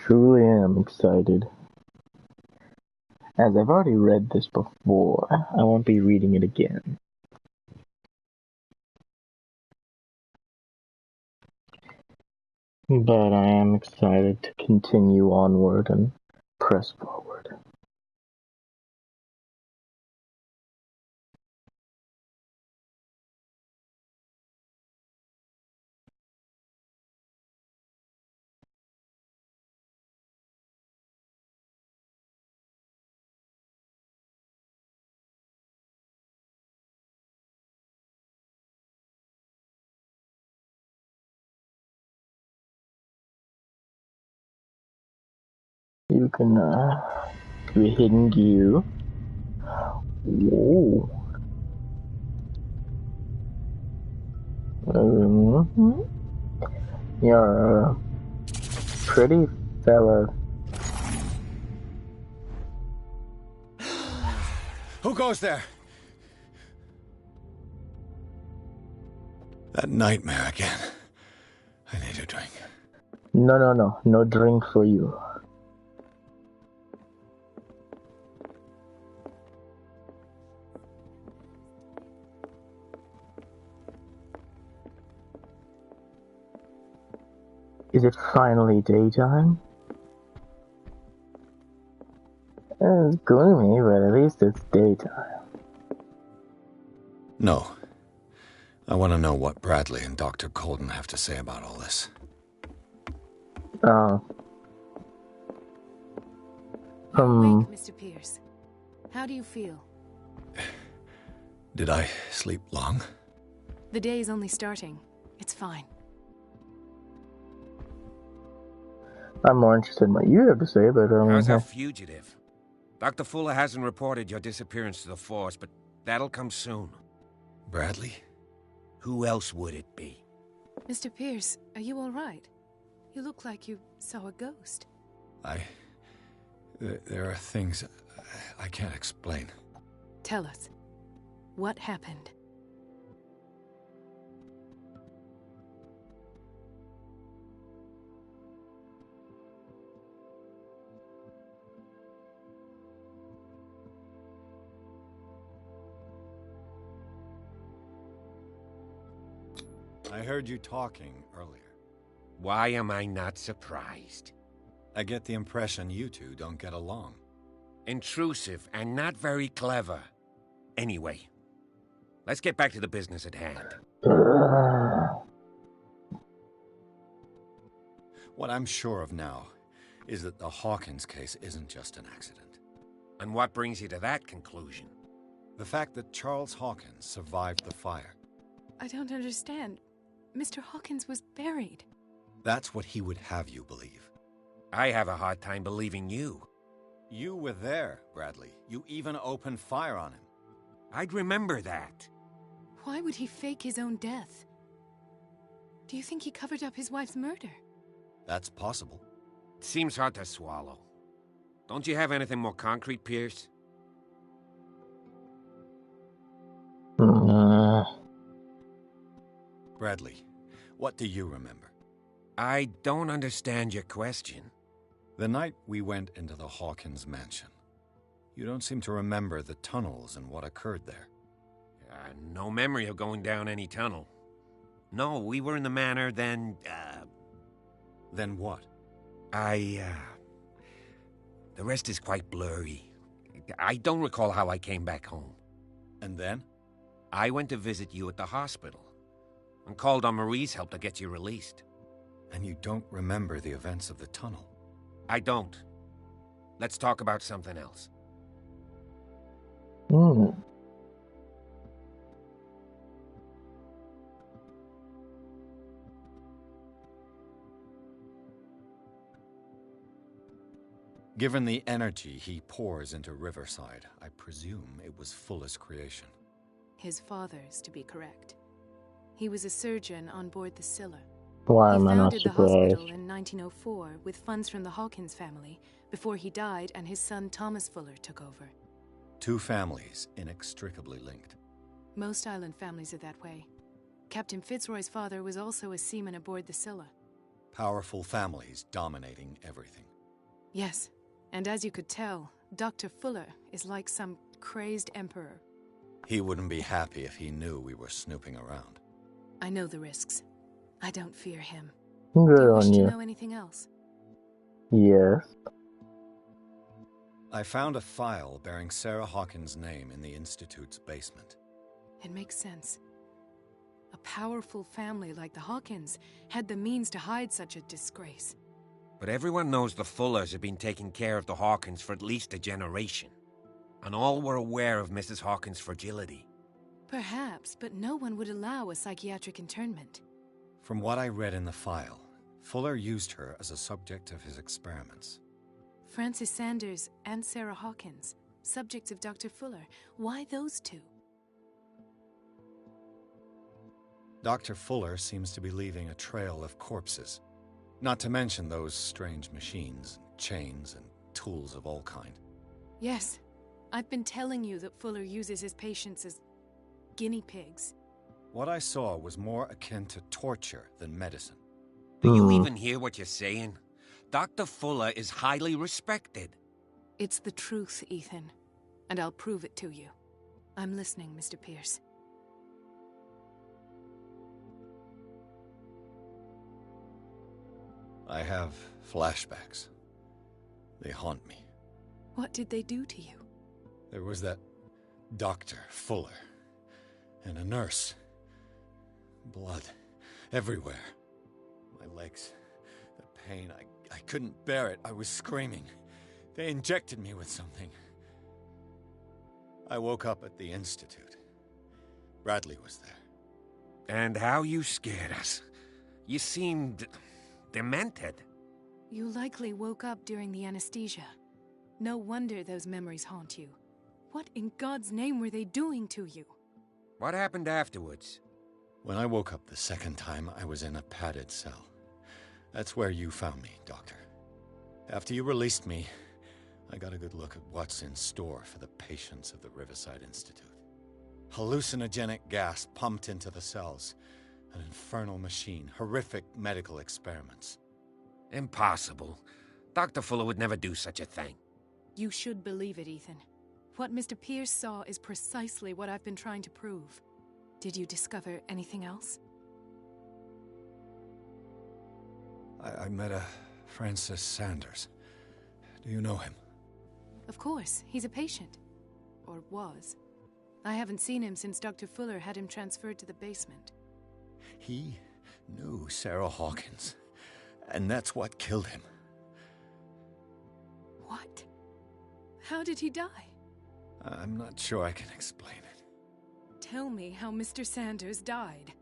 truly am excited. As I've already read this before, I won't be reading it again. But I am excited to continue onward and press forward. You can do a hidden gear. Whoa. You're a pretty fella. Who goes there? That nightmare again. I need a drink. No. No drink for you. Is it finally daytime? It's gloomy, but at least it's daytime. No. I want to know what Bradley and Dr. Colden have to say about all this. You're awake, Mr. Pierce. How do you feel? Did I sleep long? The day is only starting. It's fine. I'm more interested in what you have to say, but How's our fugitive? Dr. Fuller hasn't reported your disappearance to the Force, but that'll come soon. Bradley? Who else would it be? Mr. Pierce, are you all right? You look like you saw a ghost. There are things I can't explain. Tell us. What happened? I heard you talking earlier. Why am I not surprised? I get the impression you two don't get along. Intrusive and not very clever. Anyway, let's get back to the business at hand. What I'm sure of now is that the Hawkins case isn't just an accident. And what brings you to that conclusion? The fact that Charles Hawkins survived the fire. I don't understand. Mr. Hawkins was buried. That's what he would have you believe. I have a hard time believing you. You were there, Bradley. You even opened fire on him. I'd remember that. Why would he fake his own death? Do you think he covered up his wife's murder? That's possible. It seems hard to swallow. Don't you have anything more concrete, Pierce? Bradley, what do you remember? I don't understand your question. The night we went into the Hawkins mansion. You don't seem to remember the tunnels and what occurred there. No memory of going down any tunnel. No, we were in the manor, then, Then what? The rest is quite blurry. I don't recall how I came back home. And then? I went to visit you at the hospital and called on Marie's help to get you released. And you don't remember the events of the tunnel? I don't. Let's talk about something else. Given the energy he pours into Riverside, I presume it was Fuller's creation. His father's, to be correct. He was a surgeon on board the Scylla. Why He am I not founded the surprised? hospital in 1904 with funds from the Hawkins family before he died and his son Thomas Fuller took over. Two families inextricably linked. Most island families are that way. Captain Fitzroy's father was also a seaman aboard the Scylla. Powerful families dominating everything. Yes, and as you could tell, Dr. Fuller is like some crazed emperor. He wouldn't be happy if he knew we were snooping around. I know the risks. I don't fear him. Good Do you wish on to you. know anything else? Yes. I found a file bearing Sarah Hawkins' name in the Institute's basement. It makes sense. A powerful family like the Hawkins had the means to hide such a disgrace. But everyone knows the Fullers have been taking care of the Hawkins for at least a generation. And all were aware of Mrs. Hawkins' fragility. Perhaps, but no one would allow a psychiatric internment. From what I read in the file, Fuller used her as a subject of his experiments. Francis Sanders and Sarah Hawkins, subjects of Dr. Fuller. Why those two? Dr. Fuller seems to be leaving a trail of corpses. Not to mention those strange machines, chains, and tools of all kind. Yes, I've been telling you that Fuller uses his patients as guinea pigs. What I saw was more akin to torture than medicine. Do you even hear what you're saying? Dr. Fuller is highly respected. It's the truth, Ethan, and I'll prove it to you. I'm listening, Mr. Pierce. I have flashbacks. They haunt me. What did they do to you? There was that Dr. Fuller and a nurse. Blood everywhere. My legs, the pain, I couldn't bear it. I was screaming. They injected me with something. I woke up at the Institute. Bradley was there. And how you scared us. You seemed demented. You likely woke up during the anesthesia. No wonder those memories haunt you. What in God's name were they doing to you? What happened afterwards? When I woke up the second time, I was in a padded cell. That's where you found me, Doctor. After you released me, I got a good look at what's in store for the patients of the Riverside Institute. Hallucinogenic gas pumped into the cells. An infernal machine. Horrific medical experiments. Impossible. Dr. Fuller would never do such a thing. You should believe it, Ethan. What Mr. Pierce saw is precisely what I've been trying to prove. Did you discover anything else? I met a Francis Sanders. Do you know him? Of course, he's a patient. Or was. I haven't seen him since Dr. Fuller had him transferred to the basement. He knew Sarah Hawkins, and that's what killed him. What? How did he die? I'm not sure I can explain it. Tell me how Mr. Sanders died.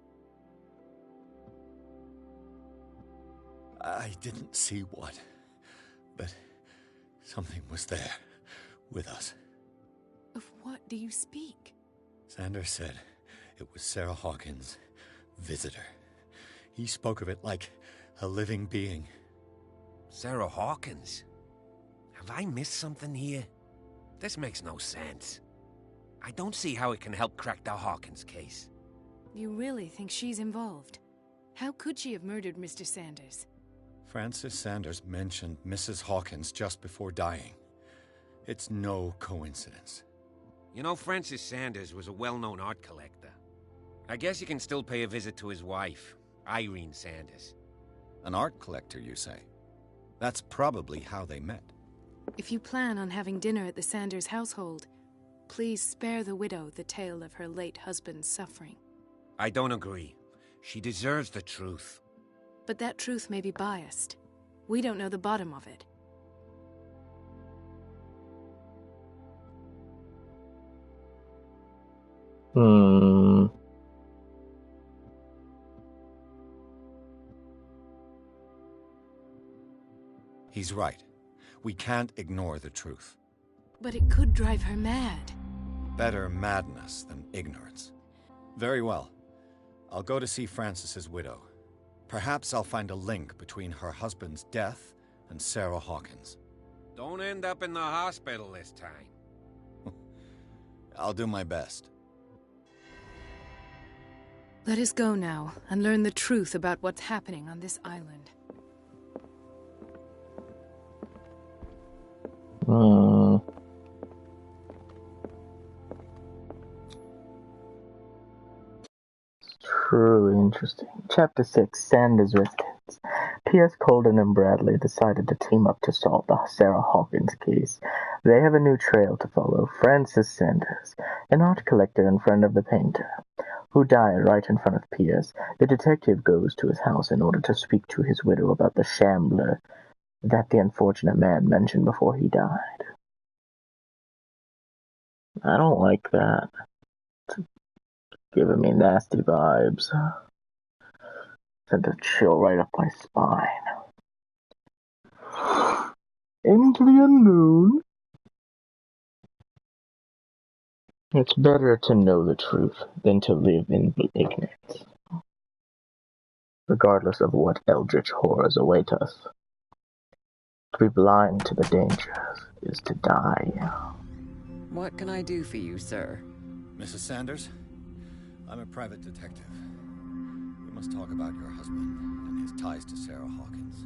I didn't see what, but something was there, with us. Of what do you speak? Sanders said it was Sarah Hawkins' visitor. He spoke of it like a living being. Sarah Hawkins? Have I missed something here? This makes no sense. I don't see how it can help crack the Hawkins case. You really think she's involved? How could she have murdered Mr. Sanders? Francis Sanders mentioned Mrs. Hawkins just before dying. It's no coincidence. You know, Francis Sanders was a well-known art collector. I guess you can still pay a visit to his wife, Irene Sanders. An art collector, you say? That's probably how they met. If you plan on having dinner at the Sanders household, please spare the widow the tale of her late husband's suffering. I don't agree. She deserves the truth. But that truth may be biased. We don't know the bottom of it. He's right. We can't ignore the truth. But it could drive her mad. Better madness than ignorance. Very well. I'll go to see Francis's widow. Perhaps I'll find a link between her husband's death and Sarah Hawkins. Don't end up in the hospital this time. I'll do my best. Let us go now and learn the truth about what's happening on this island. Hmm. Truly interesting. Chapter 6, Sanders Residence. P.S. Colden and Bradley decided to team up to solve the Sarah Hawkins case. They have a new trail to follow. Francis Sanders, an art collector and friend of the painter, who died right in front of Pierce. The detective goes to his house in order to speak to his widow about the shambler that the unfortunate man mentioned before he died. I don't like that. It's giving me nasty vibes. Sent a chill right up my spine. Into the unknown. It's better to know the truth than to live in ignorance. Regardless of what eldritch horrors await us. To be blind to the dangers is to die. What can I do for you, sir? Mrs. Sanders, I'm a private detective. We must talk about your husband and his ties to Sarah Hawkins.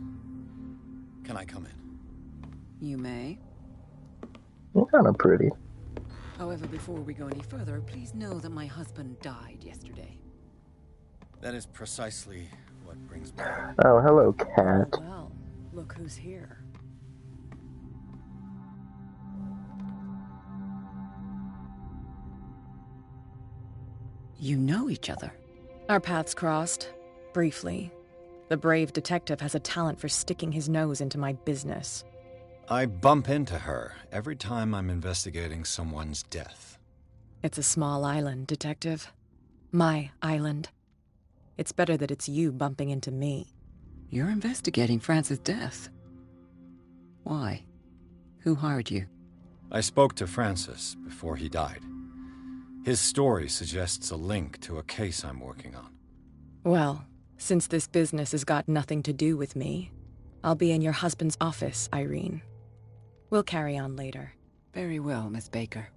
Can I come in? You may. You're kind of pretty. However, before we go any further, please know that my husband died yesterday. That is precisely what brings me. Oh, hello, cat. Oh, well, look who's here. You know each other? Our paths crossed, briefly. The brave detective has a talent for sticking his nose into my business. I bump into her every time I'm investigating someone's death. It's a small island, detective. My island. It's better that it's you bumping into me. You're investigating Francis' death. Why? Who hired you? I spoke to Francis before he died. His story suggests a link to a case I'm working on. Well, since this business has got nothing to do with me, I'll be in your husband's office, Irene. We'll carry on later. Very well, Miss Baker.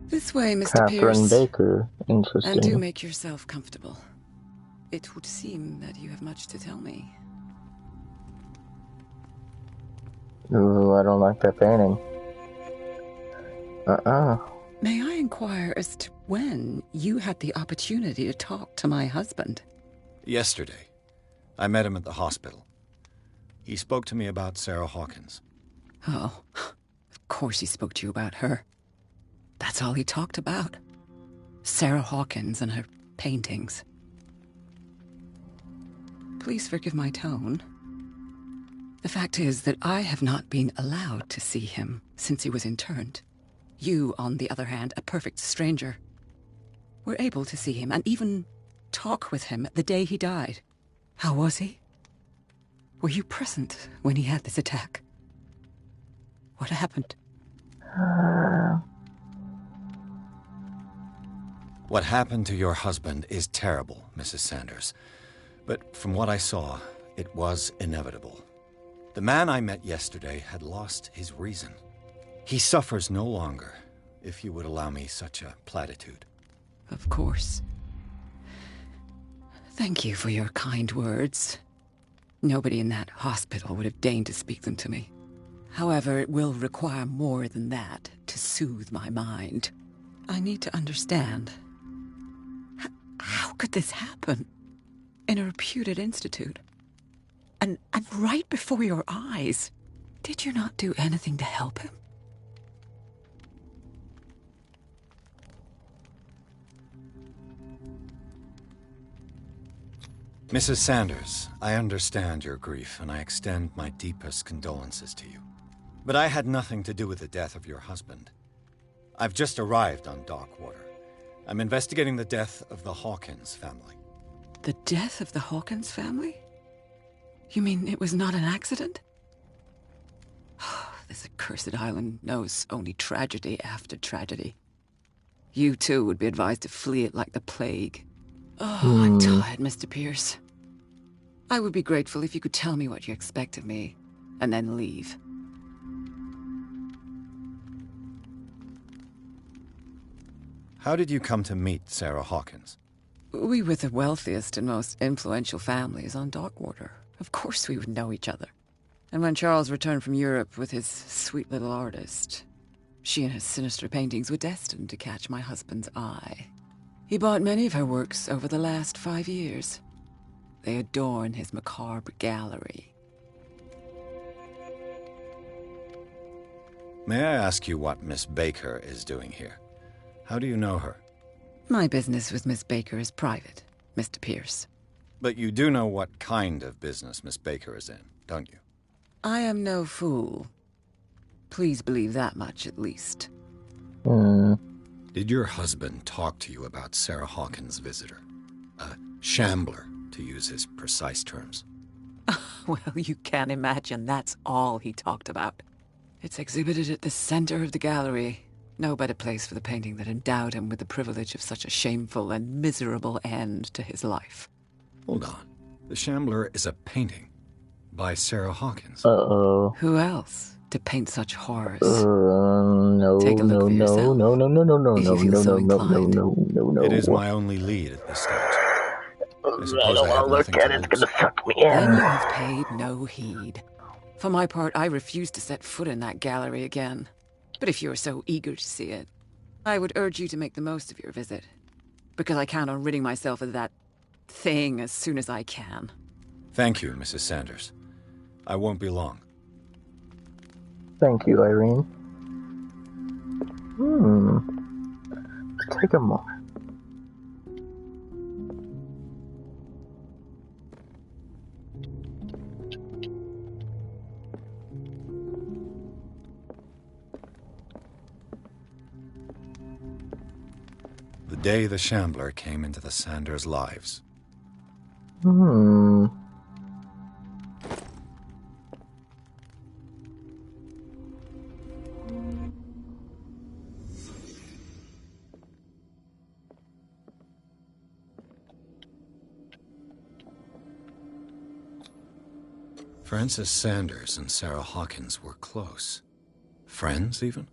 This way, Mr. Catherine Pierce. Baker. Interesting. And do make yourself comfortable. It would seem that you have much to tell me. Ooh, I don't like that painting. May I inquire as to when you had the opportunity to talk to my husband? Yesterday, I met him at the hospital. He spoke to me about Sarah Hawkins. Oh, of course he spoke to you about her. That's all he talked about. Sarah Hawkins and her paintings. Please forgive my tone. The fact is that I have not been allowed to see him since he was interned. You, on the other hand, a perfect stranger, were able to see him and even talk with him the day he died. How was he? Were you present when he had this attack? What happened? What happened to your husband is terrible, Mrs. Sanders. But from what I saw, it was inevitable. The man I met yesterday had lost his reason. He suffers no longer, if you would allow me such a platitude. Of course. Thank you for your kind words. Nobody in that hospital would have deigned to speak them to me. However, it will require more than that to soothe my mind. I need to understand. How could this happen? In a reputed institute? And right before your eyes? Did you not do anything to help him? Mrs. Sanders, I understand your grief, and I extend my deepest condolences to you. But I had nothing to do with the death of your husband. I've just arrived on Darkwater. I'm investigating the death of the Hawkins family. The death of the Hawkins family? You mean it was not an accident? This accursed island knows only tragedy after tragedy. You too would be advised to flee it like the plague. Oh, I'm tired, Mr. Pierce. I would be grateful if you could tell me what you expect of me, and then leave. How did you come to meet Sarah Hawkins? We were the wealthiest and most influential families on Darkwater. Of course we would know each other. And when Charles returned from Europe with his sweet little artist, she and his sinister paintings were destined to catch my husband's eye. He bought many of her works over the last 5 years. They adorn his macabre gallery. May I ask you what Miss Baker is doing here? How do you know her? My business with Miss Baker is private, Mr. Pierce. But you do know what kind of business Miss Baker is in, don't you? I am no fool. Please believe that much, at least. Did your husband talk to you about Sarah Hawkins' visitor? A shambler, to use his precise terms. Well, you can imagine that's all he talked about. It's exhibited at the center of the gallery. No better place for the painting that endowed him with the privilege of such a shameful and miserable end to his life. Hold on. The Shambler is a painting by Sarah Hawkins. Uh-oh. Who else to paint such horrors? No, Take a look for yourself. No, if you feel so inclined. no. It is my only lead at this stage. I suppose I don't I have want to look nothing at to it. It's lose. gonna suck me Then you in. have paid no heed. For my part, I refuse to set foot in that gallery again. But if you're so eager to see it, I would urge you to make the most of your visit. Because I count on ridding myself of that thing as soon as I can. Thank you, Mrs. Sanders. I won't be long. Thank you, Irene. Take a moment. The day the Shambler came into the Sanders' lives. Frances Sanders and Sarah Hawkins were close. Friends, even?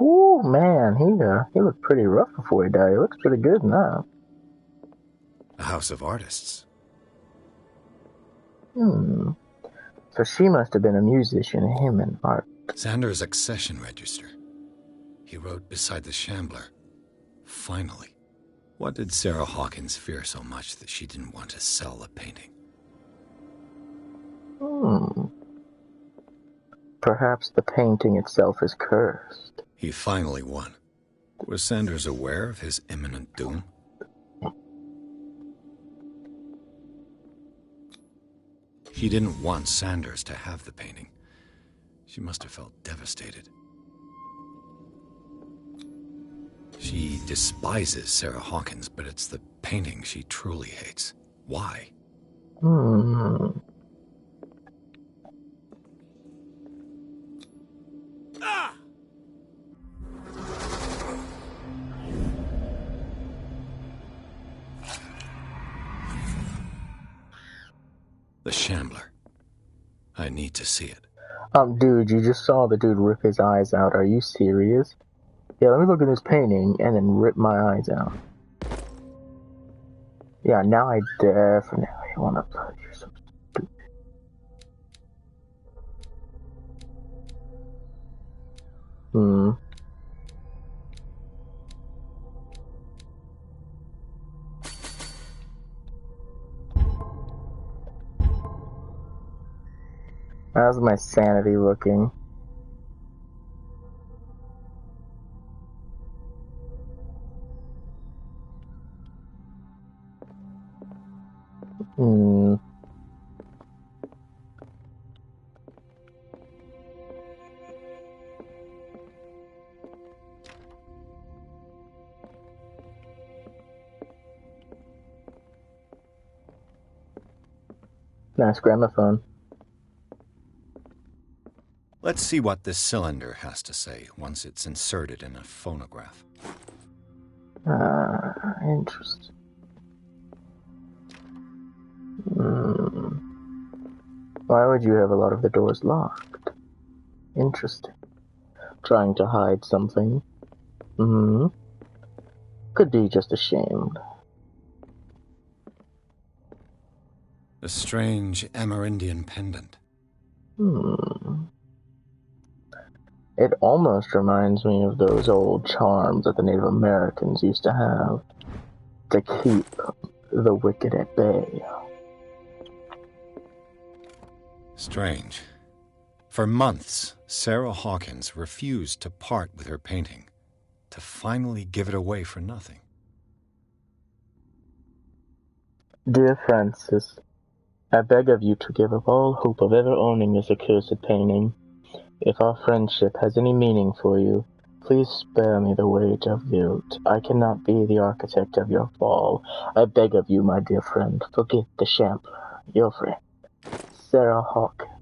Ooh, man, he looked pretty rough before he died. He looks pretty good now. A house of artists. So she must have been a musician, him and art. Sanders' accession register. He wrote beside the Shambler. Finally. What did Sarah Hawkins fear so much that she didn't want to sell the painting? Perhaps the painting itself is cursed. He finally won. Was Sanders aware of his imminent doom? She didn't want Sanders to have the painting. She must have felt devastated. She despises Sarah Hawkins, but it's the painting she truly hates. Why? The Shambler. I need to see it. Dude, you just saw the dude rip his eyes out. Are you serious? Yeah, let me look at this painting and then rip my eyes out. Yeah, now I definitely want to play. You're so stupid. How's my sanity looking? Nice gramophone. Let's see what this cylinder has to say once it's inserted in a phonograph. Interesting. Why would you have a lot of the doors locked? Interesting. Trying to hide something. Could be just ashamed. A strange Amerindian pendant. It almost reminds me of those old charms that the Native Americans used to have to keep the wicked at bay. Strange. For months, Sarah Hawkins refused to part with her painting, to finally give it away for nothing. Dear Francis, I beg of you to give up all hope of ever owning this accursed painting. If our friendship has any meaning for you, please spare me the weight of guilt. I cannot be the architect of your fall. I beg of you, my dear friend, forget the shambler. Your friend, Sarah Hawkins.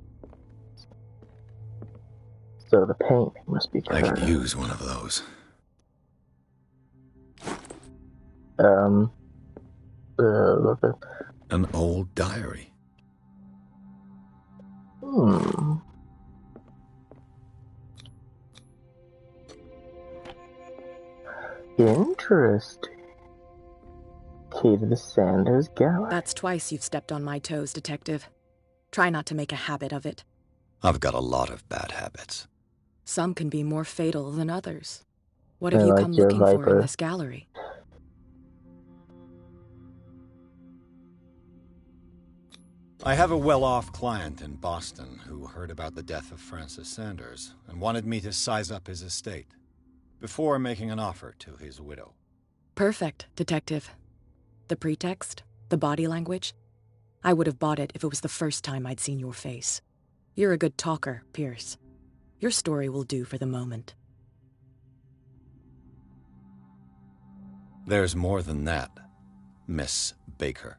So the painting must be I could cursed. use one of those. An old diary. Interesting. Key to the Sanders Gallery. That's twice you've stepped on my toes, Detective. Try not to make a habit of it. I've got a lot of bad habits. Some can be more fatal than others. What have you like come your looking for in Viper. this gallery? I have a well-off client in Boston who heard about the death of Francis Sanders and wanted me to size up his estate before making an offer to his widow. Perfect, Detective. The pretext? The body language? I would have bought it if it was the first time I'd seen your face. You're a good talker, Pierce. Your story will do for the moment. There's more than that, Miss Baker.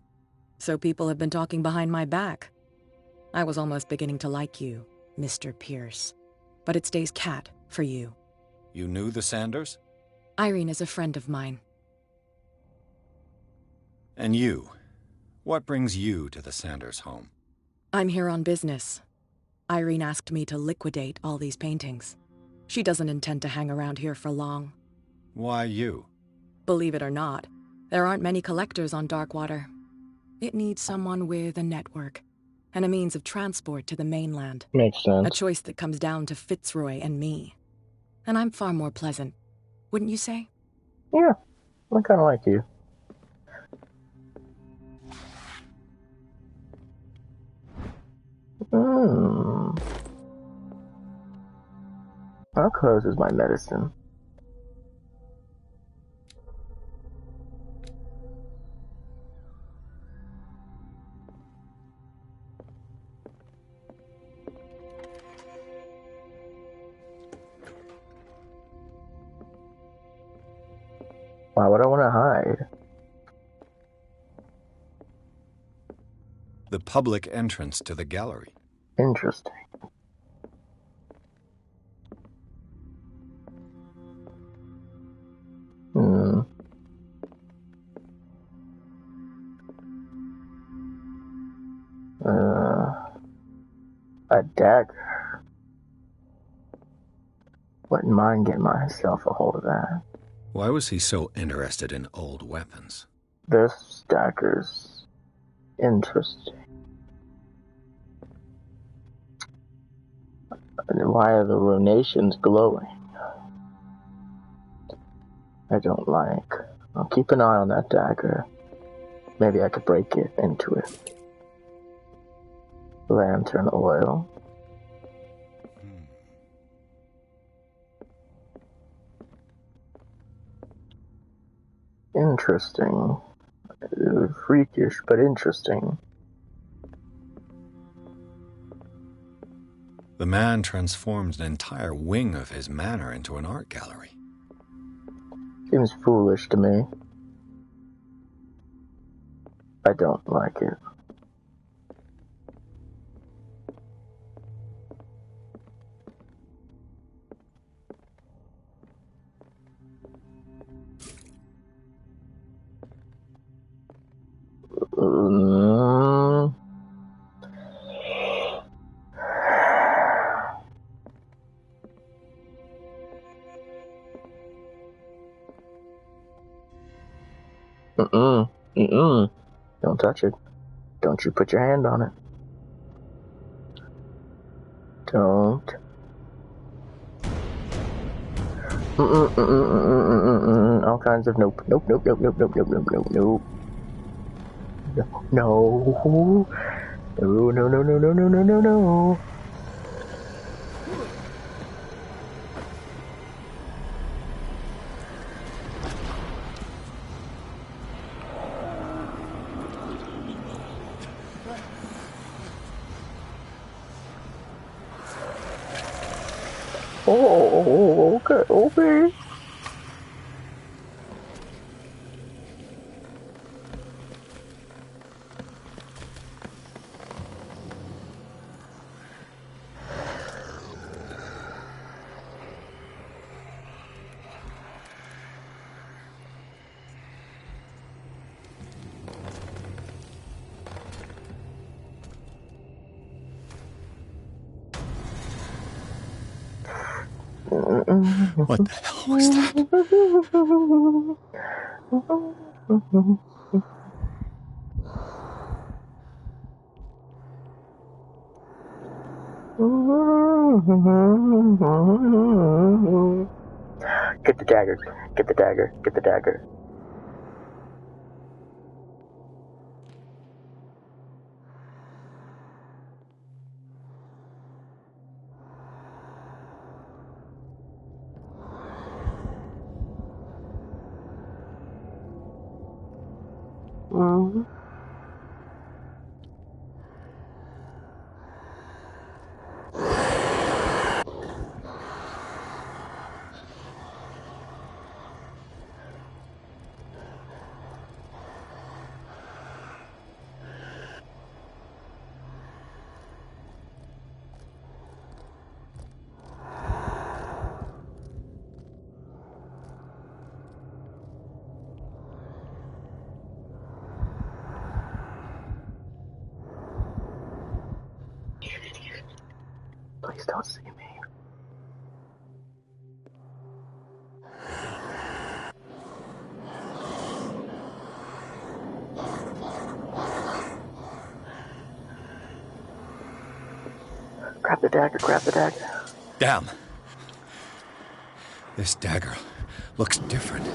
So people have been talking behind my back. I was almost beginning to like you, Mr. Pierce. But it stays cat for you. You knew the Sanders? Irene is a friend of mine. And you? What brings you to the Sanders home? I'm here on business. Irene asked me to liquidate all these paintings. She doesn't intend to hang around here for long. Why you? Believe it or not, there aren't many collectors on Darkwater. It needs someone with a network and a means of transport to the mainland. Makes sense. A choice that comes down to Fitzroy and me. And I'm far more pleasant, wouldn't you say? Yeah, I kind of like you. How close is my medicine? Why would I want to hide? The public entrance to the gallery. Interesting. A dagger. Wouldn't mind getting myself a hold of that. Why was he so interested in old weapons? This dagger's interesting. And why are the runations glowing? I don't like. I'll keep an eye on that dagger. Maybe I could break it into it. Lantern oil. Interesting. Freakish, but interesting. The man transformed an entire wing of his manor into an art gallery. Seems foolish to me. I don't like it. Don't touch it. Don't Don't you put your hand on it. Don't. All kinds of nope. Nope, nope, nope, nope, nope, nope, nope, nope, nope. No. No, no, no, no, no, no, no, no, no. Oh, okay, okay. What the hell was that? Get the dagger. Get the dagger. Get the dagger. Please don't see me. Grab the dagger, grab the dagger. Damn. This dagger looks different.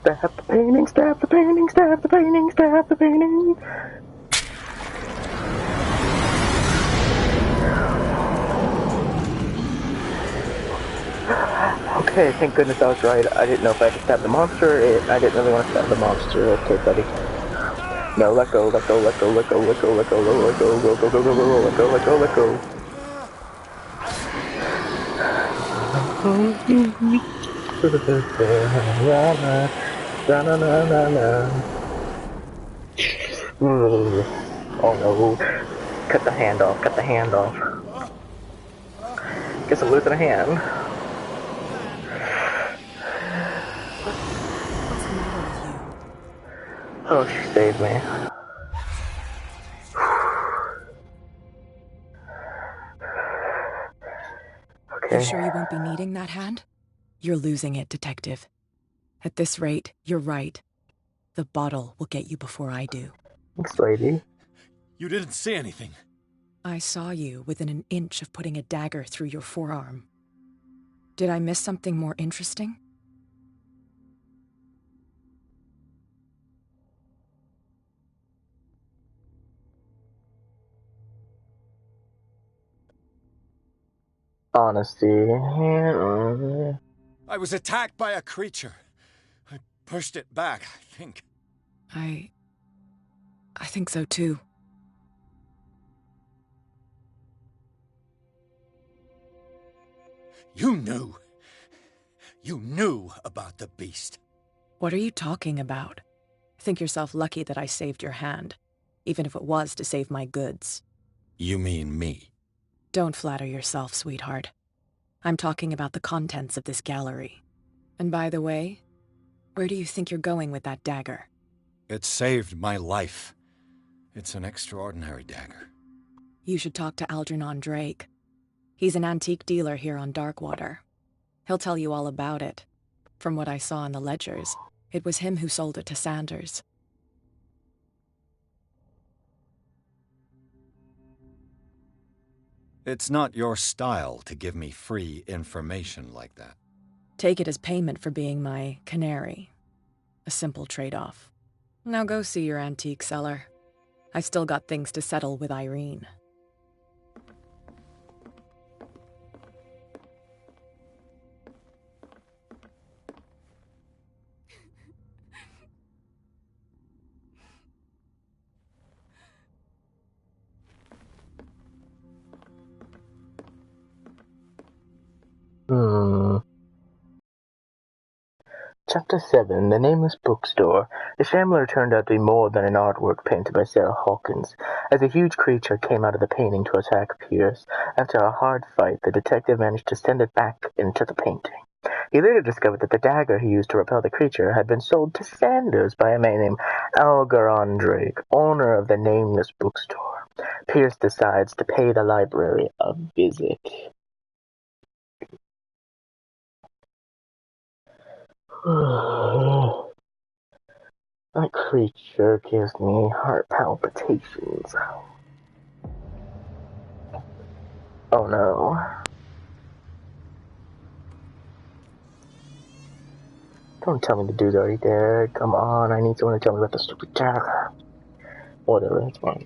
Stab the painting, stab the painting, stab the painting, stab the painting. Okay, thank goodness I was right. I didn't know if I had to stab the monster or I didn't really want to stab the monster. Okay, buddy. No, let go, let go, let go, let go, let go, let go, let go, let go, let go, let go, let go, let go, let go. Oh no. Cut the hand off, cut the hand off. Guess I'm losing a hand. What's the matter with you? Oh, she saved me. Okay. You sure you won't be needing that hand? You're losing it, Detective. At this rate, you're right. The bottle will get you before I do. Thanks, lady. You didn't see anything. I saw you within an inch of putting a dagger through your forearm. Did I miss something more interesting? Honesty. I was attacked by a creature. I pushed it back, I think. I think so too. You knew. You knew about the beast. What are you talking about? Think yourself lucky that I saved your hand, even if it was to save my goods. You mean me? Don't flatter yourself, sweetheart. I'm talking about the contents of this gallery. And by the way, where do you think you're going with that dagger? It saved my life. It's an extraordinary dagger. You should talk to Algernon Drake. He's an antique dealer here on Darkwater. He'll tell you all about it. From what I saw in the ledgers, it was him who sold it to Sanders. It's not your style to give me free information like that. Take it as payment for being my canary. A simple trade-off. Now go see your antique seller. I still got things to settle with Irene. Chapter 7, The Nameless Bookstore. The Shambler turned out to be more than an artwork painted by Sarah Hawkins. As a huge creature came out of the painting to attack Pierce, after a hard fight, the detective managed to send it back into the painting. He later discovered that the dagger he used to repel the creature had been sold to Sanders by a man named Algernon Drake, owner of the Nameless Bookstore. Pierce decides to pay the library a visit. That creature gives me heart palpitations. Oh no. Don't tell me the dude's already dead. Come on, I need someone to tell me about the stupid dagger. Whatever, it's fine.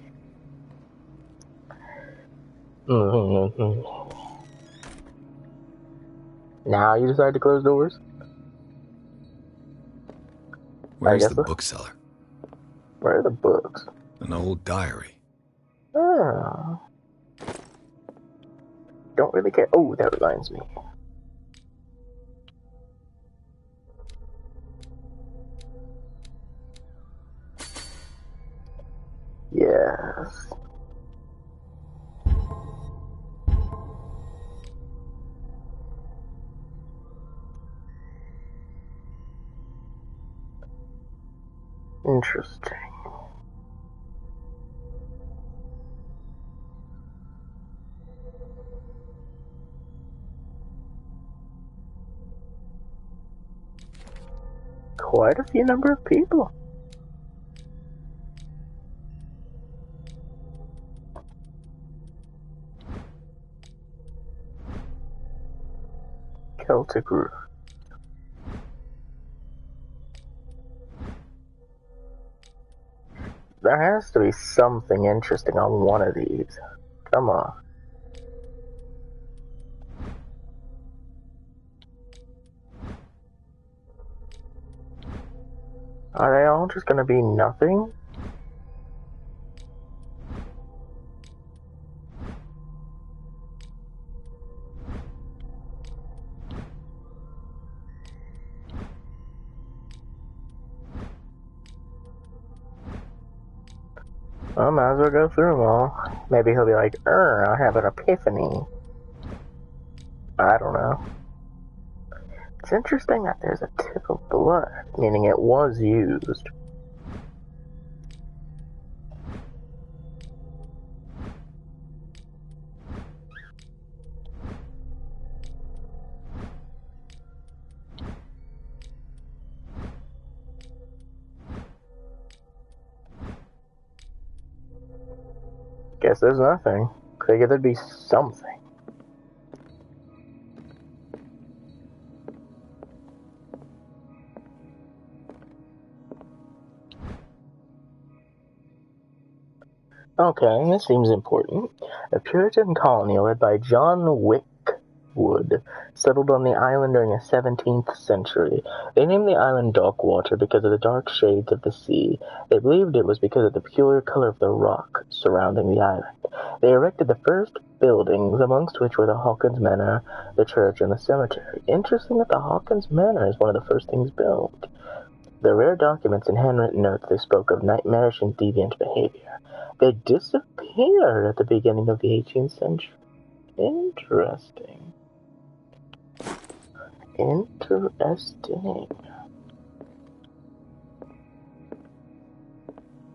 Now you decide to close doors? Where's the bookseller? Where are the books? An old diary. Oh. Don't really care. Oh, that reminds me. Yes. Interesting. Quite a few number of people. Celtic root. There has to be something interesting on one of these. Come on. Are they all just gonna be nothing? Well, might as well go through them all. Maybe he'll be like, I have an epiphany. I don't know. It's interesting that there's a tip of blood, meaning it was used. Guess there's nothing. Figured there'd be something. Okay, this seems important. A Puritan colony led by John Wickwood settled on the island during the 17th century. They named the island Darkwater because of the dark shades of the sea. They believed it was because of the peculiar color of the rock surrounding the island. They erected the first buildings, amongst which were the Hawkins Manor, the church, and the cemetery. Interesting that the Hawkins Manor is one of the first things built. The rare documents and handwritten notes they spoke of nightmarish and deviant behavior. They disappeared at the beginning of the 18th century. Interesting.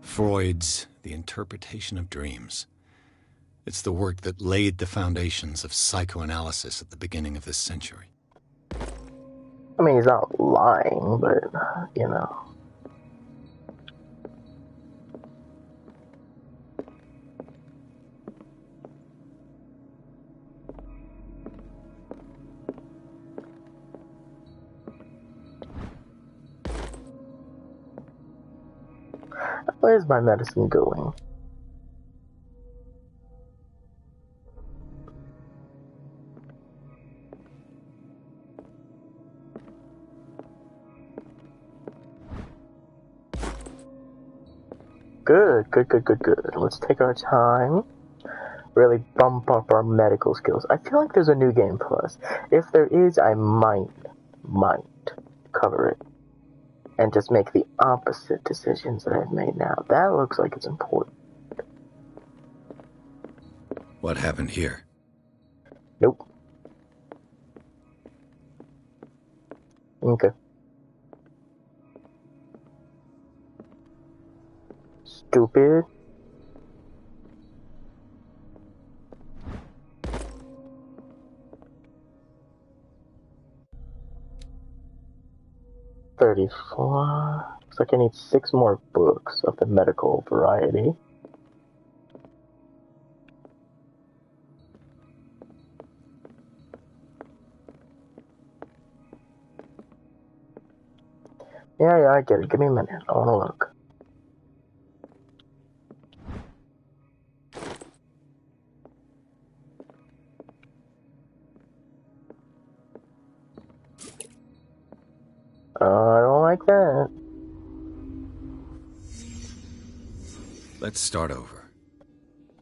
Freud's The Interpretation of Dreams. It's the work that laid the foundations of psychoanalysis at the beginning of this century. I mean, he's not lying, but, you know. Where's my medicine going? Good. Let's take our time. Really bump up our medical skills. I feel like there's a new game plus. If there is, I might cover it. And just make the opposite decisions that I've made now. That looks like it's important. What happened here? Nope. Okay. Stupid. $34. Looks like I need 6 more books of the medical variety. Yeah, I get it. Give me a minute. I want to look. I don't like that. Let's start over.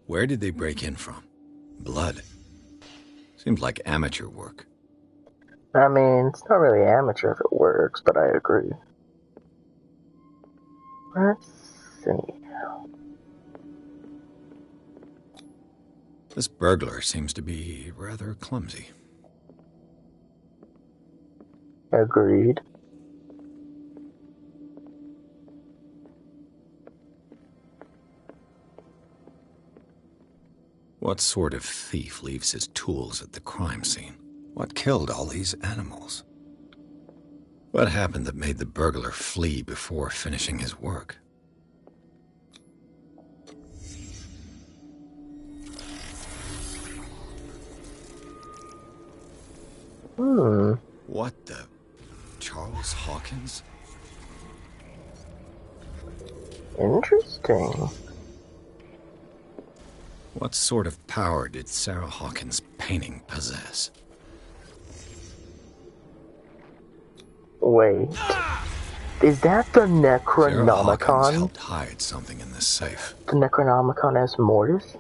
Where did they break in from? Blood. Seems like amateur work. I mean, it's not really amateur if it works, but I agree. Let's see. This burglar seems to be rather clumsy. Agreed. What sort of thief leaves his tools at the crime scene? What killed all these animals? What happened that made the burglar flee before finishing his work? What the... Charles Hawkins? Interesting. What sort of power did Sarah Hawkins' painting possess? Wait. Is that the Sarah Hawkins Necronomicon? helped hide something in this safe. The Necronomicon as Mortis?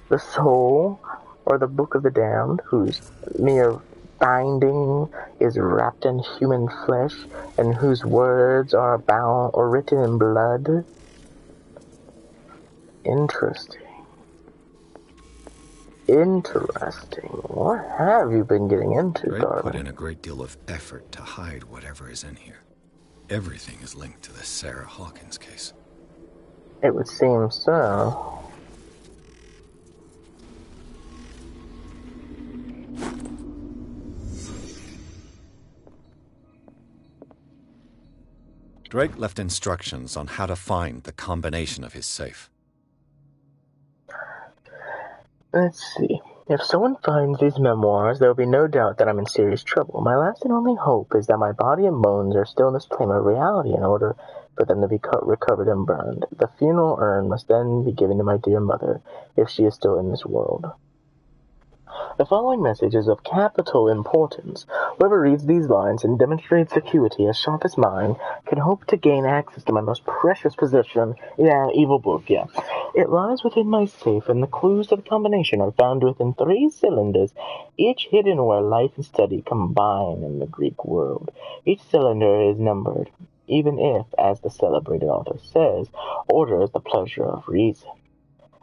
The Soul? Or the Book of the Damned, whose mere binding is wrapped in human flesh, and whose words are bound or written in blood? Interesting. What have you been getting into, Drake darling? put in a great deal of effort to hide whatever is in here. Everything is linked to the Sarah Hawkins case. It would seem so. Drake left instructions on how to find the combination of his safe. Let's see. If someone finds these memoirs, there will be no doubt that I'm in serious trouble. My last and only hope is that my body and bones are still in this plane of reality in order for them to be recovered and burned. The funeral urn must then be given to my dear mother, if she is still in this world. The following message is of capital importance. Whoever reads these lines and demonstrates acuity as sharp as mine can hope to gain access to my most precious possession. Evil book. It lies within my safe, and the clues to the combination are found within 3 cylinders, each hidden where life and study combine in the Greek world. Each cylinder is numbered, even if, as the celebrated author says, order is the pleasure of reason,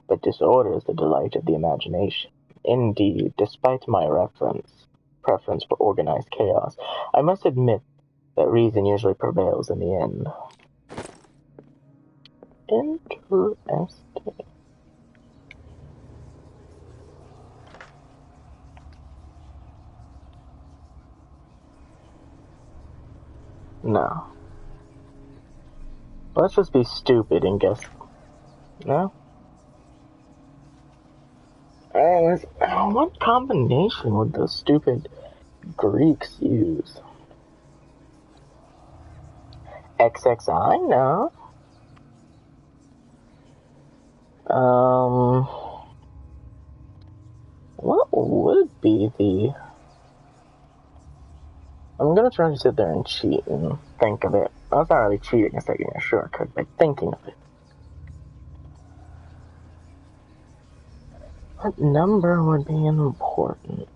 but disorder is the delight of the imagination. Indeed, despite my preference for organized chaos, I must admit that reason usually prevails in the end. Interesting. No. Let's just be stupid and guess. No? What combination would those stupid Greeks use? XXI? No. Um, what would be the... I'm gonna try to sit there and cheat and think of it. That's not really cheating, it's taking a shortcut by thinking of it. What number would be important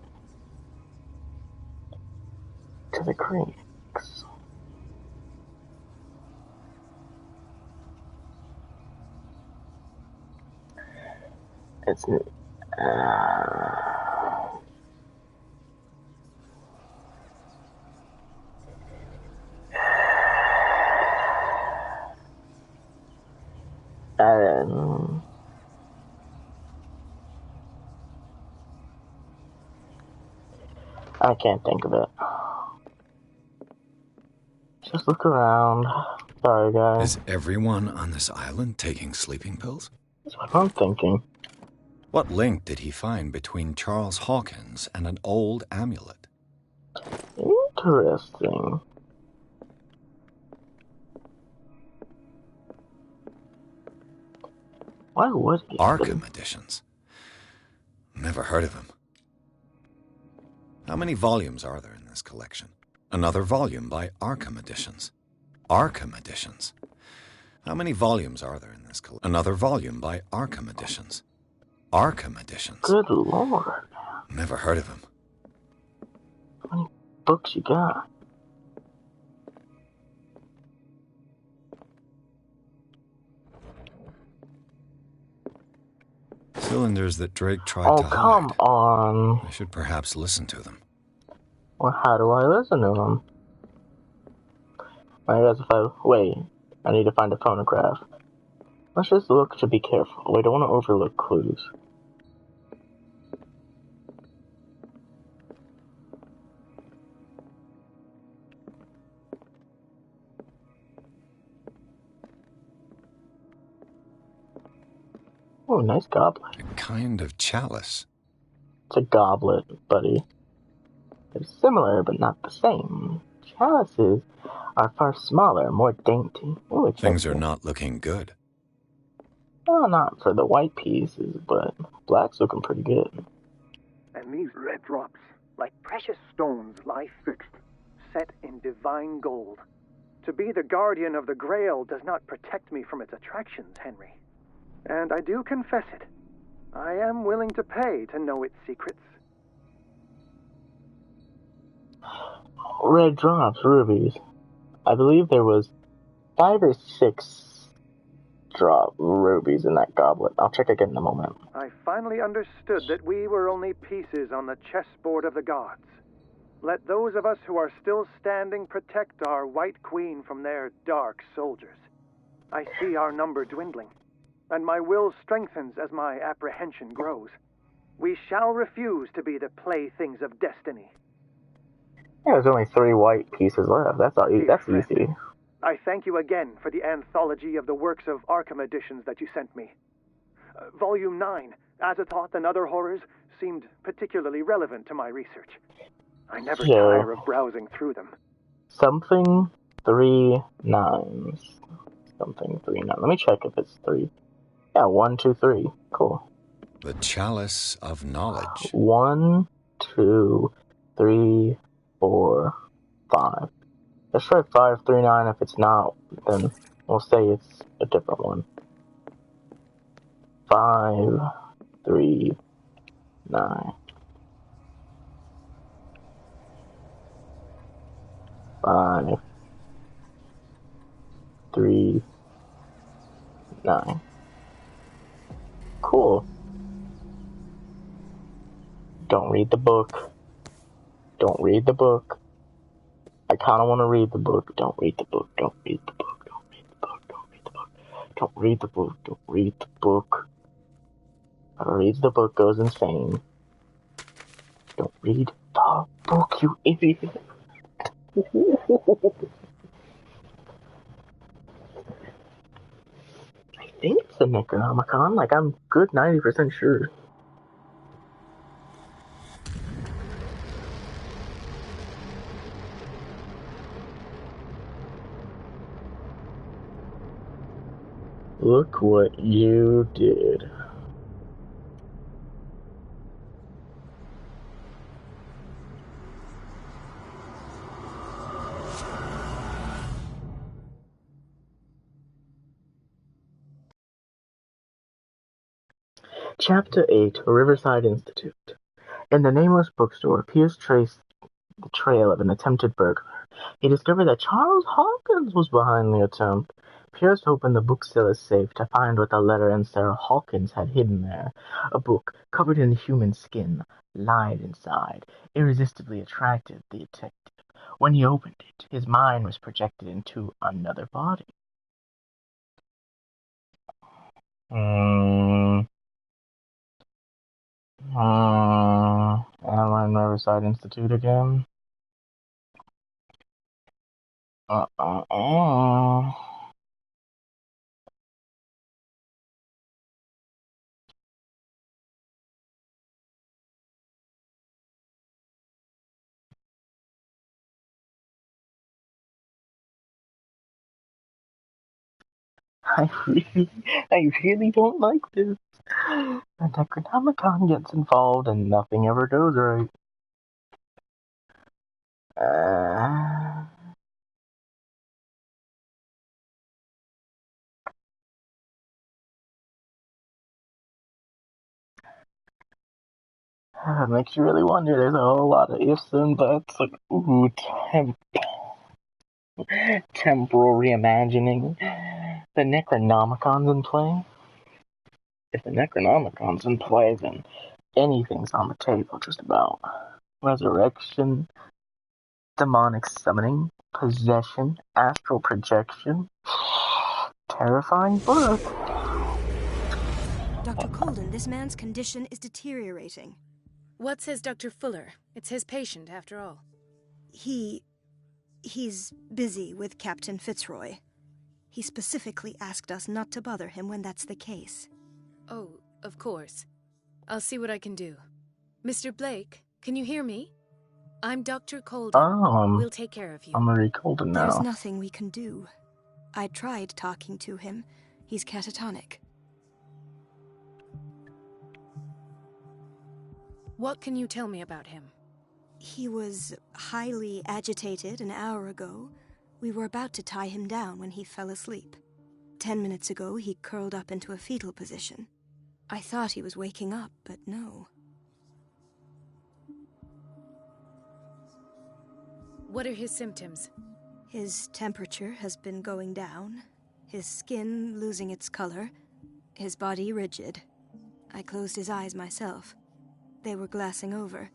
to the Greeks? It's I can't think of it. Just look around. Sorry, guys. Is everyone on this island taking sleeping pills? That's what I'm thinking. What link did he find between Charles Hawkins and an old amulet? Interesting. Why would he? Arkham editions. Never heard of him. How many volumes are there in this collection? Another volume by Arkham editions. Arkham editions. How many volumes are there in this collection? Another volume by Arkham editions. Arkham editions. Good lord. Never heard of him. How many books you got? Cylinders that Drake tried to hide. Oh, come on. I should perhaps listen to them. Well, how do I listen to them? I guess if I... Wait. I need to find a phonograph. Let's just look to be careful. We don't want to overlook clues. Oh, nice goblet. A kind of chalice. It's a goblet, buddy. They're similar, but not the same. Chalices are far smaller, more dainty. Ooh, Things are not looking good. Well, not for the white pieces, but black's looking pretty good. And these red drops, like precious stones, lie fixed, set in divine gold. To be the guardian of the Grail does not protect me from its attractions, Henry. And I do confess it. I am willing to pay to know its secrets. Red drops, rubies. I believe there was 5 or 6 drop rubies in that goblet. I'll check again in a moment. I finally understood that we were only pieces on the chessboard of the gods. Let those of us who are still standing protect our White Queen from their dark soldiers. I see our number dwindling, and my will strengthens as my apprehension grows. We shall refuse to be the playthings of destiny. Yeah, there's only 3 white pieces left. That's easy. I thank you again for the anthology of the works of Arkham editions that you sent me. Volume 9, Azathoth and Other Horrors, seemed particularly relevant to my research. I never tire of browsing through them. Something 3 9s. Something 3 9. Let me check if it's 3. Yeah, 1 2 3. Cool. The Chalice of Knowledge. 1 2 3 4 5. Let's try 5 3 9. If it's not, then we'll say it's a different one. 5 3 9. 5 3 9. Cool. Don't read the book. Don't read the book. I kind of want to read the book. Don't read the book. Don't read the book. Don't read the book. Don't read the book. Don't read the book. Don't read the book. Whoever reads the book goes insane. Don't read the book, you idiot. I think it's the Necronomicon. Like, I'm good 90% sure. Look what you did. Chapter 8, Riverside Institute. In the nameless bookstore, Pierce traced the trail of an attempted burglar. He discovered that Charles Hawkins was behind the attempt. Pierce opened the bookseller's safe to find what the letter and Sarah Hawkins had hidden there. A book, covered in human skin, lied inside, irresistibly attracted the detective. When he opened it, his mind was projected into another body. Airline Riverside Institute again. I really don't like this. The Necronomicon gets involved and nothing ever goes right. It makes you really wonder. There's a whole lot of ifs and buts. Like, ooh, temporal reimagining. The Necronomicon's in play. If the Necronomicon's in play, then anything's on the table, just about. Resurrection, demonic summoning, possession, astral projection. Terrifying book. Dr. Colden, this man's condition is deteriorating. What says Dr. Fuller? It's his patient, after all. He's busy with Captain Fitzroy. He specifically asked us not to bother him when that's the case. Oh, of course. I'll see what I can do. Mr. Blake, can you hear me? I'm Dr. Colden. We'll take care of you. I'm Marie Colden now. There's nothing we can do. I tried talking to him. He's catatonic. What can you tell me about him? He was highly agitated an hour ago. We were about to tie him down when he fell asleep. 10 minutes ago, he curled up into a fetal position. I thought he was waking up, but no. What are his symptoms? His temperature has been going down, his skin losing its color, his body rigid. I closed his eyes myself. They were glassing over.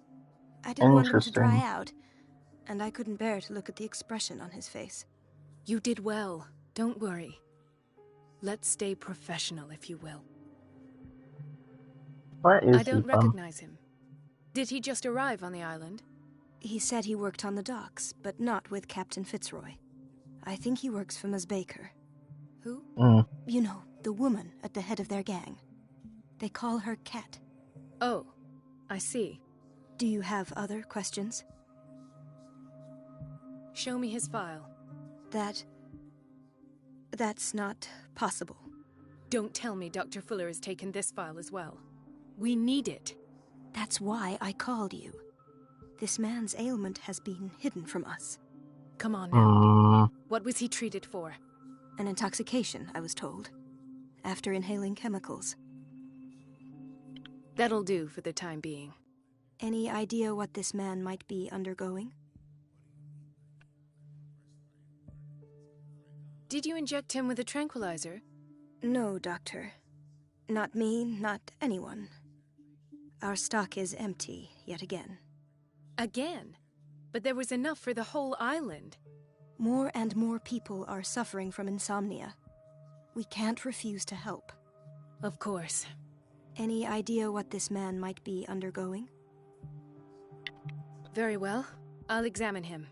I didn't want them to dry out, and I couldn't bear to look at the expression on his face. You did well. Don't worry. Let's stay professional, if you will. Where is I don't recognize him. Did he just arrive on the island? He said he worked on the docks, but not with Captain Fitzroy. I think he works for Ms. Baker. Who? You know, the woman at the head of their gang. They call her Cat. Oh, I see. Do you have other questions? Show me his file. That's not possible. Don't tell me Dr. Fuller has taken this file as well. We need it. That's why I called you. This man's ailment has been hidden from us. Come on now. What was he treated for? An intoxication, I was told. After inhaling chemicals. That'll do for the time being. Any idea what this man might be undergoing? Did you inject him with a tranquilizer? No, Doctor. Not me, not anyone. Our stock is empty, yet again. Again? But there was enough for the whole island. More and more people are suffering from insomnia. We can't refuse to help. Of course. Any idea what this man might be undergoing? Very well. I'll examine him.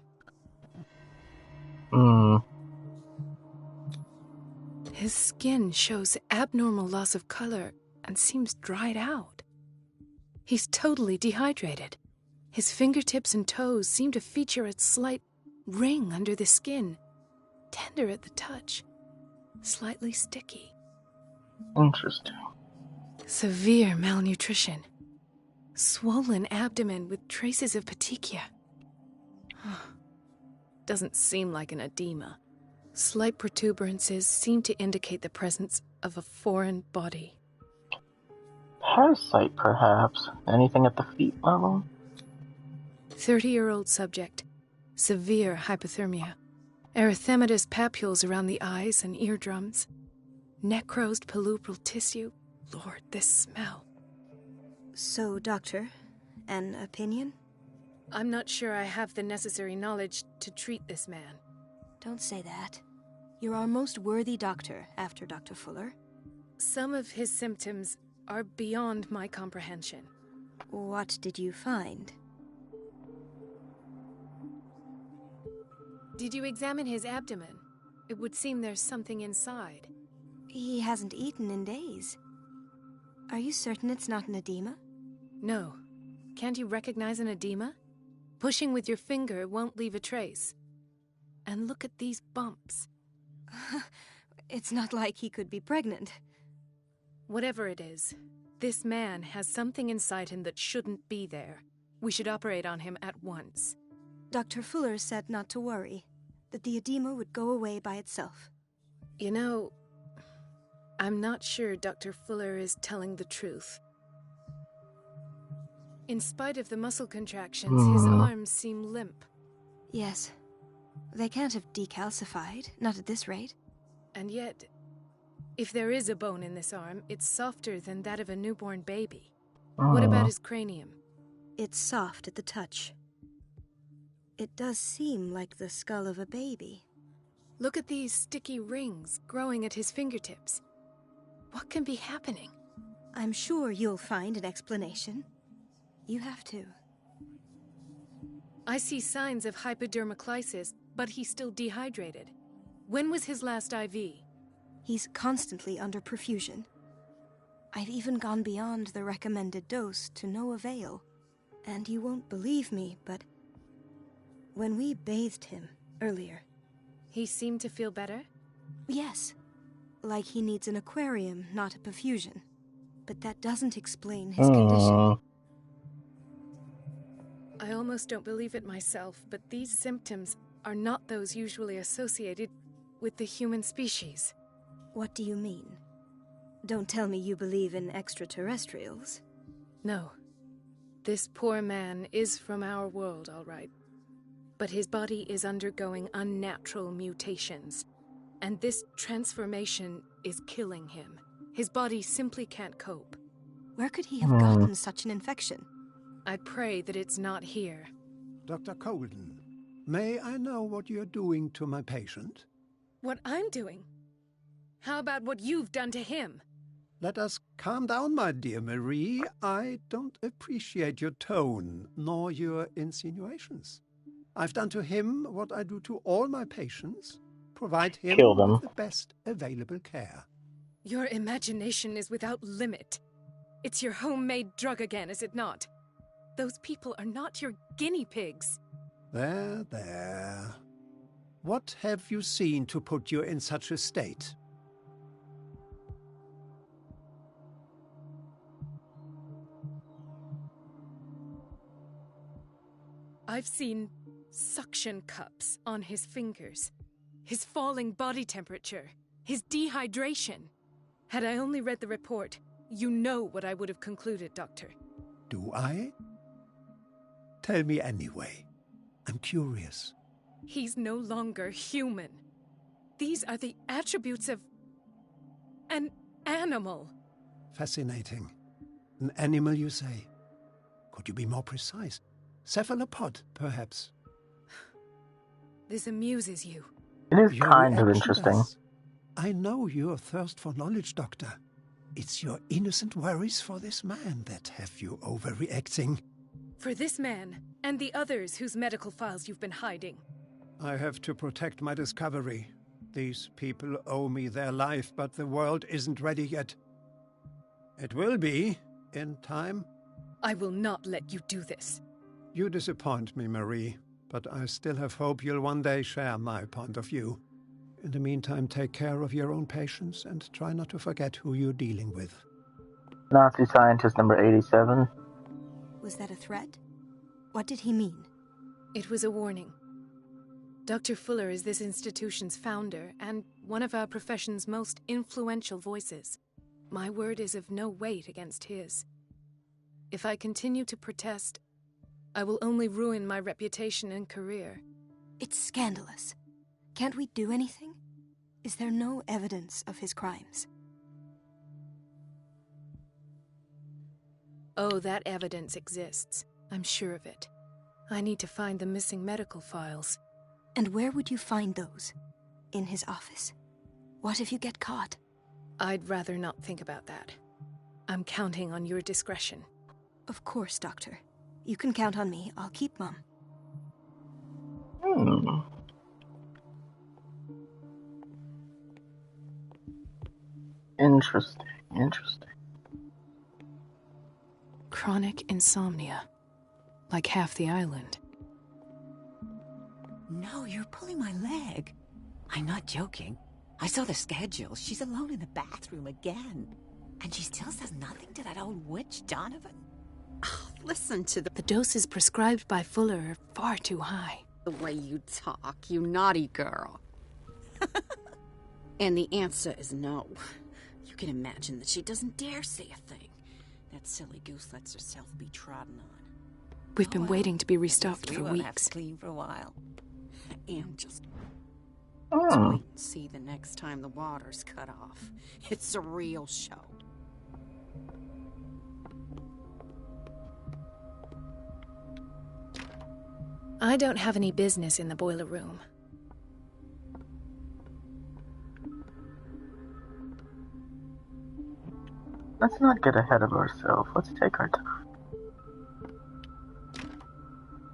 His skin shows abnormal loss of color and seems dried out. He's totally dehydrated. His fingertips and toes seem to feature a slight ring under the skin, tender at the touch, slightly sticky. Interesting. Severe malnutrition. Swollen abdomen with traces of petechia. Doesn't seem like an edema. Slight protuberances seem to indicate the presence of a foreign body. Parasite, perhaps. Anything at the feet level? 30-year-old subject. Severe hypothermia. Erythematous papules around the eyes and eardrums. Necrosed palpebral tissue. Lord, this smell. So, Doctor, an opinion? I'm not sure I have the necessary knowledge to treat this man. Don't say that. You're our most worthy doctor after Dr. Fuller. Some of his symptoms are beyond my comprehension. What did you find? Did you examine his abdomen? It would seem there's something inside. He hasn't eaten in days. Are you certain it's not an edema? No. Can't you recognize an edema? Pushing with your finger won't leave a trace. And look at these bumps. It's not like he could be pregnant. Whatever it is, this man has something inside him that shouldn't be there. We should operate on him at once. Dr. Fuller said not to worry, that the edema would go away by itself. You know, I'm not sure Dr. Fuller is telling the truth. In spite of the muscle contractions, his arms seem limp. Yes. They can't have decalcified, not at this rate. And yet, if there is a bone in this arm, it's softer than that of a newborn baby. What about his cranium? It's soft at the touch. It does seem like the skull of a baby. Look at these sticky rings growing at his fingertips. What can be happening? I'm sure you'll find an explanation. You have to. I see signs of hypodermoclysis, but he's still dehydrated. When was his last IV? He's constantly under perfusion. I've even gone beyond the recommended dose to no avail. And you won't believe me, but when we bathed him earlier... He seemed to feel better? Yes. Like he needs an aquarium, not a perfusion. But that doesn't explain his condition. I almost don't believe it myself, but these symptoms are not those usually associated with the human species. What do you mean? Don't tell me you believe in extraterrestrials. No. This poor man is from our world, all right. But his body is undergoing unnatural mutations. And this transformation is killing him. His body simply can't cope. Where could he have gotten such an infection? I pray that it's not here. Dr. Colden, may I know what you're doing to my patient? What I'm doing? How about what you've done to him? Let us calm down, my dear Marie. I don't appreciate your tone, nor your insinuations. I've done to him what I do to all my patients. Provide him with the best available care. Your imagination is without limit. It's your homemade drug again, is it not? Those people are not your guinea pigs. There, there. What have you seen to put you in such a state? I've seen suction cups on his fingers, his falling body temperature, his dehydration. Had I only read the report, you know what I would have concluded, Doctor. Do I? Tell me anyway. I'm curious. He's no longer human. These are the attributes of an animal. Fascinating. An animal, you say? Could you be more precise? Cephalopod, perhaps? This amuses you. It is kind of interesting. I know your thirst for knowledge, Doctor. It's your innocent worries for this man that have you overreacting. For this man, and the others whose medical files you've been hiding. I have to protect my discovery. These people owe me their life, but the world isn't ready yet. It will be, in time. I will not let you do this. You disappoint me, Marie, but I still have hope you'll one day share my point of view. In the meantime, take care of your own patients and try not to forget who you're dealing with. Nazi scientist number 87. Was that a threat? What did he mean? It was a warning. Dr. Fuller is this institution's founder and one of our profession's most influential voices. My word is of no weight against his. If I continue to protest, I will only ruin my reputation and career. It's scandalous. Can't we do anything? Is there no evidence of his crimes? Oh, that evidence exists. I'm sure of it. I need to find the missing medical files. And where would you find those? In his office? What if you get caught? I'd rather not think about that. I'm counting on your discretion. Of course, Doctor. You can count on me. I'll keep mum. Interesting. Chronic insomnia. Like half the island. No, you're pulling my leg. I'm not joking. I saw the schedule. She's alone in the bathroom again. And she still says nothing to that old witch, Donovan. Oh, listen to The doses prescribed by Fuller are far too high. the way you talk, you naughty girl. And the answer is no. You can imagine that she doesn't dare say a thing. That silly goose lets herself be trodden on. We've been waiting to be restocked We for won't have weeks. to clean for a while. And just let's wait and see the next time the water's cut off. It's a real show. I don't have any business in the boiler room. Let's not get ahead of ourselves. Let's take our time.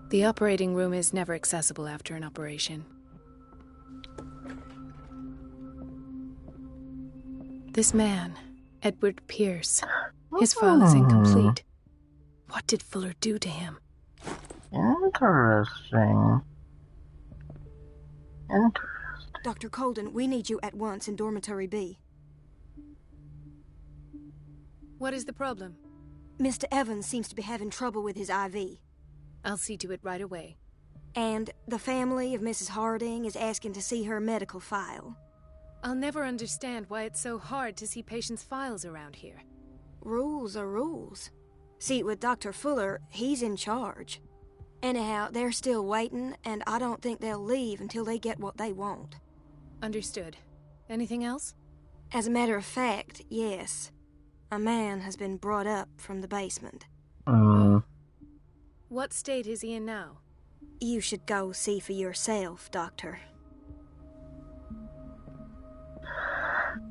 The operating room is never accessible after an operation. This man, Edward Pierce, his file is incomplete. What did Fuller do to him? Interesting. Dr. Colden, we need you at once in Dormitory B. What is the problem? Mr. Evans seems to be having trouble with his IV. I'll see to it right away. And the family of Mrs. Harding is asking to see her medical file. I'll never understand why it's so hard to see patients' files around here. Rules are rules. See, with Dr. Fuller, he's in charge. Anyhow, they're still waiting, and I don't think they'll leave until they get what they want. Understood. Anything else? As a matter of fact, yes. A man has been brought up from the basement. What state is he in now? You should go see for yourself, Doctor.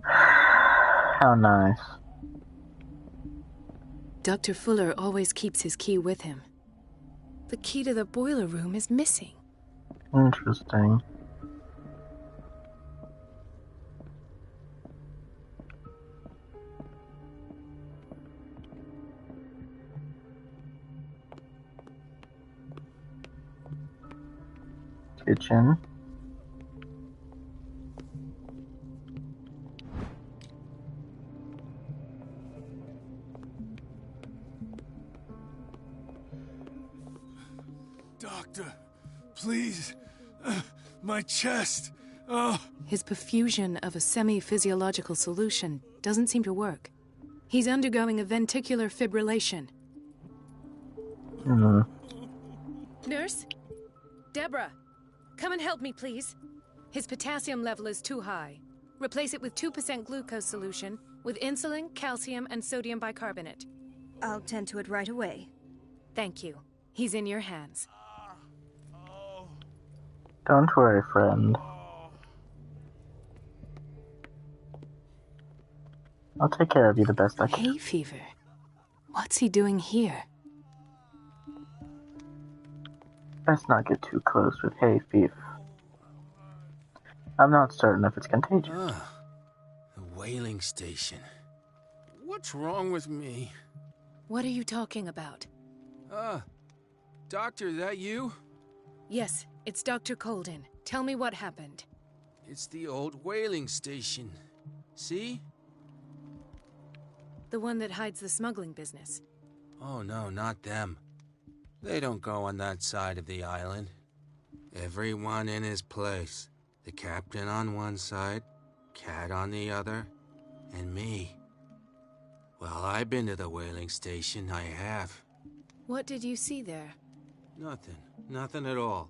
How nice. Dr. Fuller always keeps his key with him. The key to the boiler room is missing. Interesting. Kitchen. Doctor, please. My chest. Oh. His perfusion of a semi-physiological solution doesn't seem to work. He's undergoing a ventricular fibrillation. Nurse? Deborah, come and help me, please. His potassium level is too high. Replace it with 2% glucose solution with insulin, calcium, and sodium bicarbonate. I'll tend to it right away. Thank you. He's in your hands. Don't worry, friend. I'll take care of you the best I can. Hay fever. What's he doing here? Let's not get too close with hay fever. I'm not certain if it's contagious. The whaling station. What's wrong with me? What are you talking about? Doctor, that you? Yes, it's Dr. Colden. Tell me what happened. It's the old whaling station. See? The one that hides the smuggling business. Oh no, not them. They don't go on that side of the island. Everyone in his place. The captain on one side, Cat on the other, and me. Well, I've been to the whaling station, I have. What did you see there? Nothing. Nothing at all.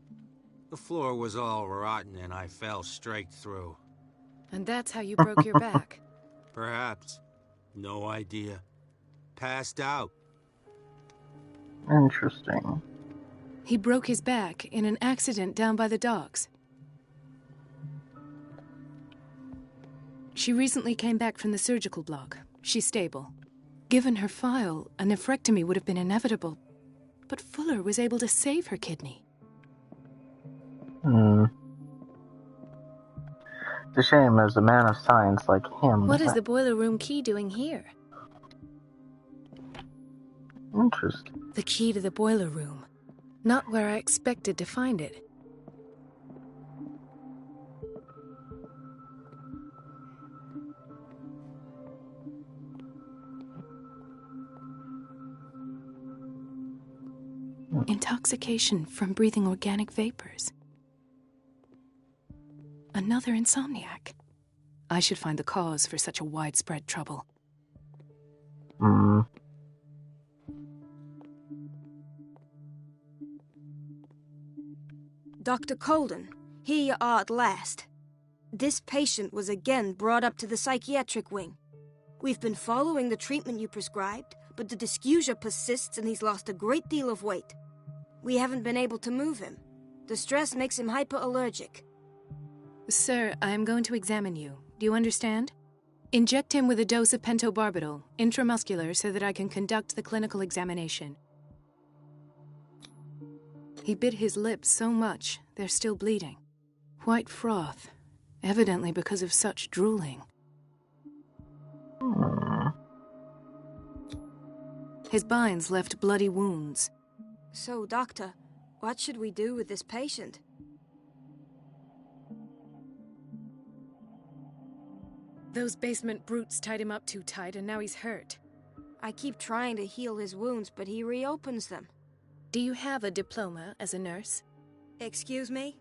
The floor was all rotten and I fell straight through. And that's how you broke your back? Perhaps. No idea. Passed out. Interesting. He broke his back in an accident down by the docks. She recently came back from the surgical block. She's stable. Given her file, a nephrectomy would have been inevitable. But Fuller was able to save her kidney. It's a shame as a man of science like him. What is the boiler room key doing here? Interesting. The key to the boiler room. Not where I expected to find it. Intoxication from breathing organic vapors. Another insomniac. I should find the cause for such a widespread trouble. Dr. Colden, here you are at last. This patient was again brought up to the psychiatric wing. We've been following the treatment you prescribed, but the dysgeusia persists and he's lost a great deal of weight. We haven't been able to move him. The stress makes him hyperallergic. Sir, I am going to examine you. Do you understand? Inject him with a dose of pentobarbital, intramuscular, so that I can conduct the clinical examination. He bit his lips so much, they're still bleeding. White froth, evidently because of such drooling. His binds left bloody wounds. So, doctor, what should we do with this patient? Those basement brutes tied him up too tight, and now he's hurt. I keep trying to heal his wounds, but he reopens them. Do you have a diploma as a nurse? Excuse me?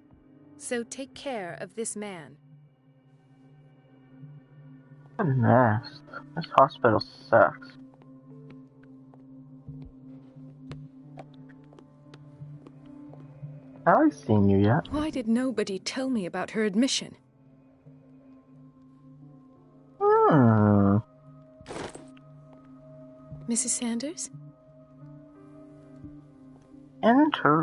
So take care of this man. What a mess. This hospital sucks. Have I seen you yet? Why did nobody tell me about her admission? Mrs. Sanders? Interesting.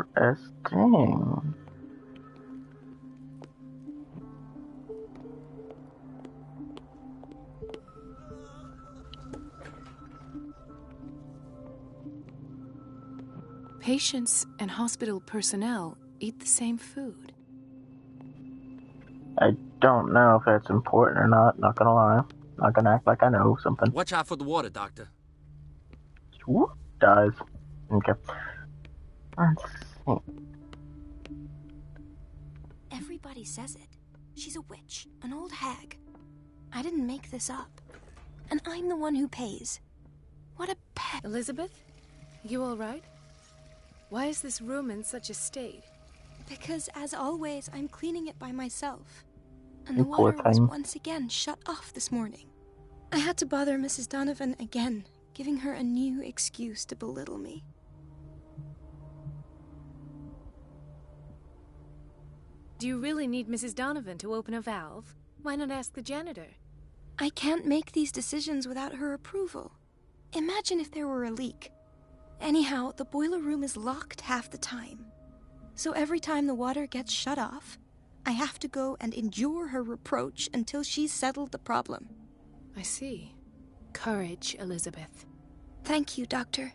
Patients and hospital personnel eat the same food. I don't know if that's important or not gonna lie. Not gonna act like I know something. Watch out for the water, Doctor. Whoop, dies. Okay. Let's see. Everybody says it. She's a witch, an old hag. I didn't make this up. And I'm the one who pays. What a pet. Elizabeth? You all right? Why is this room in such a state? Because, as always, I'm cleaning it by myself. And the water was once again shut off this morning. I had to bother Mrs. Donovan again, giving her a new excuse to belittle me. Do you really need Mrs. Donovan to open a valve? Why not ask the janitor? I can't make these decisions without her approval. Imagine if there were a leak. Anyhow, the boiler room is locked half the time. So every time the water gets shut off, I have to go and endure her reproach until she's settled the problem. I see. Courage, Elizabeth. Thank you, Doctor.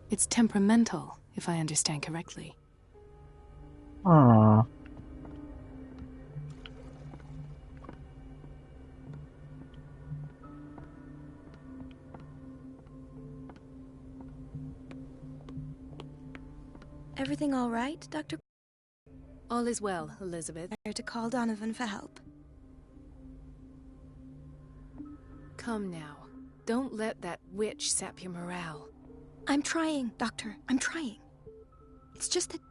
It's temperamental, if I understand correctly. Everything all right, Dr.? All is well, Elizabeth. To call Donovan for help. Come now. Don't let that witch sap your morale. I'm trying, Doctor. I'm trying. It's just that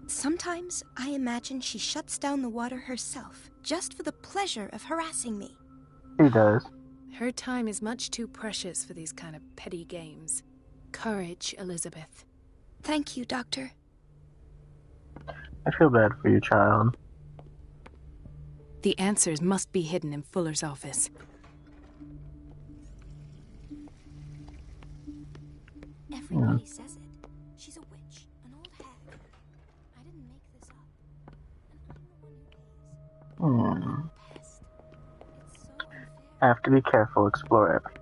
sometimes I imagine she shuts down the water herself, just for the pleasure of harassing me. He does. Her time is much too precious for these kind of petty games. Courage, Elizabeth. Thank you, Doctor. I feel bad for you, child. The answers must be hidden in Fuller's office. Everybody says it. She's a witch, an old hag. I didn't make this up. And I'm the one who pays. Pest. It's so unfair. I have to be careful, explore everything.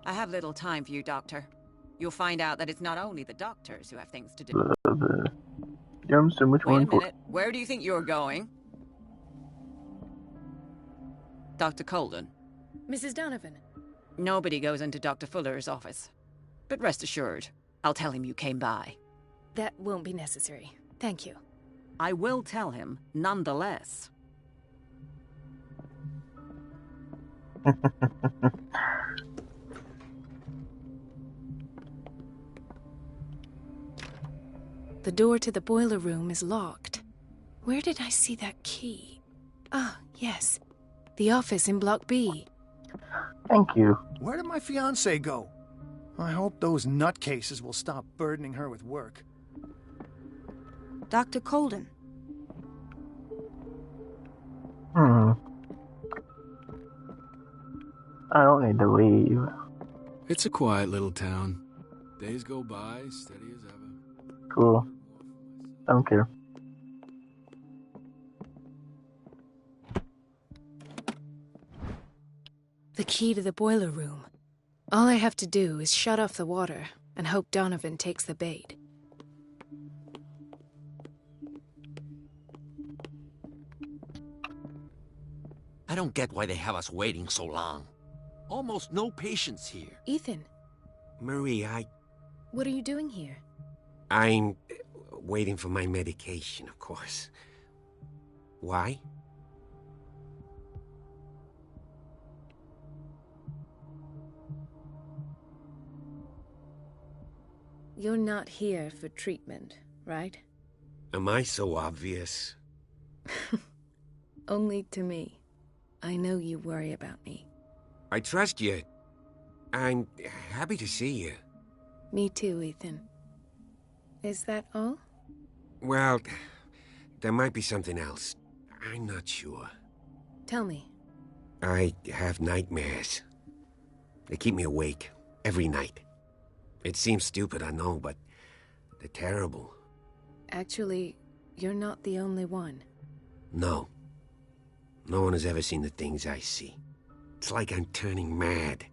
I have little time for you, Doctor. You'll find out that it's not only the doctors who have things to do. Which Wait a one? minute. Where do you think you're going? Dr. Colden. Mrs. Donovan. Nobody goes into Dr. Fuller's office. But rest assured, I'll tell him you came by. That won't be necessary. Thank you. I will tell him, nonetheless. The door to the boiler room is locked. Where did I see that key? Ah, yes. The office in Block B. Thank you. Where did my fiancée go? I hope those nutcases will stop burdening her with work. Dr. Colden. I don't need to leave. It's a quiet little town. Days go by, steady as ever. Cool. Don't care. The key to the boiler room. All I have to do is shut off the water and hope Donovan takes the bait. I don't get why they have us waiting so long. Almost no patients here. Ethan. Marie, What are you doing here? I'm waiting for my medication, of course. Why? You're not here for treatment, right? Am I so obvious? Only to me. I know you worry about me. I trust you. I'm happy to see you. Me too, Ethan. Is that all? Well, there might be something else. I'm not sure. Tell me. I have nightmares. They keep me awake every night. It seems stupid, I know, but they're terrible. Actually, you're not the only one. No. No one has ever seen the things I see. It's like I'm turning mad.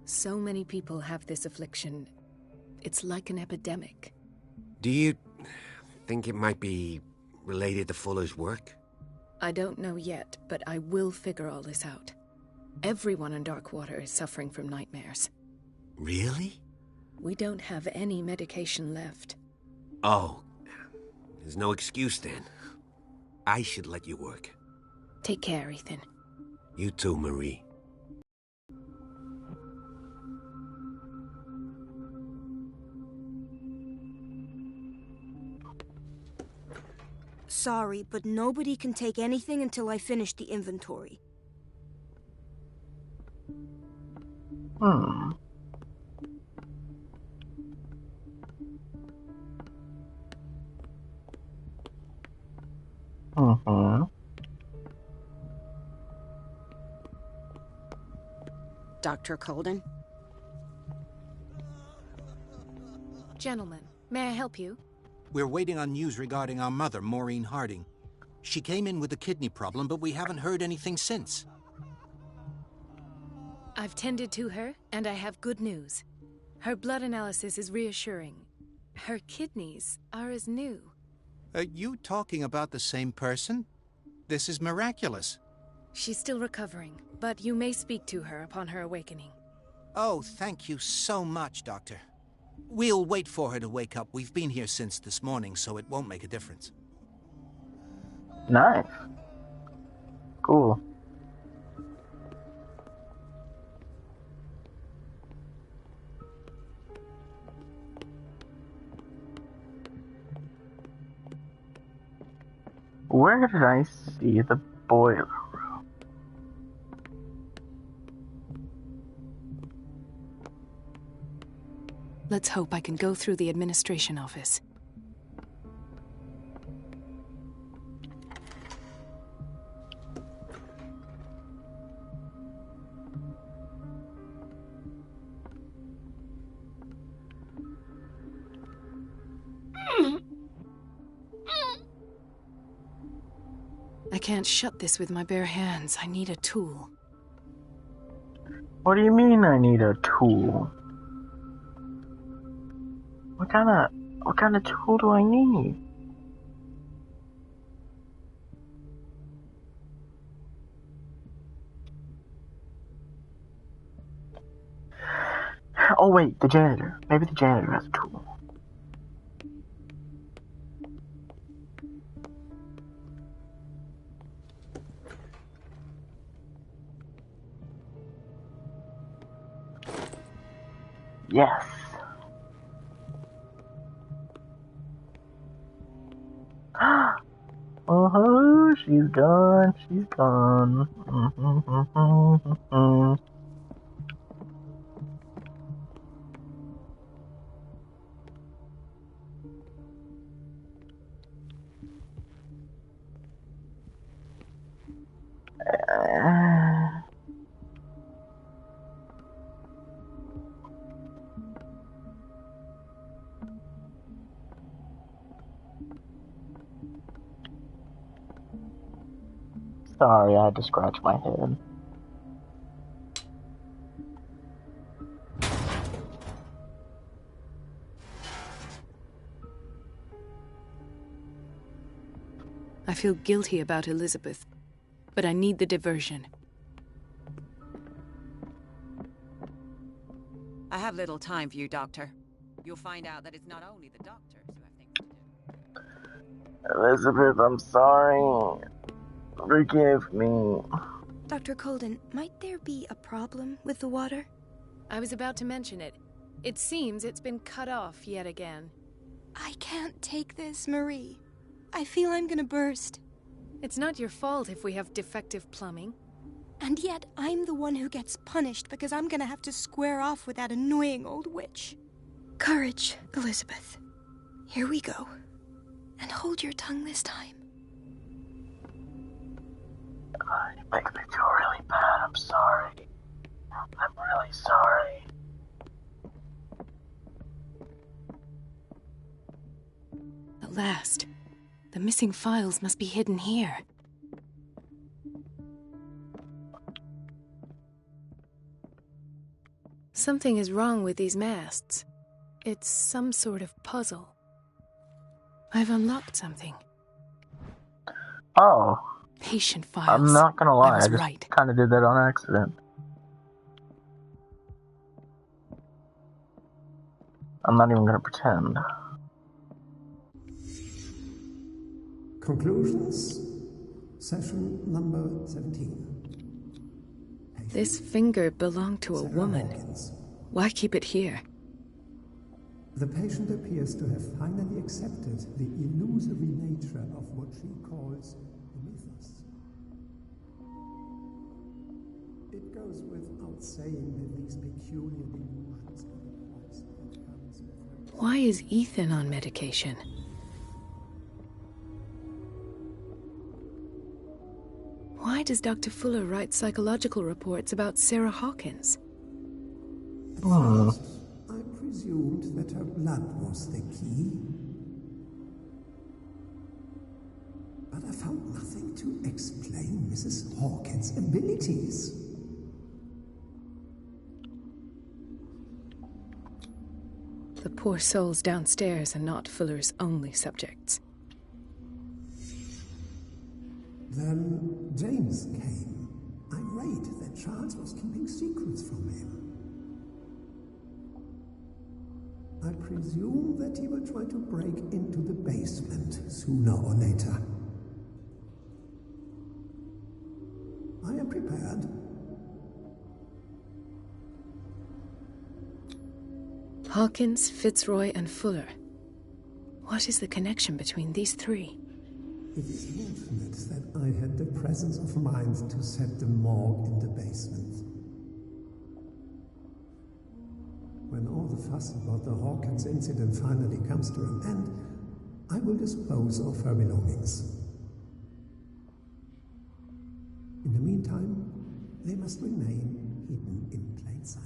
So many people have this affliction. It's like an epidemic. Do you think it might be related to Fuller's work? I don't know yet, but I will figure all this out. Everyone in Darkwater is suffering from nightmares. Really? We don't have any medication left. Oh, there's no excuse then. I should let you work. Take care, Ethan. You too, Marie. Sorry, but nobody can take anything until I finish the inventory. Dr. Colden? Gentlemen, may I help you? We're waiting on news regarding our mother, Maureen Harding. She came in with a kidney problem, but we haven't heard anything since. I've tended to her, and I have good news. Her blood analysis is reassuring. Her kidneys are as new. Are you talking about the same person? This is miraculous. She's still recovering, but you may speak to her upon her awakening. Oh, thank you so much, Doctor. We'll wait for her to wake up. We've been here since this morning, so it won't make a difference. Nice. Cool. Where did I see the boiler room? Let's hope I can go through the administration office. I can't shut this with my bare hands. I need a tool. What do you mean I need a tool? What kind of tool do I need? Oh wait, the janitor. Maybe the janitor has a tool. Yes. Oh, she's gone. She's gone. Sorry, I had to scratch my head. I feel guilty about Elizabeth, but I need the diversion. I have little time for you, Doctor. You'll find out that it's not only the doctors who have things to do. Elizabeth, I'm sorry. Forgive me. Dr. Colden, might there be a problem with the water? I was about to mention it. It seems it's been cut off yet again. I can't take this, Marie. I feel I'm gonna burst. It's not your fault if we have defective plumbing. And yet, I'm the one who gets punished because I'm gonna have to square off with that annoying old witch. Courage, Elizabeth. Here we go. And hold your tongue this time. You make me feel really bad. I'm sorry. I'm really sorry. At last. The missing files must be hidden here. Something is wrong with these masts. It's some sort of puzzle. I've unlocked something. Oh. Patient files. I'm not gonna lie, I was I just right. kind of did that on accident. I'm not even gonna pretend. Conclusions? Session number 17. This finger belonged to a woman. Why keep it here? The patient appears to have finally accepted the illusory nature of what she calls the mythos. It goes without saying that these peculiar delusions are the price that comes with Why is Ethan on medication? Why does Dr. Fuller write psychological reports about Sarah Hawkins? I presumed that her blood was the key. but I found nothing to explain Mrs. Hawkins' abilities. The poor souls downstairs are not Fuller's only subjects. Then James came, irate that Charles was keeping secrets from him. I presume that he will try to break into the basement sooner or later. I am prepared. Hawkins, Fitzroy, and Fuller. What is the connection between these three? It is fortunate that I had the presence of mind to set the morgue in the basement. When all the fuss about the Hawkins incident finally comes to an end, I will dispose of her belongings. In the meantime, they must remain hidden in plain sight.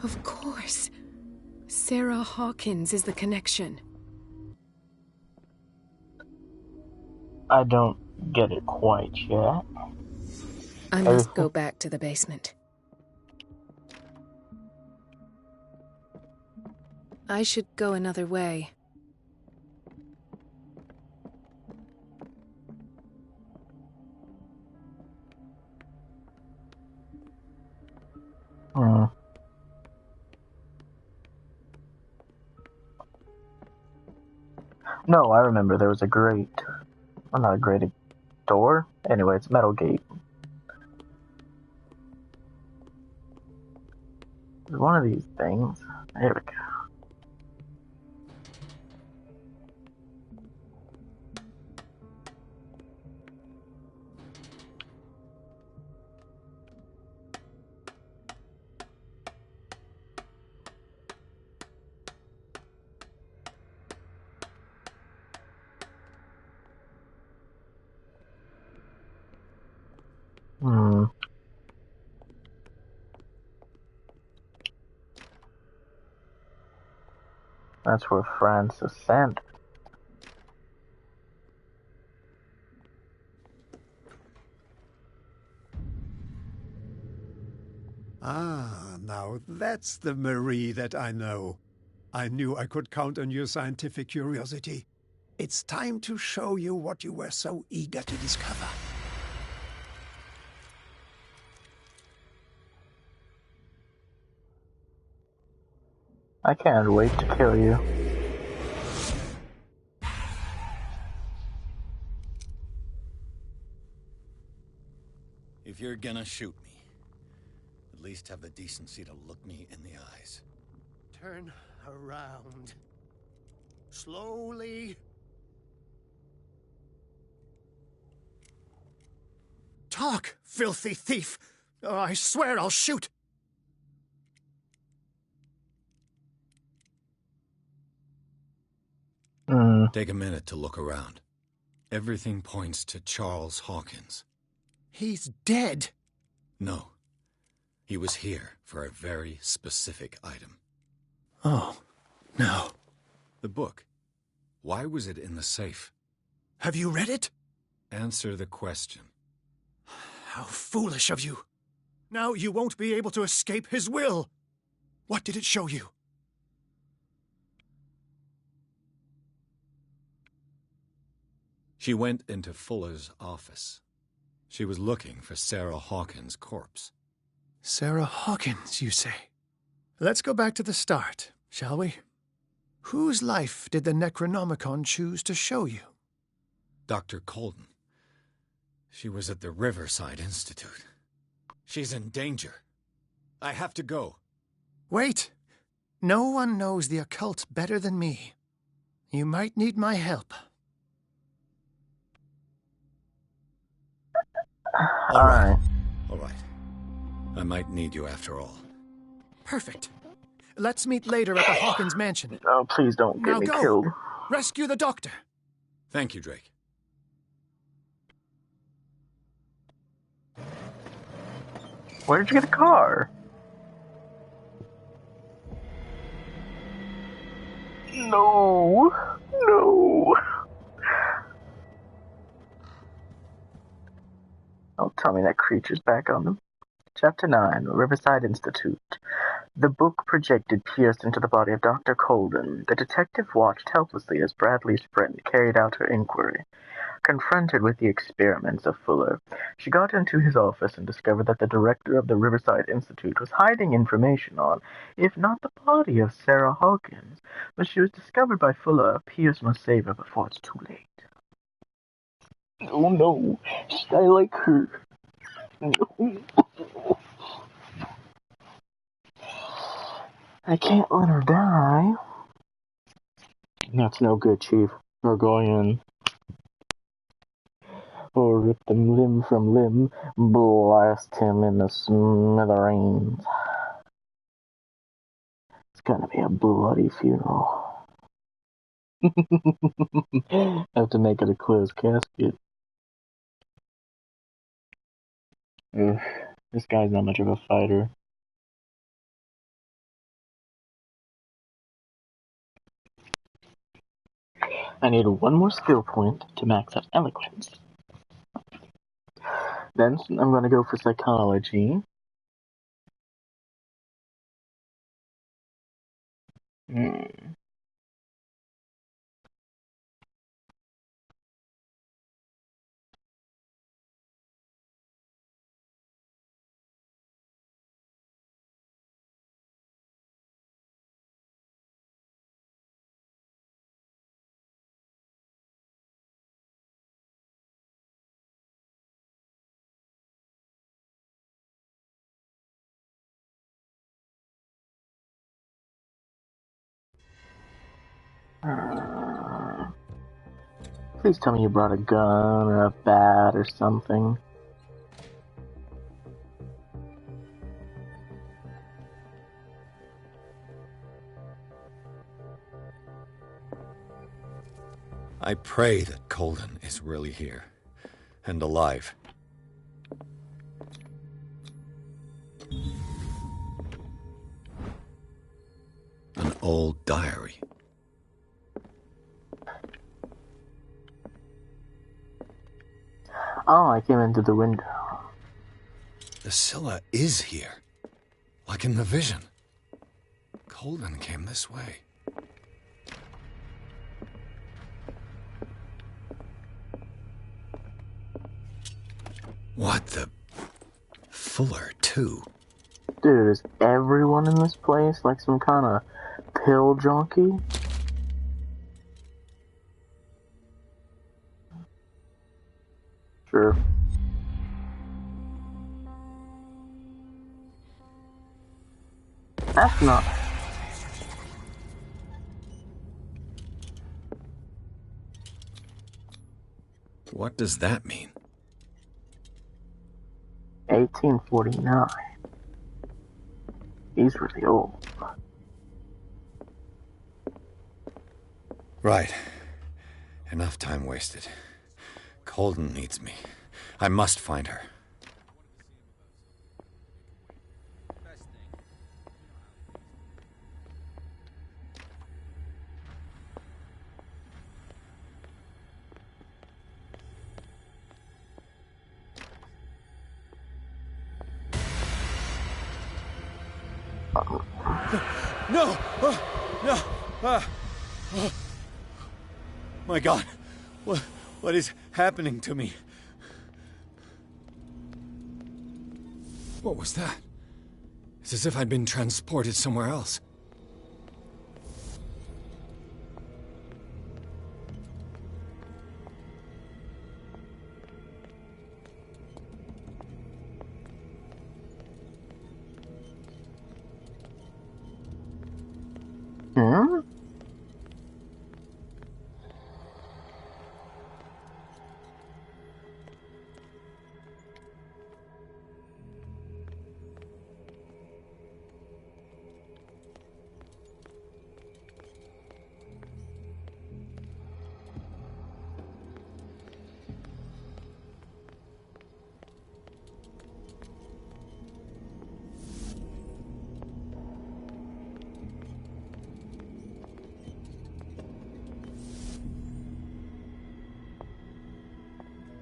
Of course. Sarah Hawkins is the connection. I don't get it quite yet. I must go back to the basement. I should go another way. No, I remember there was a grate. Well, not a grate, a door? Anyway, it's a metal gate. One of these things. There we go. That's where Francis sent. Ah, now that's the Marie that I know. I knew I could count on your scientific curiosity. It's time to show you what you were so eager to discover. I can't wait to kill you. If you're gonna shoot me, at least have the decency to look me in the eyes. Turn around. Slowly. Talk, filthy thief! Or I swear I'll shoot! Take a minute to look around. Everything points to Charles Hawkins. He's dead! No. He was here for a very specific item. Oh, no. The book. Why was it in the safe? Have you read it? Answer the question. How foolish of you. Now you won't be able to escape his will. What did it show you? She went into Fuller's office. She was looking for Sarah Hawkins' corpse. Sarah Hawkins, you say? Let's go back to the start, shall we? Whose life did the Necronomicon choose to show you? Dr. Colden. She was at the Riverside Institute. She's in danger. I have to go. Wait. No one knows the occult better than me. You might need my help. All right. I might need you after all. Perfect. Let's meet later at the Hawkins mansion. Oh, please don't get me killed. Rescue the doctor. Thank you, Drake. Where did you get a car? No. No. Don't tell me that creature's back on them. Chapter 9, Riverside Institute. The book projected pierced into the body of Dr. Colden. The detective watched helplessly as Bradley's friend carried out her inquiry. Confronted with the experiments of Fuller, she got into his office and discovered that the director of the Riverside Institute was hiding information on, if not the body of Sarah Hawkins. When she was discovered by Fuller, Pierce must save her before it's too late. Oh no, I like her. I can't let her die. That's no good, Chief. We're going in. Or rip them limb from limb, blast him in the smithereens. It's gonna be a bloody funeral. Have to make it a closed casket. Ugh, this guy's not much of a fighter. I need one more skill point to max out eloquence. Then I'm gonna go for psychology. Please tell me you brought a gun or a bat or something. I pray that Colden is really here and alive. An old diary. Oh, I came into the window. The Scylla is here, like in the vision. Colden came this way. What the... Fuller, too. Dude, is everyone in this place like some kind of pill junkie? Sure. That's not... What does that mean? 1849. He's really old. Right. Enough time wasted. Colden needs me. I must find her. No! No! My God! What is happening to me? What was that? It's as if I'd been transported somewhere else. Hmm?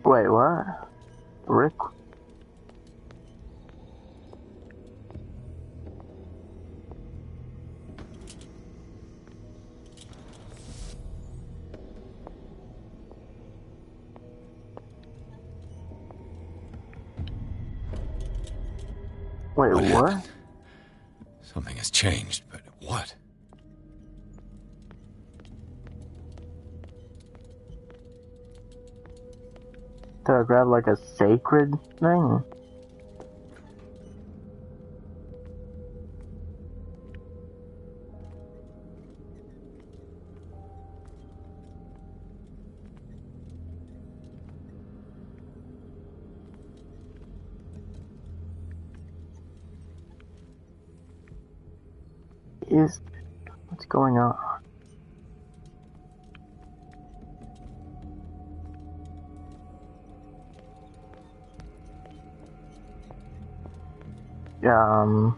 Wait, what? Rick? Wait, What what? happened? Something has changed, but what? Did I grab like a sacred thing? What's going on? Um.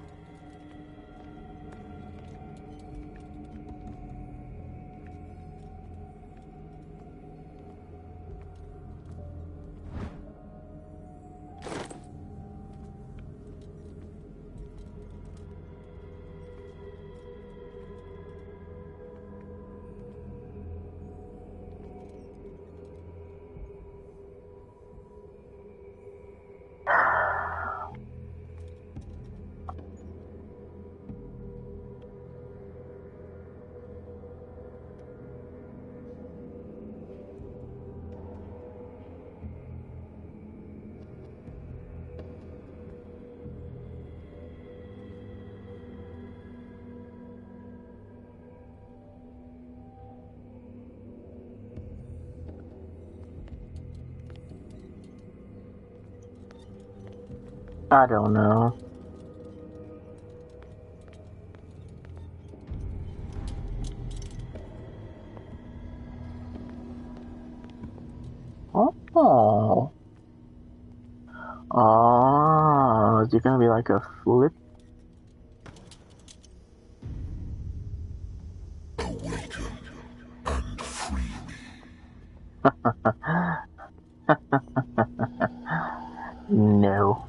I don't know. Oh. Oh, is it gonna be like a flip? Awaken and free me. No.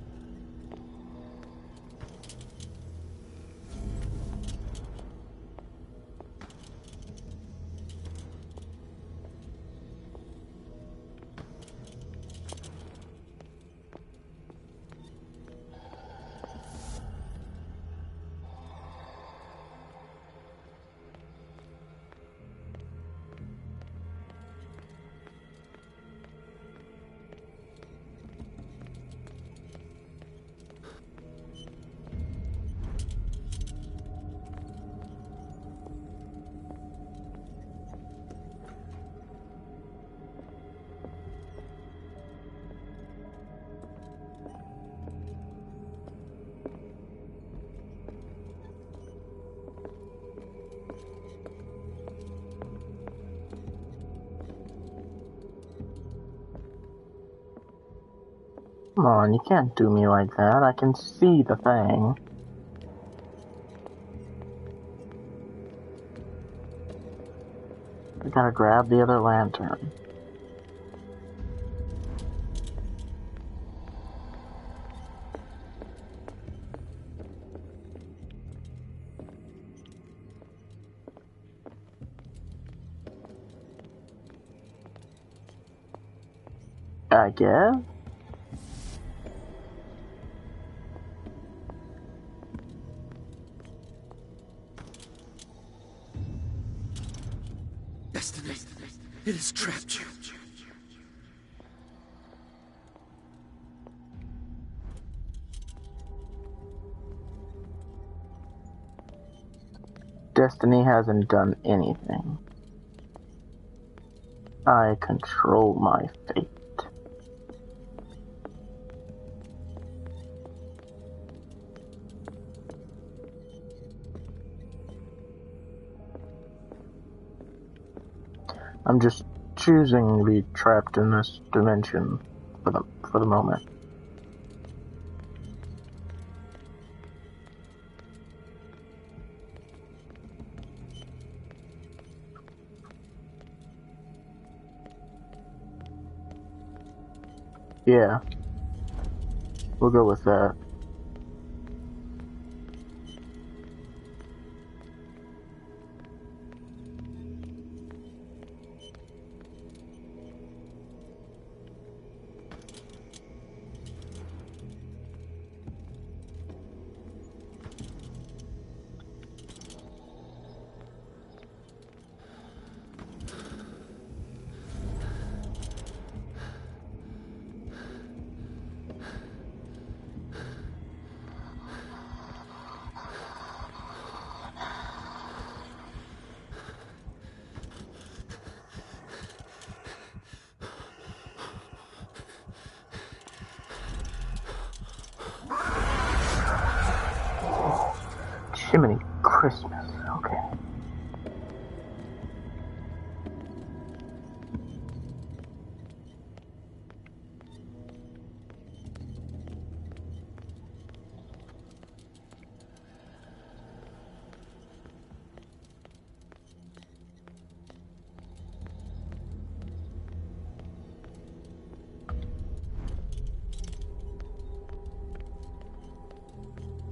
Come on, you can't do me like that. I can see the thing. I gotta grab the other lantern. I guess? Destiny, it has trapped you. Destiny hasn't done anything. I control my fate. I'm just choosing to be trapped in this dimension for the moment. Yeah. We'll go with that. Jiminy Christmas. Okay.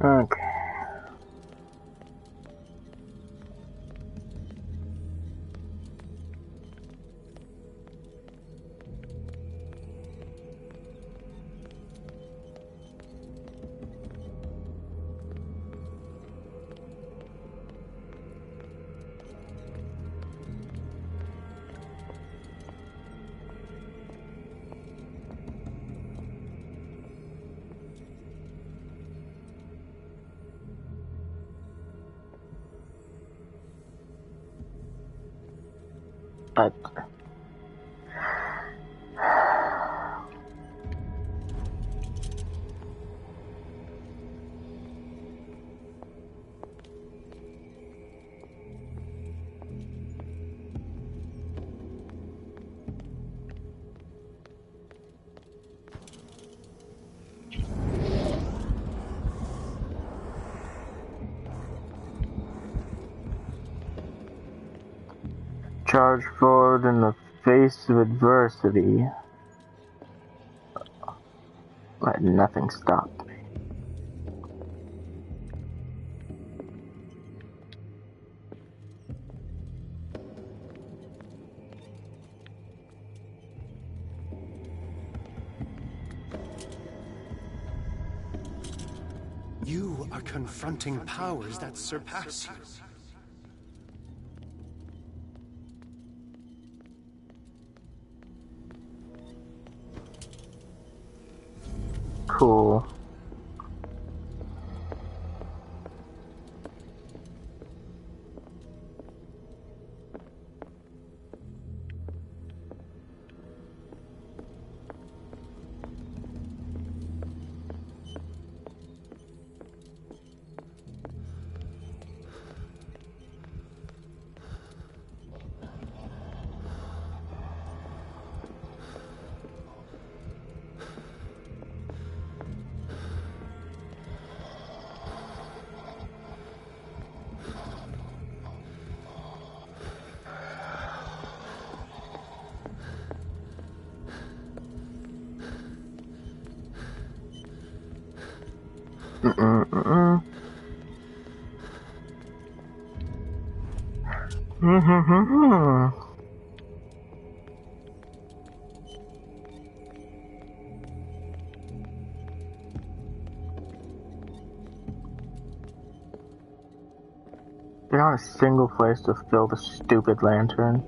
Okay. But charge forward in the face of adversity. Let nothing stop me. You are confronting powers that surpass you. Cool. There's not a single place to fill the stupid lantern.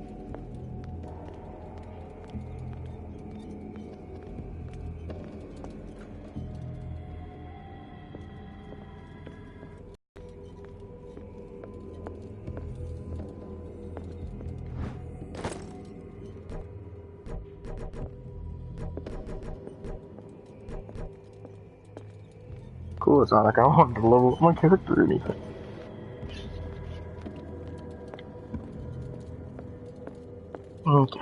Cool, it's not like I wanted to level up my character or anything. Okay.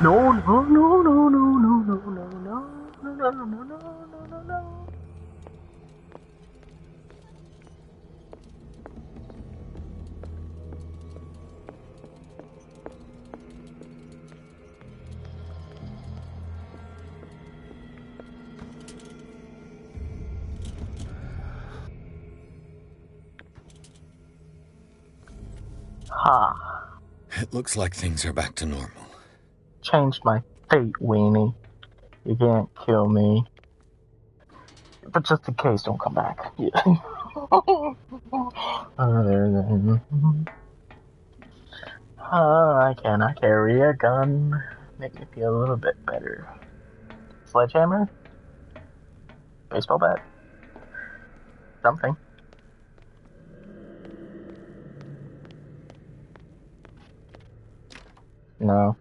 No, no, no, no, no, no, no, no, no, no, no, no, no, no, no. Ha. It looks like things are back to normal. Changed my fate, weenie. You can't kill me. But just in case, don't come back. Yeah. Can I carry a gun? Make me feel a little bit better. Sledgehammer? Baseball bat? Something. No.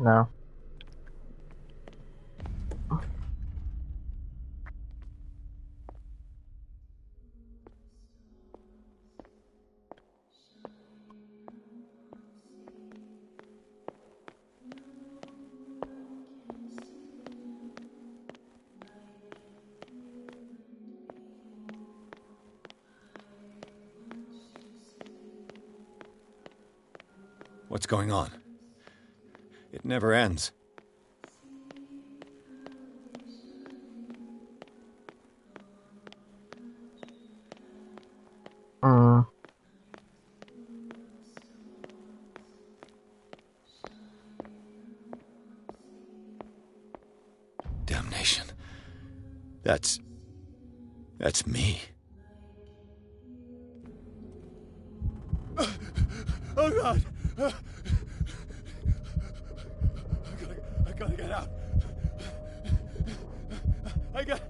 No. What's going on? It never ends. Damnation. That's me. Oh God! I gotta get out. I got.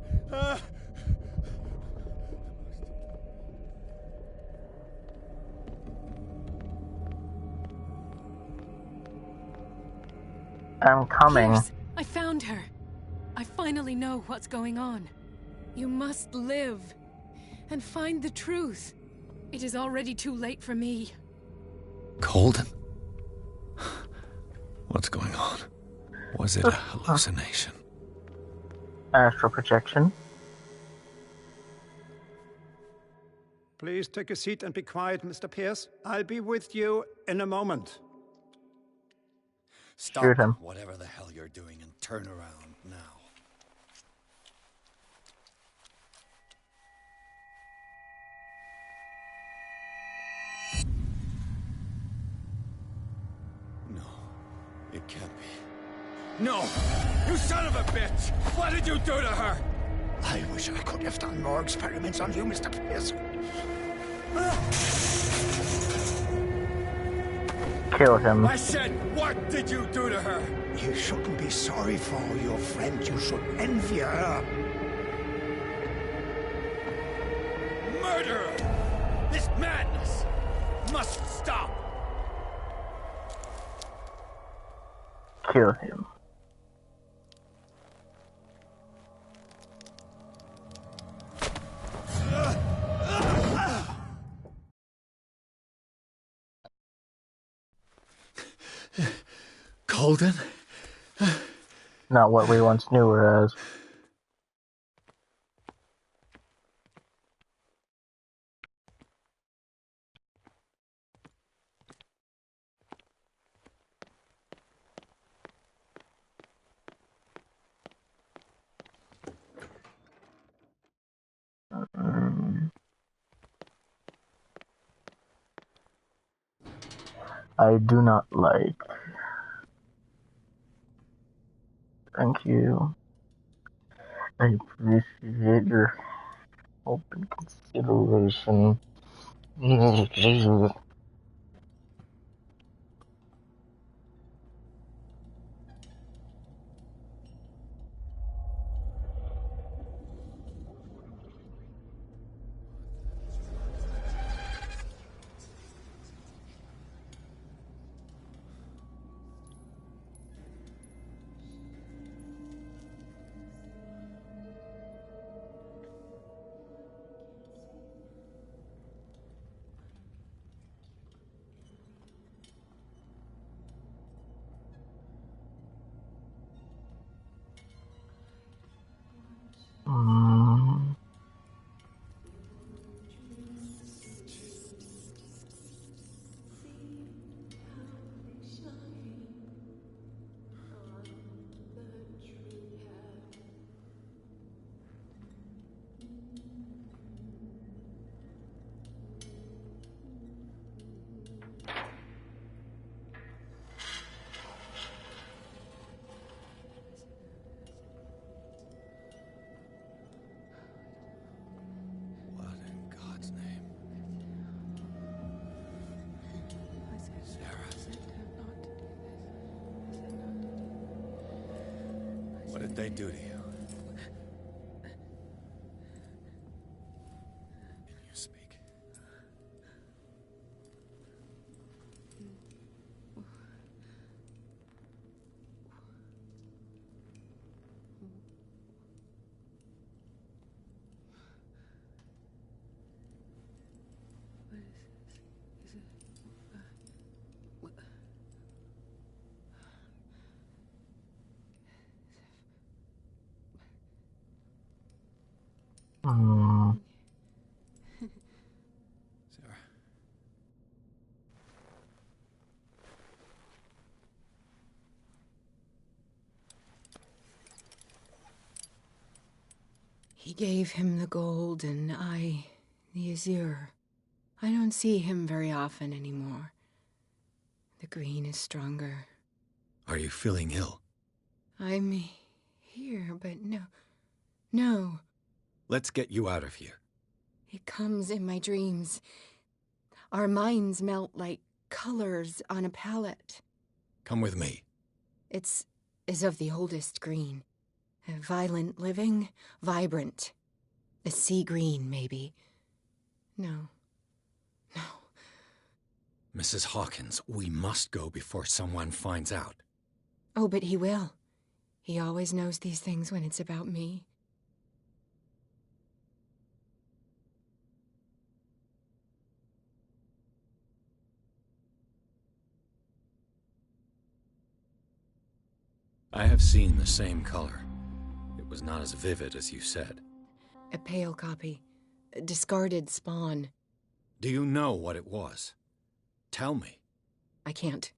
I'm coming. Pierce, I found her. I finally know what's going on. You must live and find the truth. It is already too late for me. Colden? What's going on? Was it a hallucination? Astral projection. Please take a seat and be quiet, Mr. Pierce. I'll be with you in a moment. Stop whatever the hell you're doing and turn around now. No, it can't be. No! You son of a bitch! What did you do to her? I wish I could have done more experiments on you, Mr. Pierce. Kill him. I said, what did you do to her? You shouldn't be sorry for your friend. You should envy her. Murderer! This madness must stop! Kill him. Colden? Not what we once knew her as. I do not like. Thank you. I appreciate your open consideration. did they do to you? Can you speak? Sarah. He gave him the gold and I the azure. I don't see him very often anymore. The green is stronger. Are you feeling ill? I'm here, but no. Let's get you out of here. It comes in my dreams. Our minds melt like colors on a palette. Come with me. It's of the oldest green. Violent living, vibrant. A sea green, maybe. No. Mrs. Hawkins, we must go before someone finds out. Oh, but he will. He always knows these things when it's about me. I have seen the same color. It was not as vivid as you said. A pale copy. A discarded spawn. Do you know what it was? Tell me. I can't.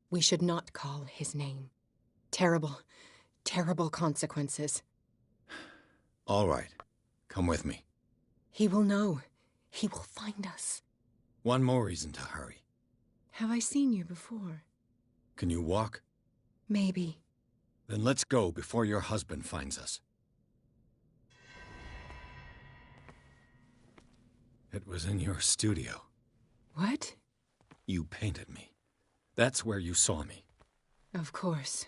We should not call his name. Terrible consequences. All right. Come with me. He will know. He will find us. One more reason to hurry. Have I seen you before? Can you walk? Maybe. Then let's go before your husband finds us. It was in your studio. What? You painted me. That's where you saw me. Of course.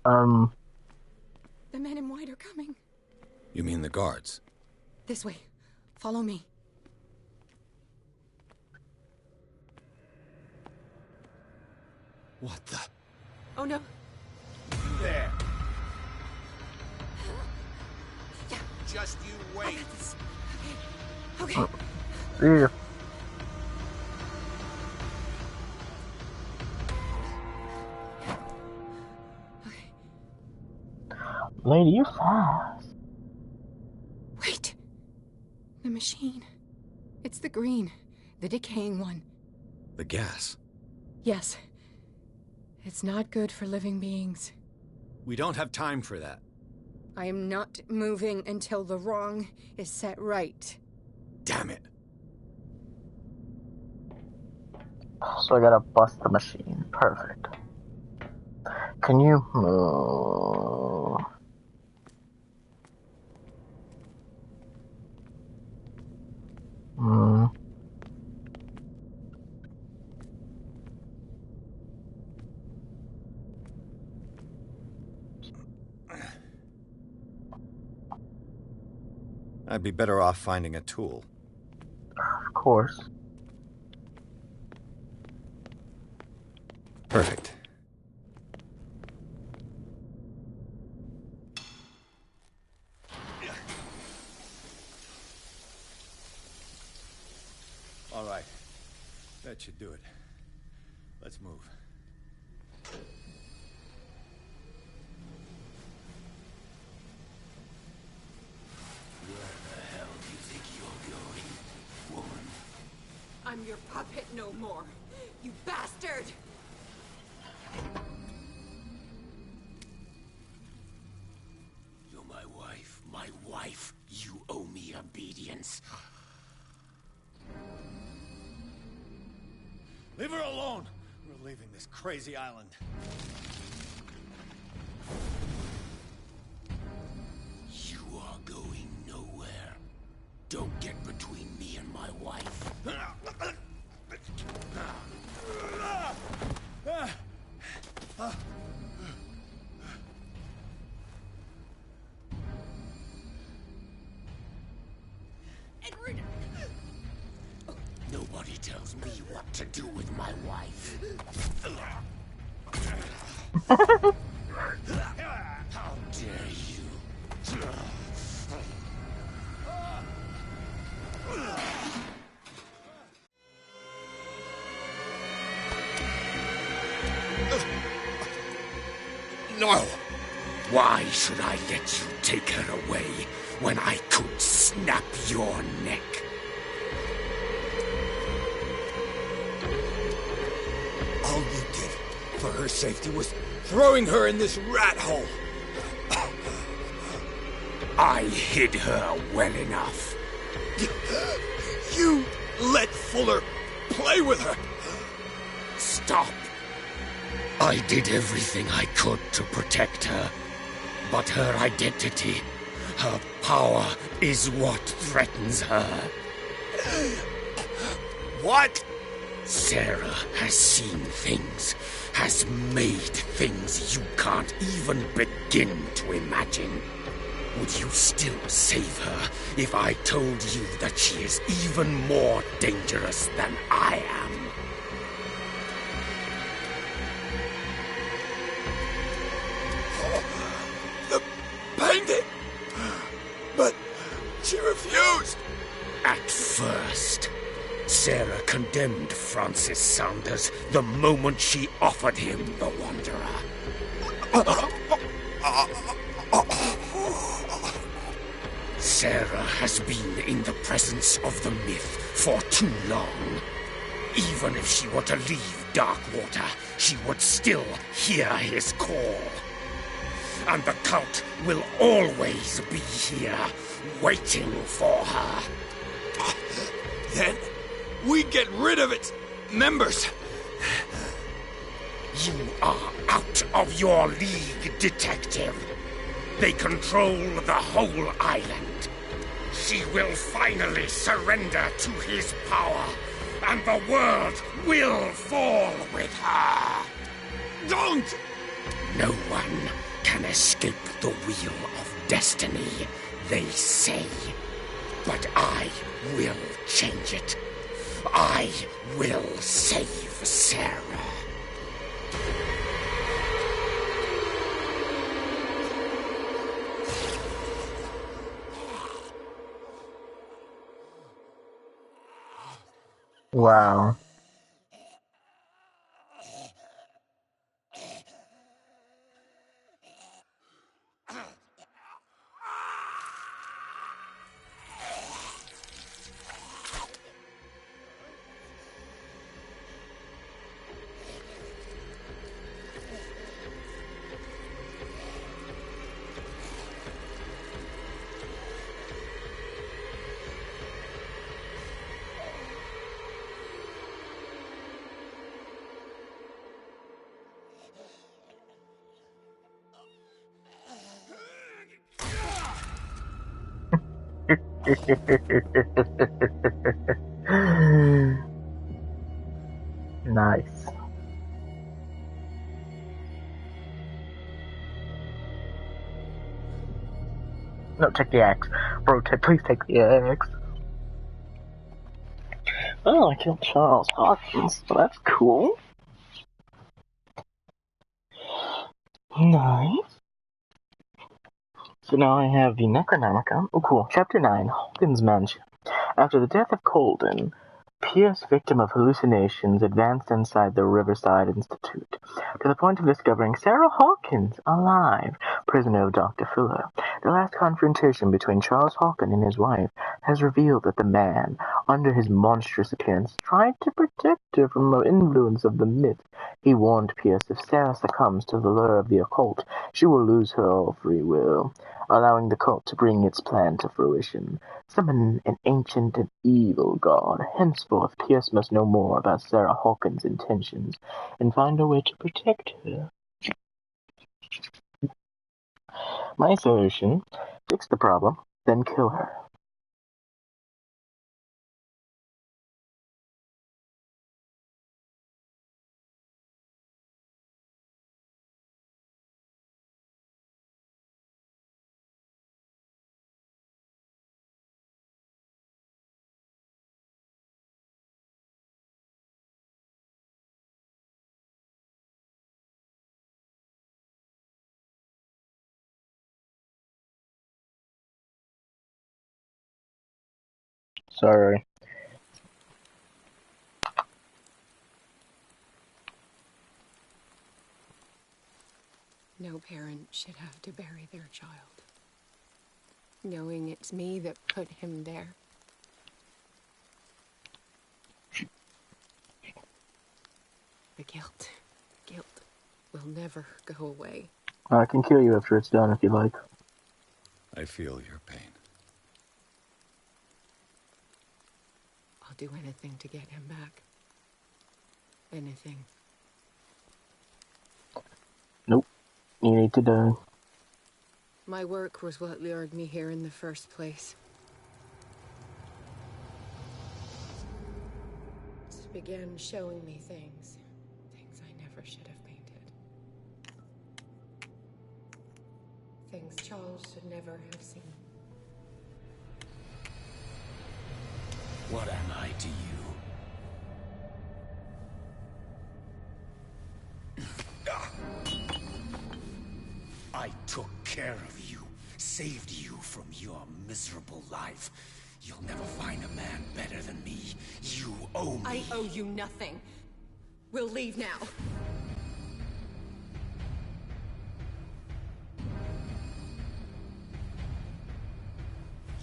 The men in white are coming. You mean the guards? This way. Follow me. What the? Oh no. There. Yeah. Just you wait. Okay. Yeah. Lady, you're fast. Wait. The machine. It's the green. The decaying one. The gas. Yes. It's not good for living beings. We don't have time for that. I am not moving until the wrong is set right. Damn it. So I gotta bust the machine. Perfect. Can you move? I'd be better off finding a tool. Of course. Perfect. All right. That should do it. Let's move. I'm your puppet no more, you bastard! You're my wife. My wife. You owe me obedience. Leave her alone! We're leaving this crazy island. You are going nowhere. Don't get between me and my wife. Nobody tells me what to do with my wife. How dare you? No! Why should I let you take her away when I could snap your neck? All you did for her safety was throwing her in this rat hole. I hid her well enough. You let Fuller play with her. Stop. I did everything I could to protect her. But her identity, her power, is what threatens her. What? Sarah has seen things, has made things you can't even begin to imagine. Would you still save her if I told you that she is even more dangerous than I am? The painting! But she refused! At first, Sarah condemned Francis Saunders the moment she offered him the Wanderer. Sarah has been in the presence of the myth for too long. Even if she were to leave Darkwater, she would still hear his call. And the cult will always be here, waiting for her. Then we get rid of its members. You are out of your league, detective. They control the whole island. She will finally surrender to his power, and the world will fall with her. Don't! No one can escape the wheel of destiny, they say. But I will change it. I will save Sarah. Wow. Nice. No, take the axe. Bro, please take the axe. Oh, I killed Charles Hawkins, so that's cool. Nice. So now I have the Necronomicon. Oh, cool. Chapter 9, Hawkins Mansion. After the death of Colden, Pierce, victim of hallucinations, advanced inside the Riverside Institute, to the point of discovering Sarah Hawkins alive, prisoner of Dr. Fuller. The last confrontation between Charles Hawkins and his wife has revealed that the man, under his monstrous appearance, tried to protect her from the influence of the myth. He warned Pierce if Sarah succumbs to the lure of the occult, she will lose her free will, allowing the cult to bring its plan to fruition. Summon an ancient and evil god. Henceforth, Pierce must know more about Sarah Hawkins' intentions and find a way to protect her. My solution: fix the problem, then kill her. Sorry. No parent should have to bury their child, knowing it's me that put him there. The guilt will never go away. I can kill you after it's done if you like. I feel your pain. I'll do anything to get him back. Anything. Nope. You need to die. My work was what lured me here in the first place. It began showing me things I never should have painted. Things Charles should never have seen. What am I to you? I took care of you, saved you from your miserable life. You'll never find a man better than me. You owe me. I owe you nothing. We'll leave now.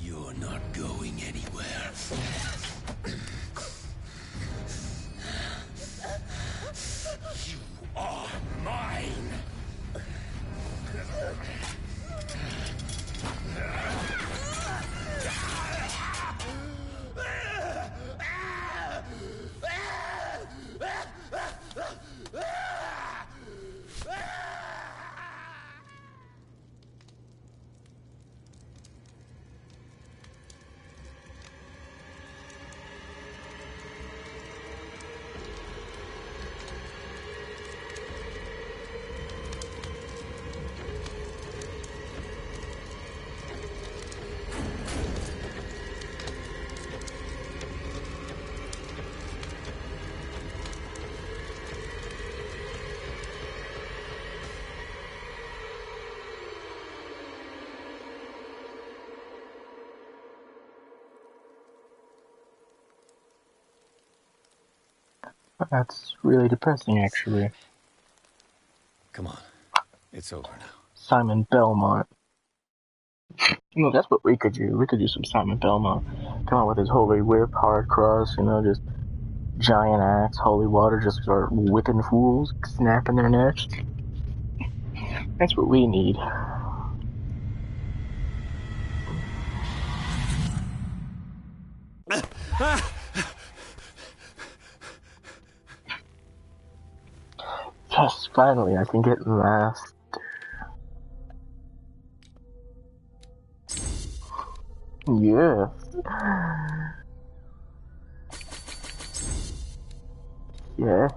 You're not going anywhere. You are mine. That's really depressing, actually. Come on. It's over now. Simon Belmont. You know, that's what we could do. We could do some Simon Belmont. Come out with his holy whip, hard cross, you know, just giant axe, holy water, just start whipping fools, snapping their necks. That's what we need. Yes, finally, I can get masked. Yes. Yeah.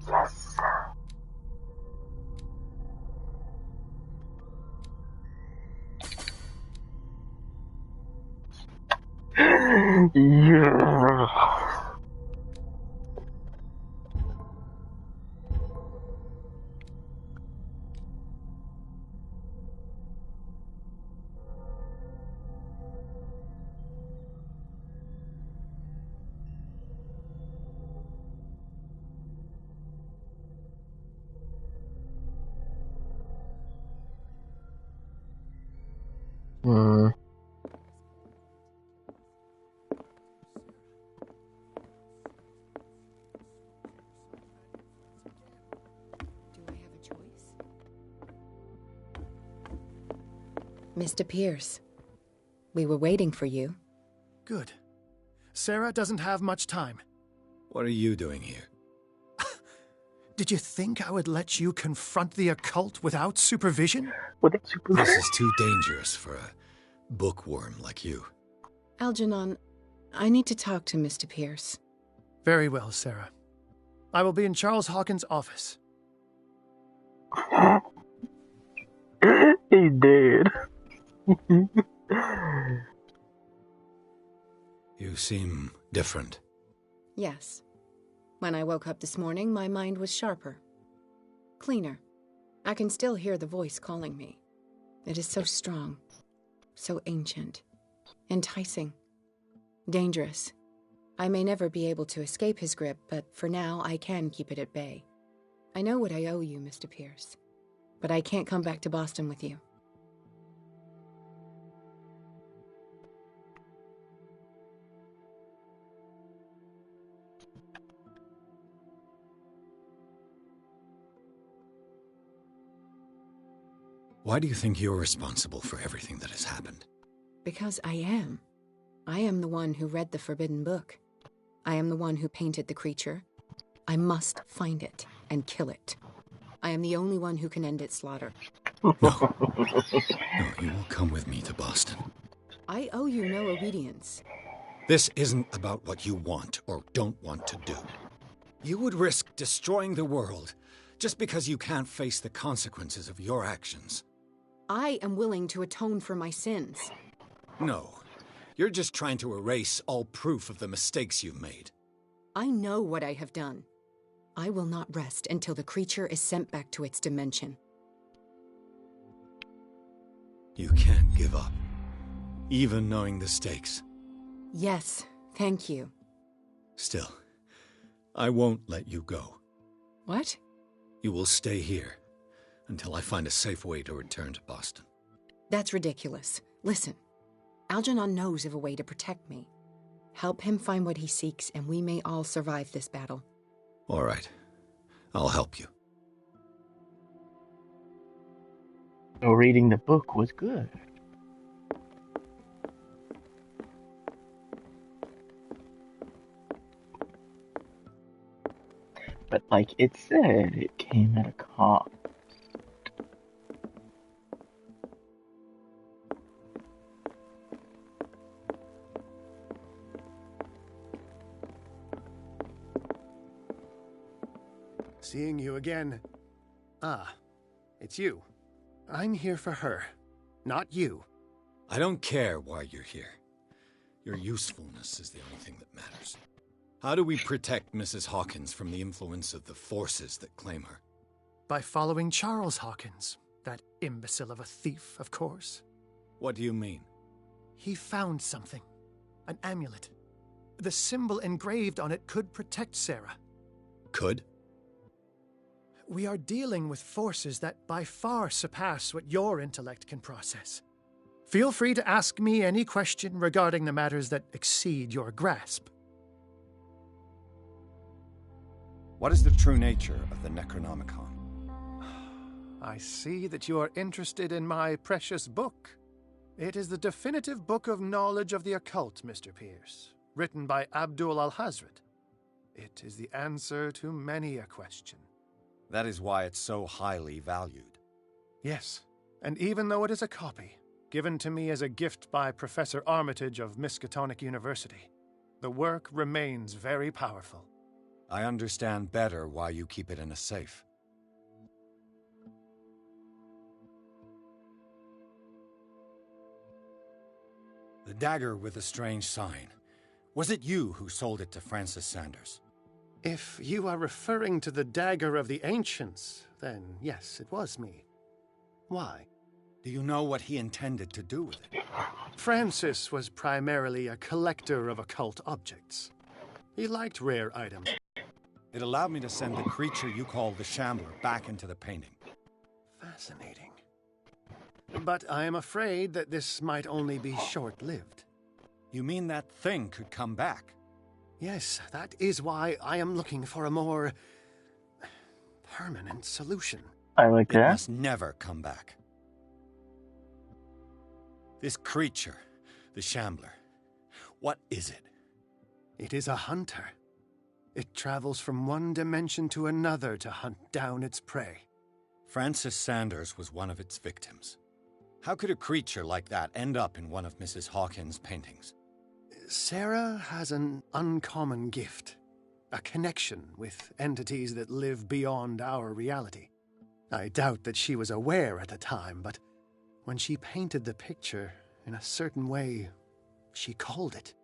Yes. Yeah. Hmm. Mr. Pierce, we were waiting for you. Good. Sarah doesn't have much time. What are you doing here? Did you think I would let you confront the occult without supervision? Without supervision? This is too dangerous for a bookworm like you. Algernon, I need to talk to Mr. Pierce. Very well, Sarah. I will be in Charles Hawkins' office. He did. You seem different. Yes. When I woke up this morning, my mind was sharper. Cleaner. I can still hear the voice calling me. It is so strong. So ancient. Enticing. Dangerous. I may never be able to escape his grip, but for now I can keep it at bay. I know what I owe you, Mr. Pierce, but I can't come back to Boston with you. Why do you think you're responsible for everything that has happened? Because I am. I am the one who read the Forbidden Book. I am the one who painted the creature. I must find it and kill it. I am the only one who can end its slaughter. No, you will come with me to Boston. I owe you no obedience. This isn't about what you want or don't want to do. You would risk destroying the world just because you can't face the consequences of your actions. I am willing to atone for my sins. No, you're just trying to erase all proof of the mistakes you've made. I know what I have done. I will not rest until the creature is sent back to its dimension. You can't give up, even knowing the stakes. Yes, thank you. Still, I won't let you go. What? You will stay here until I find a safe way to return to Boston. That's ridiculous. Listen, Algernon knows of a way to protect me. Help him find what he seeks, and we may all survive this battle. All right. I'll help you. So reading the book was good. But like it said, it came at a cost. Seeing you again. Ah, it's you. I'm here for her, not you. I don't care why you're here. Your usefulness is the only thing that matters. How do we protect Mrs. Hawkins from the influence of the forces that claim her? By following Charles Hawkins, that imbecile of a thief, of course. What do you mean? He found something. An amulet. The symbol engraved on it could protect Sarah. Could? We are dealing with forces that by far surpass what your intellect can process. Feel free to ask me any question regarding the matters that exceed your grasp. What is the true nature of the Necronomicon? I see that you are interested in my precious book. It is the definitive book of knowledge of the occult, Mr. Pierce, written by Abdul al-Hazred. It is the answer to many a question. That is why it's so highly valued. Yes, and even though it is a copy, given to me as a gift by Professor Armitage of Miskatonic University, the work remains very powerful. I understand better why you keep it in a safe. The dagger with the strange sign. Was it you who sold it to Francis Sanders? If you are referring to the dagger of the ancients, then yes, it was me. Why? Do you know what he intended to do with it? Francis was primarily a collector of occult objects. He liked rare items. It allowed me to send the creature you call the Shambler back into the painting. Fascinating. But I am afraid that this might only be short-lived. You mean that thing could come back? Yes, that is why I am looking for a more permanent solution. I like that. It must never come back. This creature, the Shambler, what is it? It is a hunter. It travels from one dimension to another to hunt down its prey. Francis Sanders was one of its victims. How could a creature like that end up in one of Mrs. Hawkins' paintings? Sarah has an uncommon gift. A connection with entities that live beyond our reality. I doubt that she was aware at the time, but when she painted the picture in a certain way, she called it.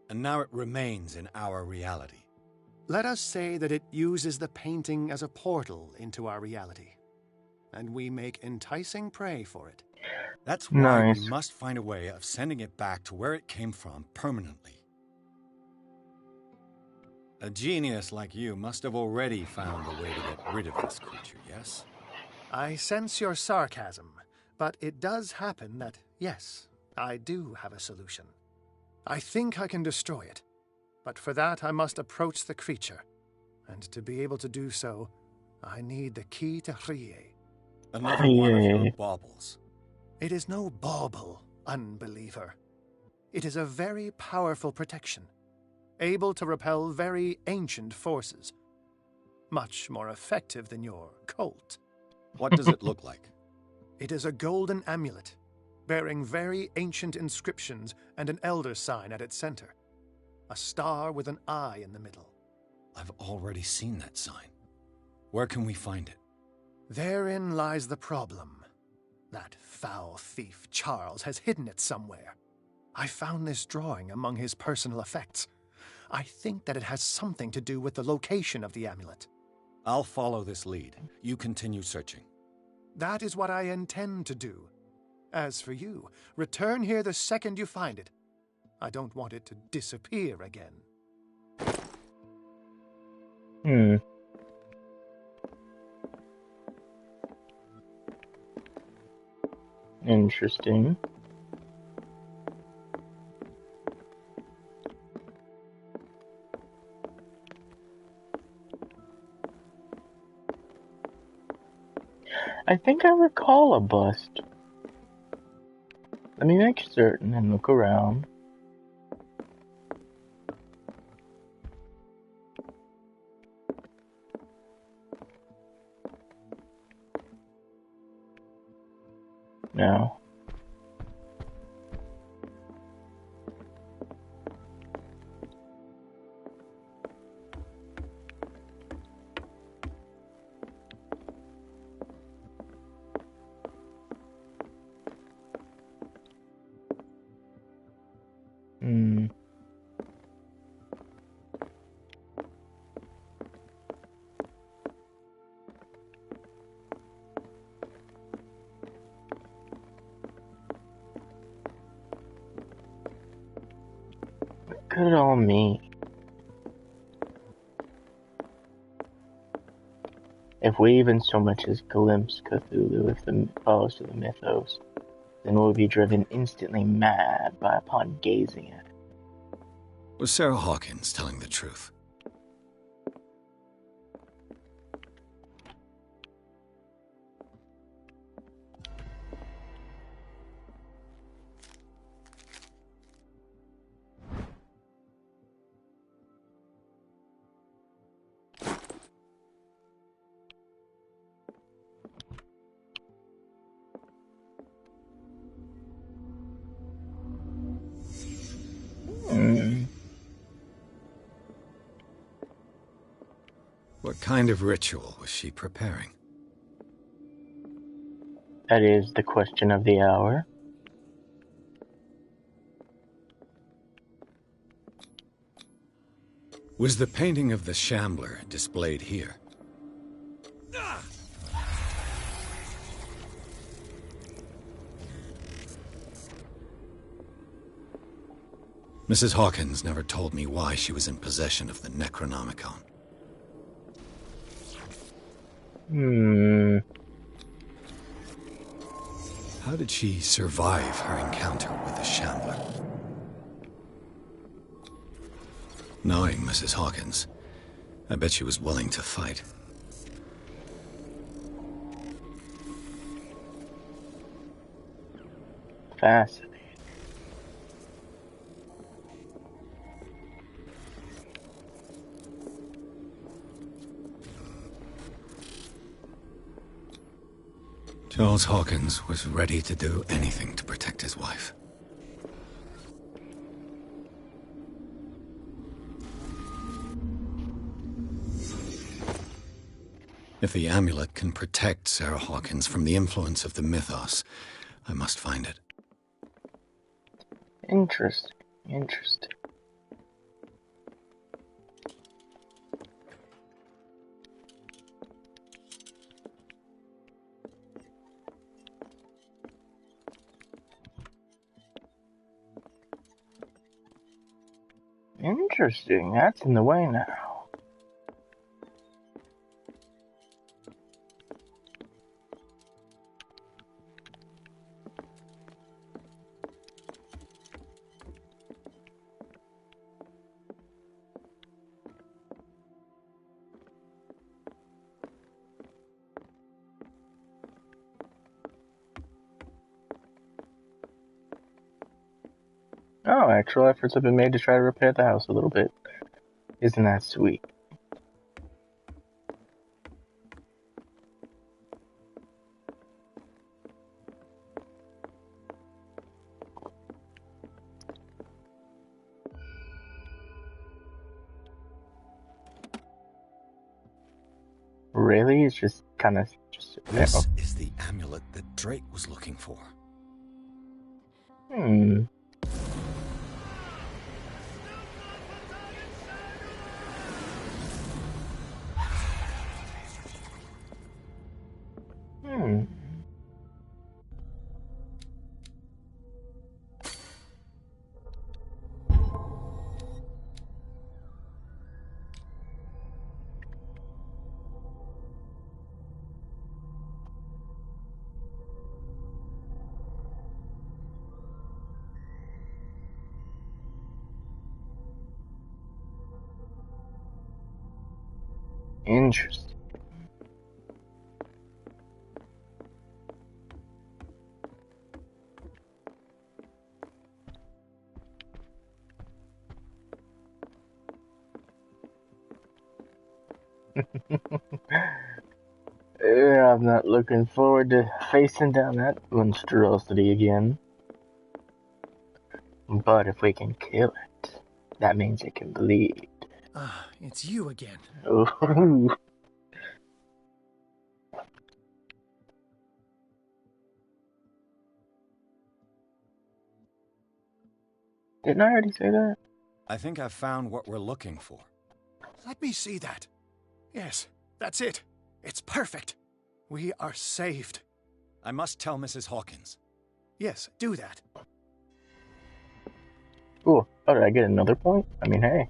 And now it remains in our reality. Let us say that it uses the painting as a portal into our reality, and we make enticing prey for it. That's why Nice. we must find a way of sending it back to where it came from permanently. A genius like you must have already found a way to get rid of this creature, yes? I sense your sarcasm, but it does happen that, yes, I do have a solution. I think I can destroy it, but for that I must approach the creature, and to be able to do so, I need the key to Rie. Another one of your baubles. It is no bauble, unbeliever. It is a very powerful protection, able to repel very ancient forces. Much more effective than your Colt. What does it look like? It is a golden amulet, bearing very ancient inscriptions and an elder sign at its center. A star with an eye in the middle. I've already seen that sign. Where can we find it? Therein lies the problem. That foul thief, Charles, has hidden it somewhere. I found this drawing among his personal effects. I think that it has something to do with the location of the amulet. I'll follow this lead. You continue searching. That is what I intend to do. As for you, return here the second you find it. I don't want it to disappear again. Interesting. I think I recall a bust. Let me make certain and look around. No. What could it all mean? If we even so much as glimpse Cthulhu if the follows to the mythos, then we'll be driven instantly mad by upon gazing at it. Was Sarah Hawkins telling the truth? What kind of ritual was she preparing? That is the question of the hour. Was the painting of the Shambler displayed here? Mrs. Hawkins never told me why she was in possession of the Necronomicon. How did she survive her encounter with the Shambler? Knowing Mrs. Hawkins, I bet she was willing to fight. Fascinating. Charles Hawkins was ready to do anything to protect his wife. If the amulet can protect Sarah Hawkins from the influence of the mythos, I must find it. Interesting. Interesting. Interesting. That's in the way now. Oh, actual efforts have been made to try to repair the house a little bit. Isn't that sweet? Really? It's just kind of just This is the amulet that Drake was looking for. Hmm. Hmm. Interesting. Yeah, I'm not looking forward to facing down that monstrosity again. But if we can kill it, that means it can bleed. Ah, it's you again. Ooh. Didn't I already say that? I think I've found what we're looking for. Let me see that. Yes, that's it. It's perfect. We are saved. I must tell Mrs. Hawkins. Yes, do that. Cool. Oh, did I get another point? I mean, hey.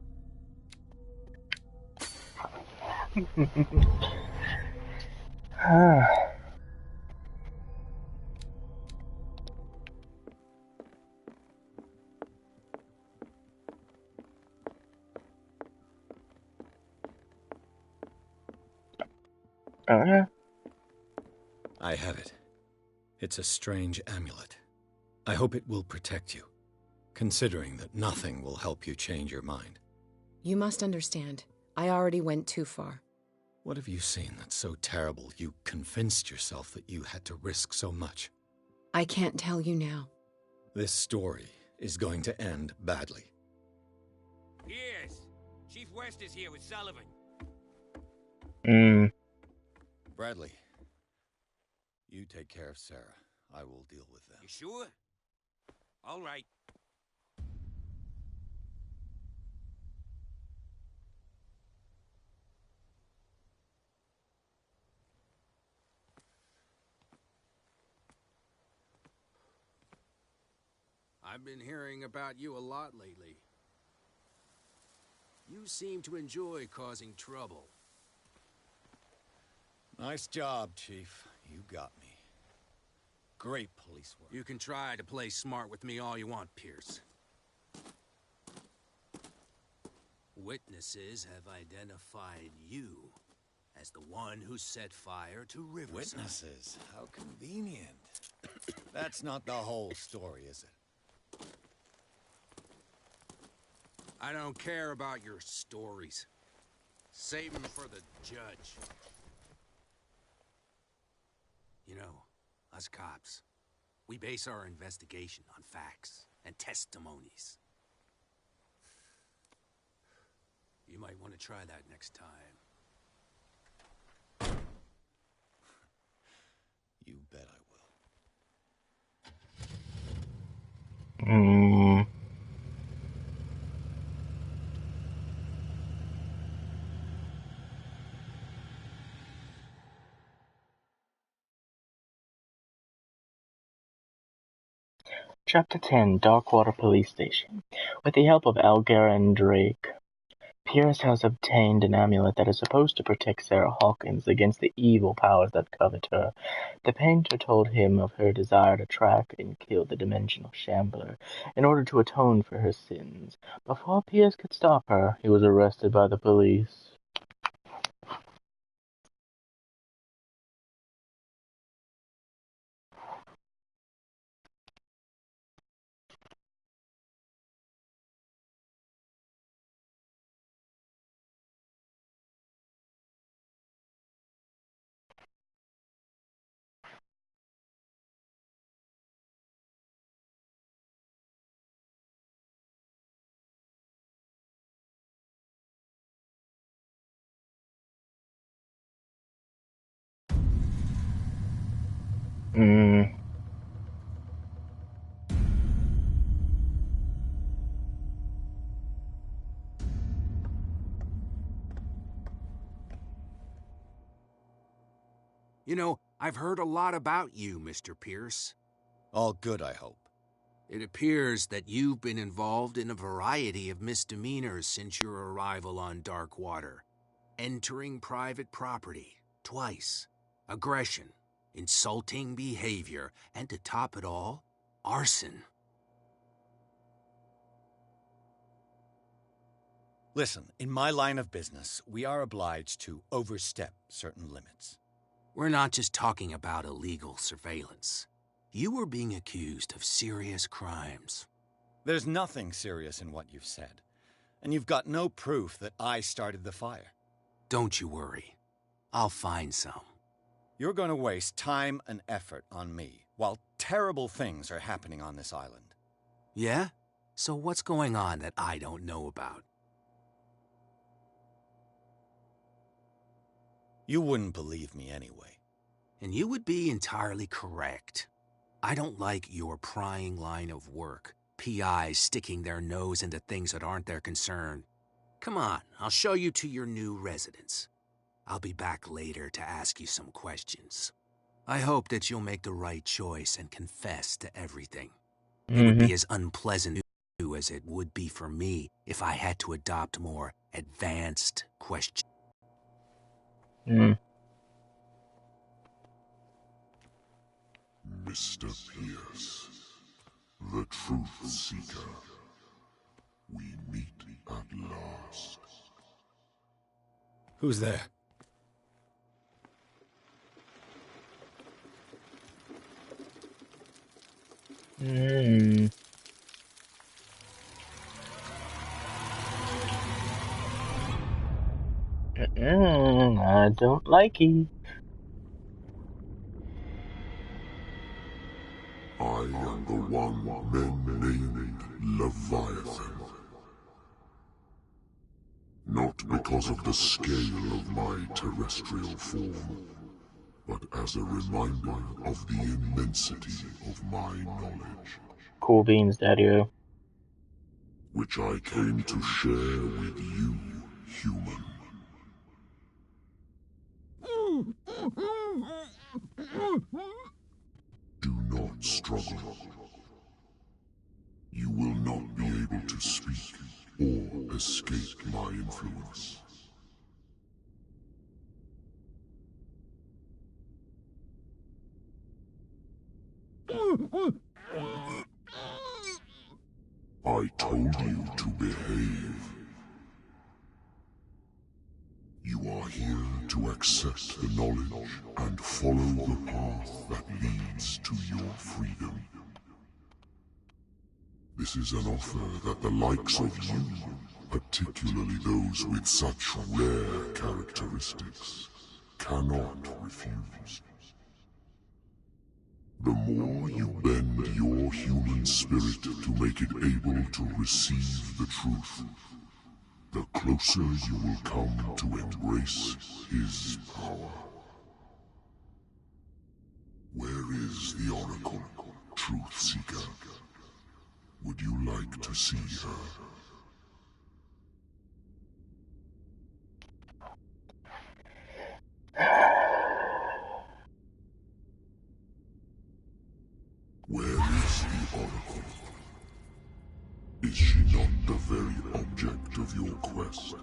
Oh, yeah. I have it. It's a strange amulet. I hope it will protect you, considering that nothing will help you change your mind. You must understand, I already went too far. What have you seen that's so terrible you convinced yourself that you had to risk so much? I can't tell you now. This story is going to end badly. Yes. Chief West is here with Sullivan. Bradley, you take care of Sarah. I will deal with them. You sure? All right. I've been hearing about you a lot lately. You seem to enjoy causing trouble. Nice job, Chief. You got me. Great police work. You can try to play smart with me all you want, Pierce. Witnesses have identified you as the one who set fire to Riverside. Witnesses? How convenient. That's not the whole story, is it? I don't care about your stories. Save them for the judge. You know, us cops, we base our investigation on facts and testimonies. You might want to try that next time. You bet I will. Chapter 10, Darkwater Police Station. With the help of Algar and Drake, Pierce has obtained an amulet that is supposed to protect Sarah Hawkins against the evil powers that covet her. The painter told him of her desire to track and kill the dimensional shambler in order to atone for her sins. Before Pierce could stop her, he was arrested by the police. Mm. You know, I've heard a lot about you, Mr. Pierce. All good, I hope. It appears that you've been involved in a variety of misdemeanors since your arrival on Darkwater. Entering private property, twice. Aggression, insulting behavior, and to top it all, arson. Listen, in my line of business, we are obliged to overstep certain limits. We're not just talking about illegal surveillance. You were being accused of serious crimes. There's nothing serious in what you've said, and you've got no proof that I started the fire. Don't you worry. I'll find some. You're going to waste time and effort on me, while terrible things are happening on this island. Yeah? So what's going on that I don't know about? You wouldn't believe me anyway. And you would be entirely correct. I don't like your prying line of work. PIs sticking their nose into things that aren't their concern. Come on, I'll show you to your new residence. I'll be back later to ask you some questions. I hope that you'll make the right choice and confess to everything. It would be as unpleasant for you as it would be for me if I had to adopt more advanced questions. Mr. Pierce, the Truth Seeker, we meet at last. Who's there? I don't like it. I am the one men named Leviathan. Not because of the scale of my terrestrial form, but as a reminder of the immensity of my knowledge. Cool beans, Daddy-O. Which I came to share with you, human. Do not struggle. You will not be able to speak or escape my influence. I told you to behave. You are here to accept the knowledge and follow the path that leads to your freedom. This is an offer that the likes of you, particularly those with such rare characteristics, cannot refuse. The more you bend your human spirit to make it able to receive the truth, the closer you will come to embrace his power. Where is the Oracle, Truth Seeker? Would you like to see her? Where is the Oracle? Is she not the very object of your quest?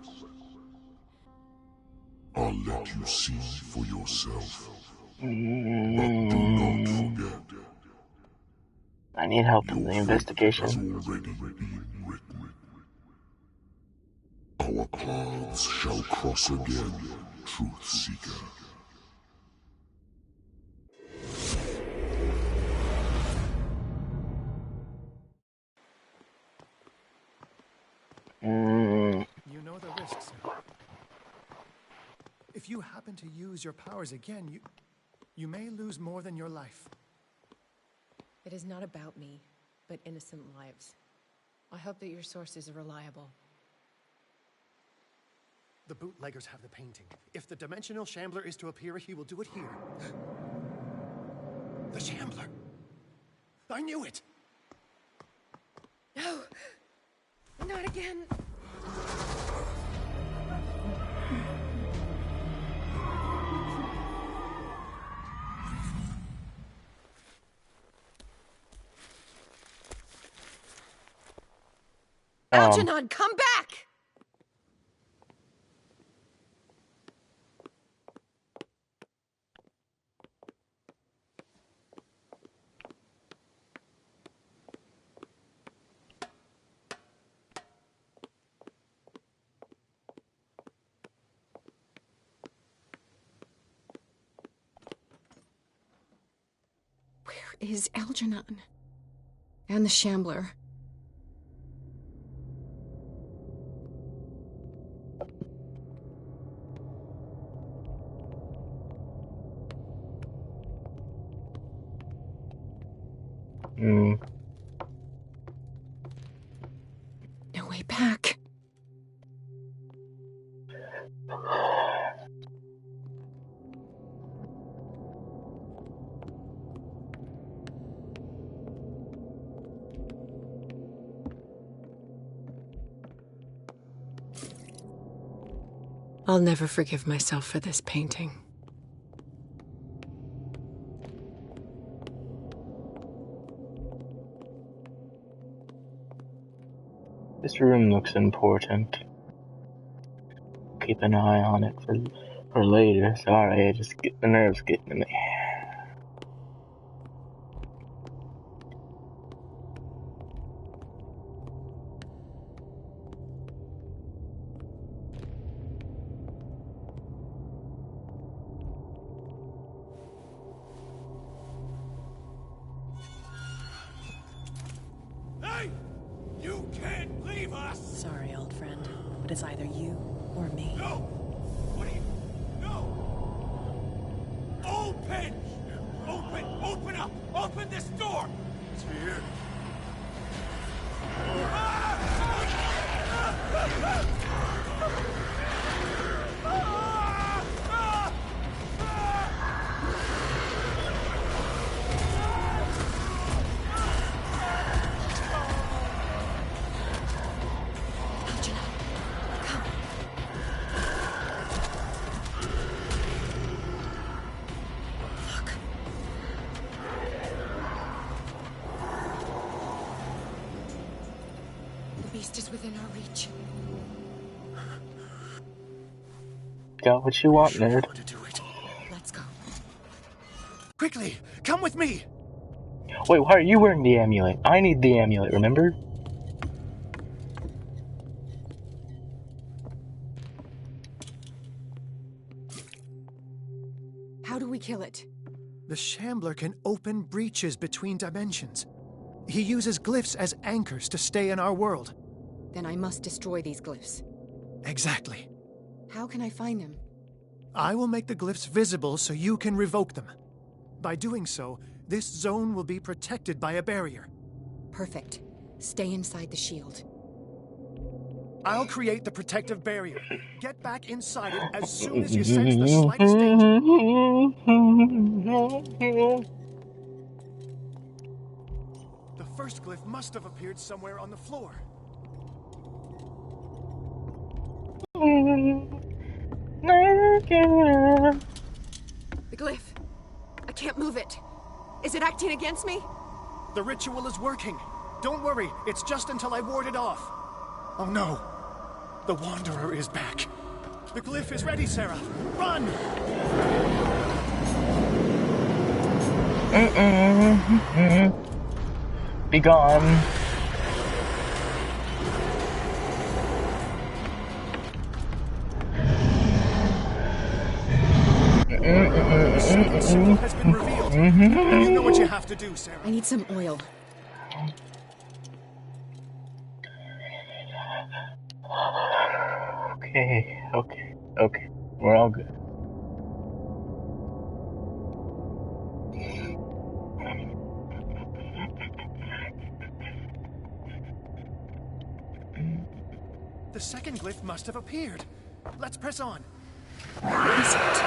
I'll let you see for yourself. But do not forget. I need help in the investigation. Has already been written. Our paths shall cross again, Truth Seeker. You know the risks now. If you happen to use your powers again, you may lose more than your life. It is not about me, but innocent lives. I hope that your sources are reliable. The bootleggers have the painting. If the Dimensional Shambler is to appear, he will do it here. The Shambler. I knew it. No. Not again. Algernon, come back! Where is Algernon? And the Shambler? No way back. I'll never forgive myself for this painting. This room looks important. Keep an eye on it for later. Sorry, I just get the nerves getting to me. Hey! You can't leave us! Sorry, old friend. But it's either you or me. No! What are you... No! Open! Open up! Open this door! It's here. The beast is within our reach. Got what you want, nerd. Let's go. Quickly, come with me! Wait, why are you wearing the amulet? I need the amulet, remember? How do we kill it? The Shambler can open breaches between dimensions. He uses glyphs as anchors to stay in our world. Then I must destroy these glyphs. Exactly. How can I find them? I will make the glyphs visible so you can revoke them. By doing so, this zone will be protected by a barrier. Perfect. Stay inside the shield. I'll create the protective barrier. Get back inside it as soon as you sense the slightest danger. The first glyph must have appeared somewhere on the floor. The glyph. I can't move it. Is it acting against me? The ritual is working. Don't worry, it's just until I ward it off. Oh no. The Wanderer is back. The glyph is ready, Sarah. Run! Be gone. The symbol has been revealed. You know what you have to do, Sarah. I need some oil. Okay. We're all good. The second glyph must have appeared. Let's press on. Where is it?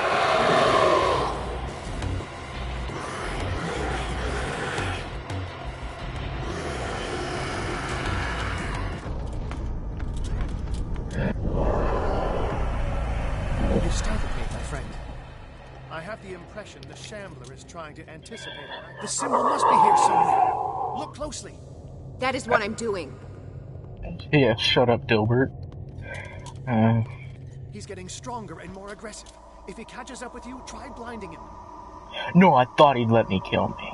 the impression the Shambler is trying to anticipate. The symbol must be here somewhere. Look closely. That is what I'm doing. Yeah, shut up, Dilbert. He's getting stronger and more aggressive. If he catches up with you, try blinding him. No, I thought he'd let me kill me.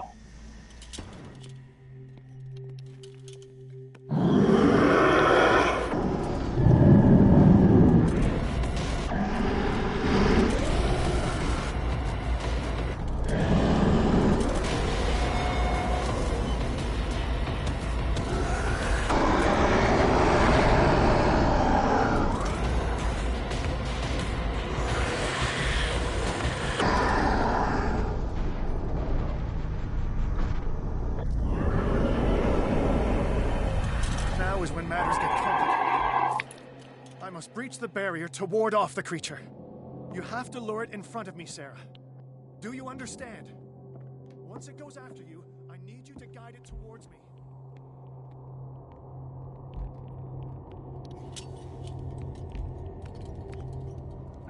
Now is when matters get complicated. I must breach the barrier to ward off the creature. You have to lure it in front of me, Sarah. Do you understand? Once it goes after you, I need you to guide it towards me.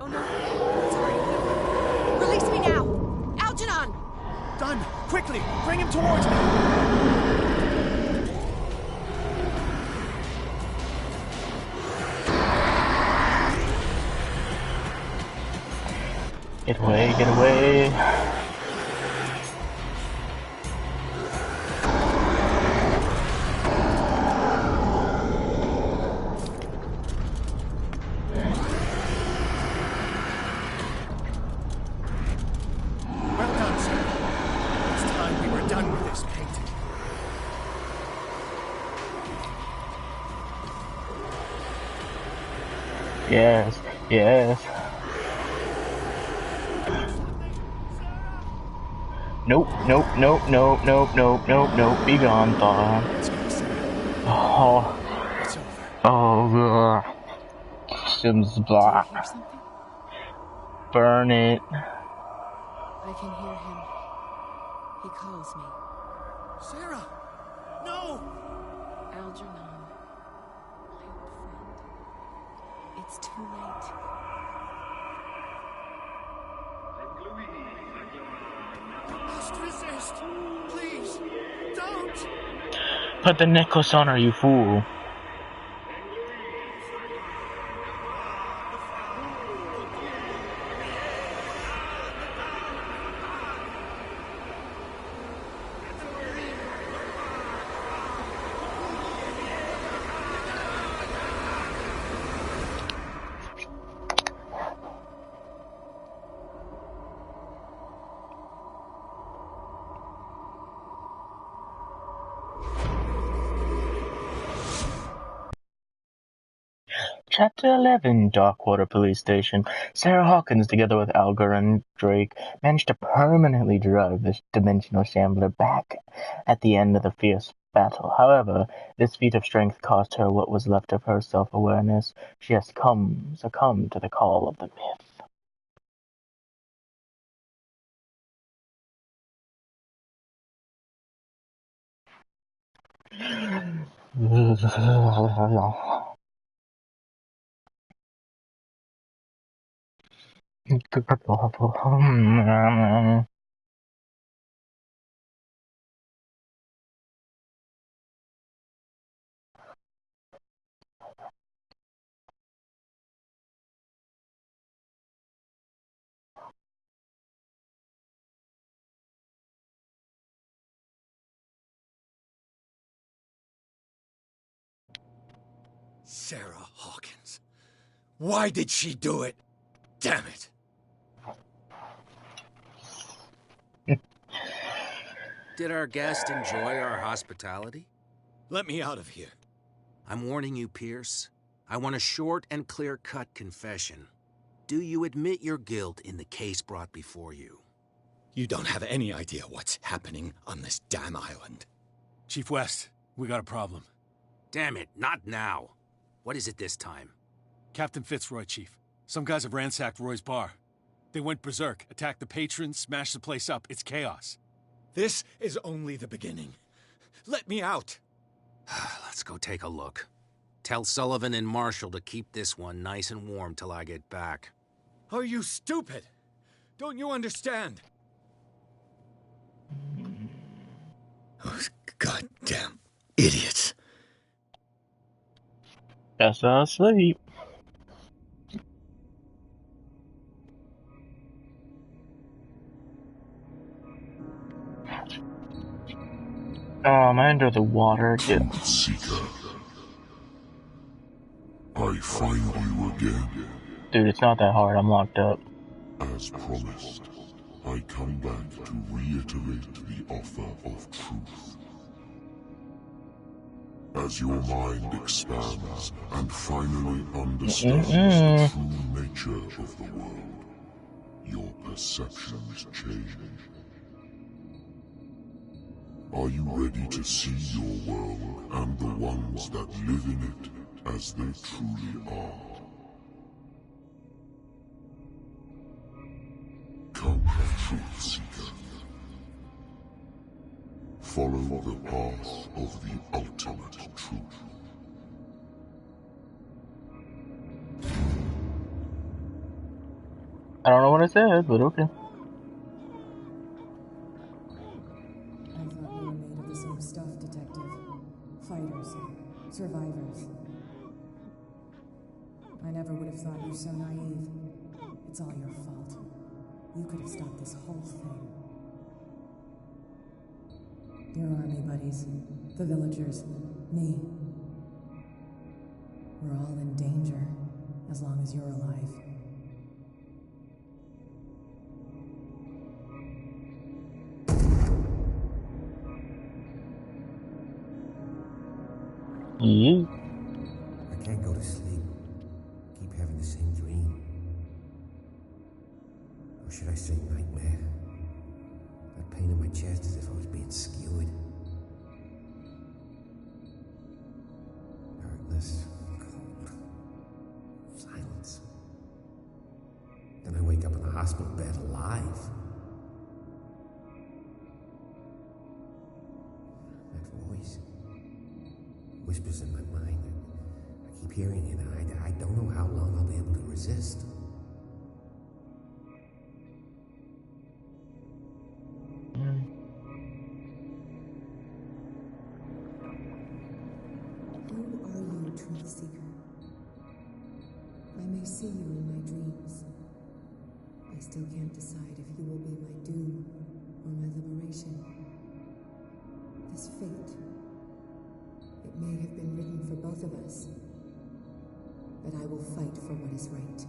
Oh no. It's already here. Release me now! Algernon! Done! Quickly! Bring him towards me! Get away, get away. Well done, sir. It's time we were done with this painting. Yes, yes. Nope, nope, nope, nope, nope, nope, nope, nope. Be gone, thaw. Oh. Oh, Sims block. Burn it. I can hear him. He calls me. Sarah! No! Algernon. My old friend. It's too late. Must resist! Please! Don't! Put the necklace on her, you fool. Chapter 11, Darkwater Police Station. Sarah Hawkins, together with Algar and Drake, managed to permanently drive the dimensional shambler back at the end of the fierce battle. However, this feat of strength cost her what was left of her self-awareness. She has succumbed to the call of the myth. Sarah Hawkins. Why did she do it? Damn it. Did our guest enjoy our hospitality? Let me out of here. I'm warning you, Pierce. I want a short and clear-cut confession. Do you admit your guilt in the case brought before you? You don't have any idea what's happening on this damn island. Chief West, we got a problem. Damn it, not now. What is it this time? Captain Fitzroy, Chief. Some guys have ransacked Roy's bar. They went berserk, attacked the patrons, smashed the place up. It's chaos. This is only the beginning. Let me out. Let's go take a look. Tell Sullivan and Marshall to keep this one nice and warm till I get back. Are you stupid? Don't you understand? Those goddamn idiots. That's not asleep. Oh, I'm under the water again. Truth Seeker, I find you again. Dude, it's not that hard. I'm locked up. As promised, I come back to reiterate the offer of truth. As your mind expands and finally understands the true nature of the world, your perceptions change. Are you ready to see your world and the ones that live in it as they truly are? Come, Truth Seeker. Follow the path of the ultimate truth. I don't know what it says, but okay. I thought we were made of the same stuff, Detective. Fighters. Survivors. I never would have thought you so naive. It's all your fault. You could have stopped this whole thing. Your army buddies, the villagers, me. We're all in danger, as long as you're alive. I can't go to sleep. Keep having the same dream. Or should I say nightmare? That pain in my chest as if I was being skewered. Darkness, cold, silence. Then I wake up in the hospital bed alive. That voice whispers in my mind. I keep hearing it, and I don't know how long I'll be able to resist. Who are you, Truth Seeker? I may see you in my dreams. I still can't decide if you will be my doom or my liberation. This fate, it may have been written for both of us, but I will fight for what is right.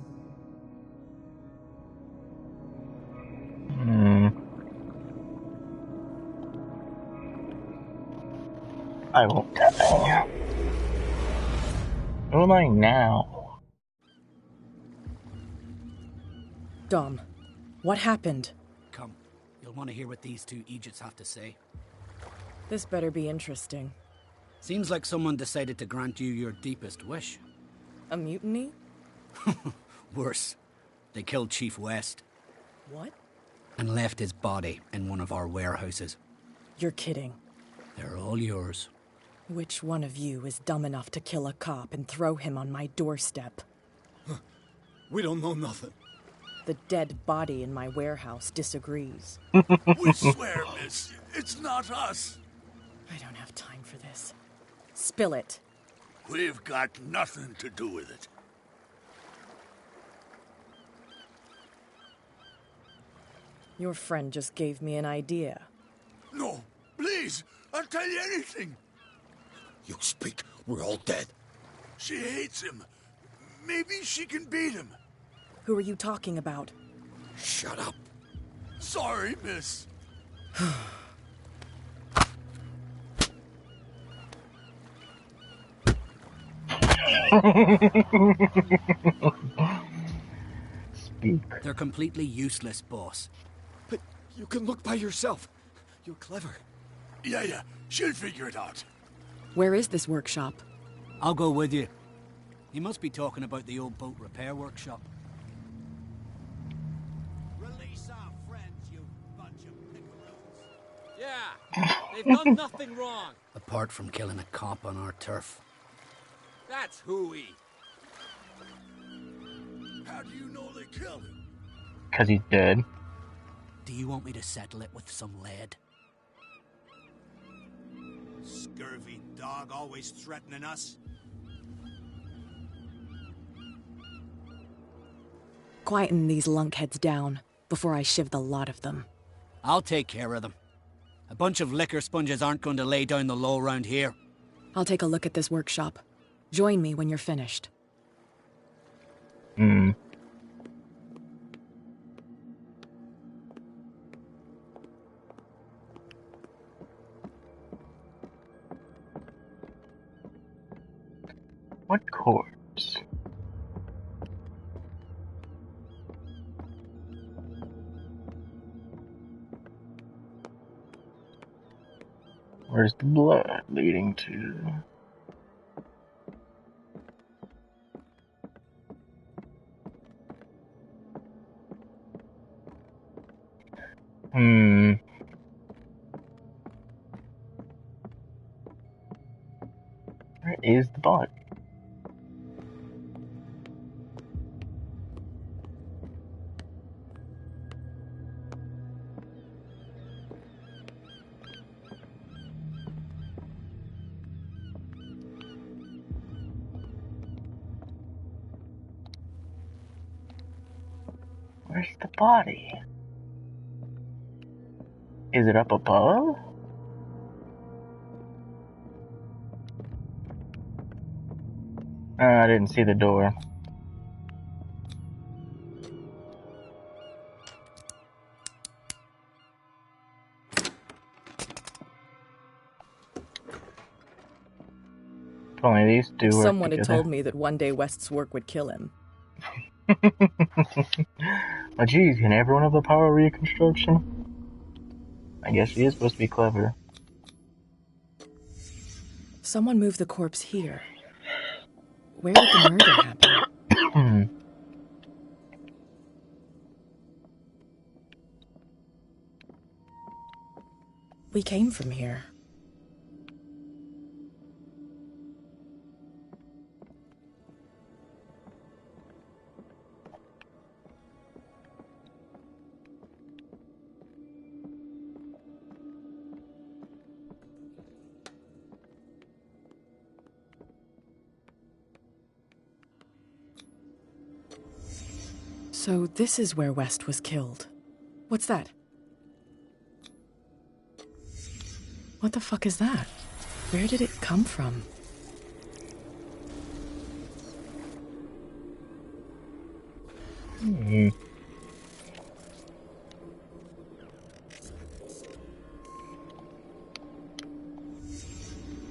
I won't die. Who am I now? Dom, what happened? Come, you'll want to hear what these two Egypts have to say. This better be interesting. Seems like someone decided to grant you your deepest wish. A mutiny? Worse. They killed Chief West. What? And left his body in one of our warehouses. You're kidding. They're all yours. Which one of you is dumb enough to kill a cop and throw him on my doorstep? We don't know nothing. The dead body in my warehouse disagrees. We swear, miss, it's not us. I don't have time for this. Spill it. We've got nothing to do with it. Your friend just gave me an idea. No, please, I'll tell you anything. You speak, we're all dead. She hates him. Maybe she can beat him. Who are you talking about? Shut up. Sorry, miss. Speak. They're completely useless, boss. But you can look by yourself. You're clever. Yeah, she'll figure it out. Where is this workshop? I'll go with you. He must be talking about the old boat repair workshop. Release our friends, you bunch of pickaroos. Yeah, they've done nothing wrong. Apart from killing a cop on our turf. That's hooey. How do you know they killed him? 'Cause he's dead. Do you want me to settle it with some lead? Scurvy dog always threatening us. Quieten these lunkheads down before I shiv the lot of them. I'll take care of them. A bunch of liquor sponges aren't going to lay down the law round here. I'll take a look at this workshop. Join me when you're finished. What corpse? Where's the blood leading to? Where is the body? Where's the body? Is it up above? I didn't see the door. If only these two work Someone had together. told me that one day West's work would kill him. Well, geez, can everyone have the power of reconstruction? I guess he is supposed to be clever. Someone moved the corpse here. Where did the murder happen? We came from here. So this is where West was killed. What's that? What the fuck is that? Where did it come from?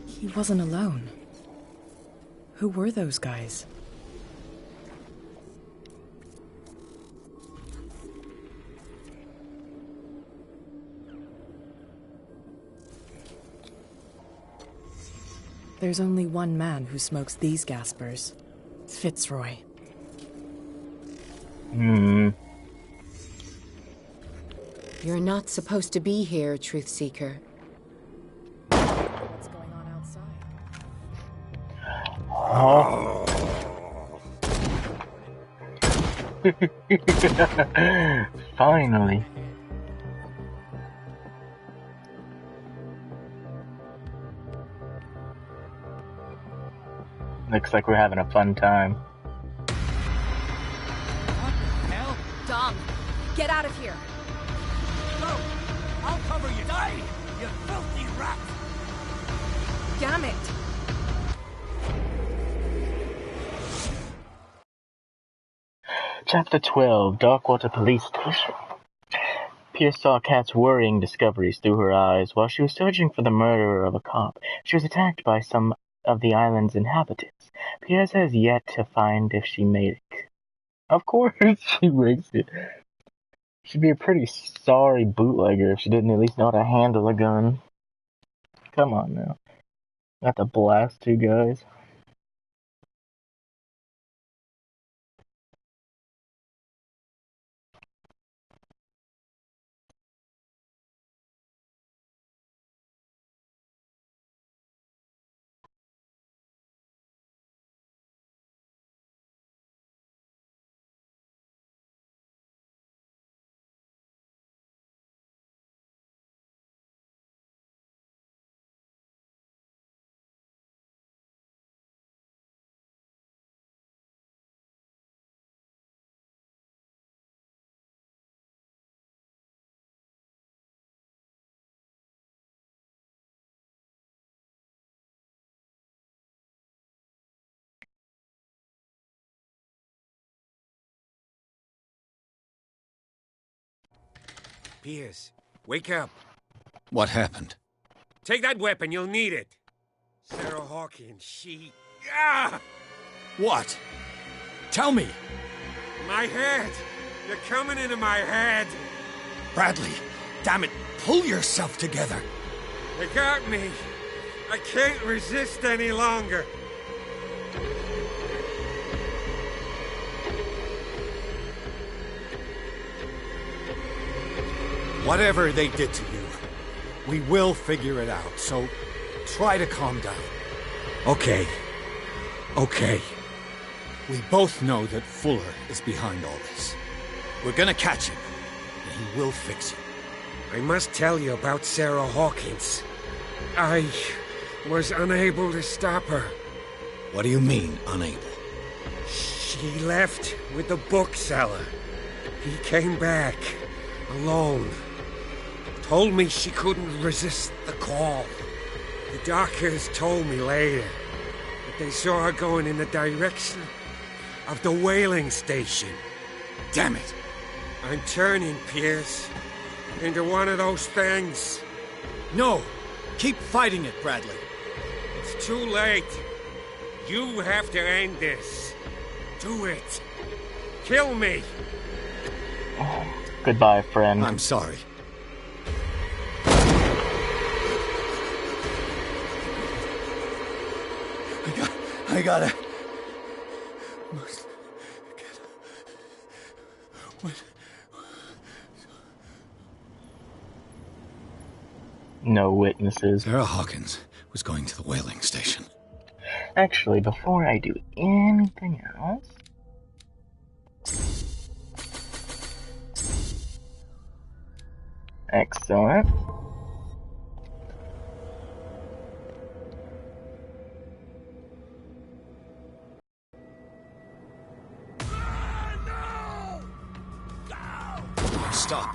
He wasn't alone. Who were those guys? There's only one man who smokes these gaspers. Fitzroy. You're not supposed to be here, Truth Seeker. What's going on outside? Finally. Looks like we're having a fun time. What the hell? Dom, get out of here! No! I'll cover you! Die! You filthy rat! Damn it! Chapter 12, Darkwater Police Station. Pierce saw Kat's worrying discoveries through her eyes. While she was searching for the murderer of a cop, she was attacked by some of the island's inhabitants. Pierce has yet to find if she made it. Of course she makes it. She'd be a pretty sorry bootlegger if she didn't at least know how to handle a gun. Come on now. Got to blast two guys. Piers, wake up. What happened? Take that weapon, you'll need it. Sarah Hawkins, she... Ah! What? Tell me! My head! You're coming into my head! Bradley, damn it, pull yourself together! They got me. I can't resist any longer. Whatever they did to you, we will figure it out, so try to calm down. Okay. Okay. We both know that Fuller is behind all this. We're gonna catch him, and he will fix you. I must tell you about Sarah Hawkins. I was unable to stop her. What do you mean, unable? She left with the bookseller. He came back, alone. Told me she couldn't resist the call. The doctors told me later that they saw her going in the direction of the whaling station. Damn it! I'm turning, Piers, into one of those things. No! Keep fighting it, Bradley. It's too late. You have to end this. Do it. Kill me. Goodbye, friend. I'm sorry. I gotta... Must get... What? No witnesses. Sarah Hawkins was going to the whaling station. Actually, before I do anything else... Excellent. Stop.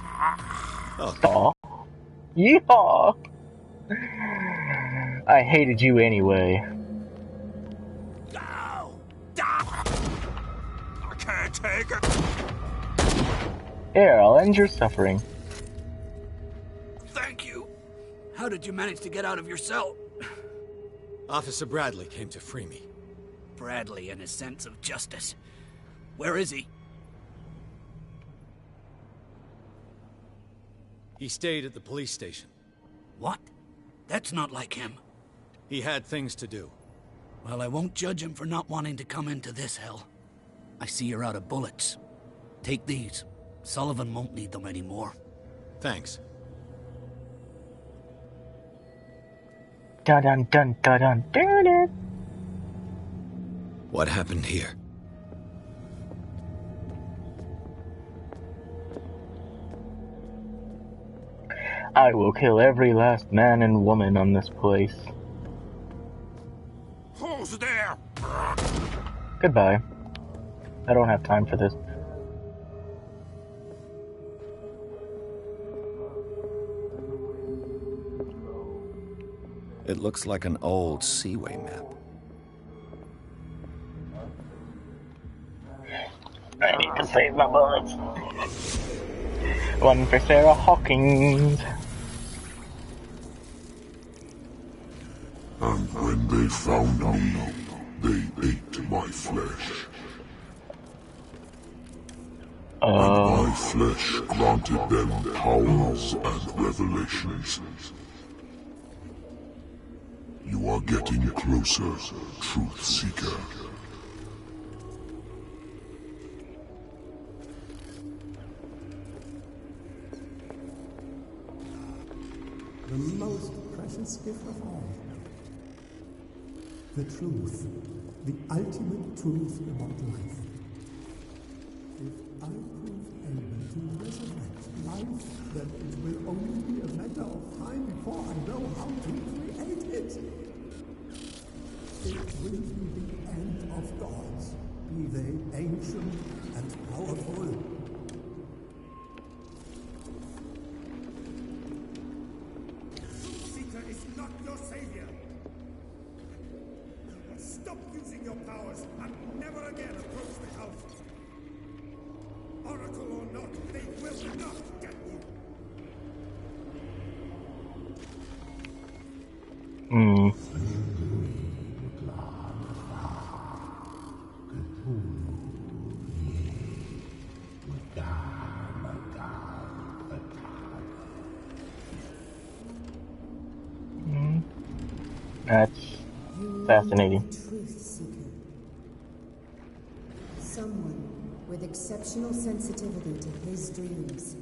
Oh. Yeehaw! I hated you anyway. I can't take it. Here, I'll end your suffering. Thank you. How did you manage to get out of your cell? Officer Bradley came to free me. Bradley and his sense of justice. Where is he? He stayed at the police station. What? That's not like him. He had things to do. Well, I won't judge him for not wanting to come into this hell. I see you're out of bullets. Take these. Sullivan won't need them anymore. Thanks. Dun dun dun dun dun dun. What happened here? I will kill every last man and woman on this place. Who's there? Goodbye. I don't have time for this. It looks like an old Seaway map. I need to save my bullets. One for Sarah Hawkins. And when they found me, they ate my flesh. And my flesh granted them powers and revelations. You are getting closer, Truth Seeker. The most precious gift of all. The truth. The ultimate truth about life. If I prove able to resurrect life, then it will only be a matter of time before I know how to create it. It will be the end of gods, be they ancient and powerful. Seeker is not your savior. Stop using your powers and never again approach the house. Oracle or not, they will not get you. That's You fascinating. need a truth seeker. Someone with exceptional sensitivity to his dreams.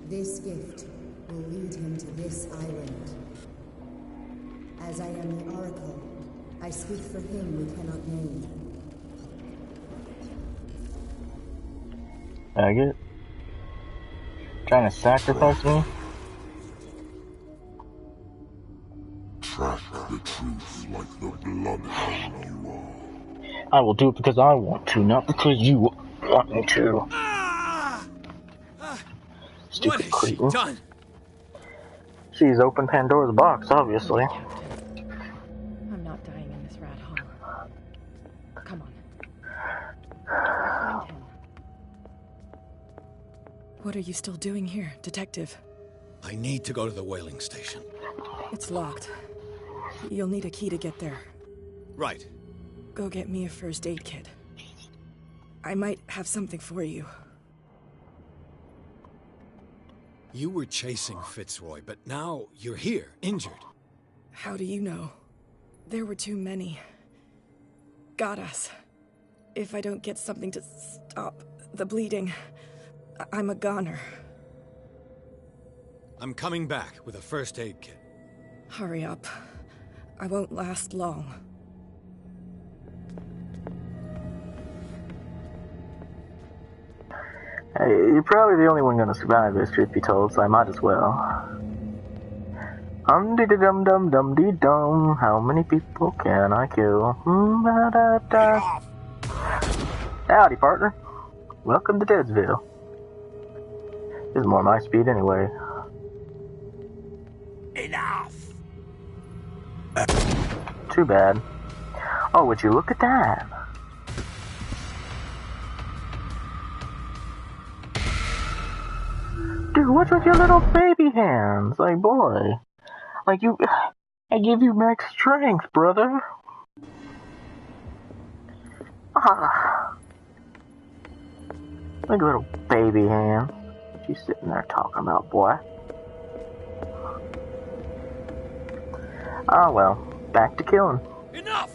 This gift will lead him to this island. As I am the Oracle, I speak for him we cannot name. I get it. Trying to sacrifice me? Track the truth like the bloodhound you are. I will do it because I want to, not because you want me to. Stupid What has cretin. she done? She's opened Pandora's box, obviously. I'm not dying in this rat hole. Come on. I'll find him. What are you still doing here, Detective? I need to go to the whaling station. It's locked. You'll need a key to get there. Right. Go get me a first aid kit. I might have something for you. You were chasing Fitzroy, but now you're here, injured. How do you know? There were too many. Got us. If I don't get something to stop the bleeding, I'm a goner. I'm coming back with a first aid kit. Hurry up. I won't last long. Hey, you're probably the only one gonna survive this, truth be told, so I might as well. Dum-dee-dum-dum-dum-dee-dum. How many people can I kill? Da-da-da. Howdy, partner. Welcome to Deadsville. This is more my speed anyway. Enough! Too bad. Oh, would you look at that? Dude, what's with your little baby hands? Like, boy. Like, I give you max strength, brother. Ah. Like a little baby hand. What you sitting there talking about, boy? Oh well, back to killing. Enough!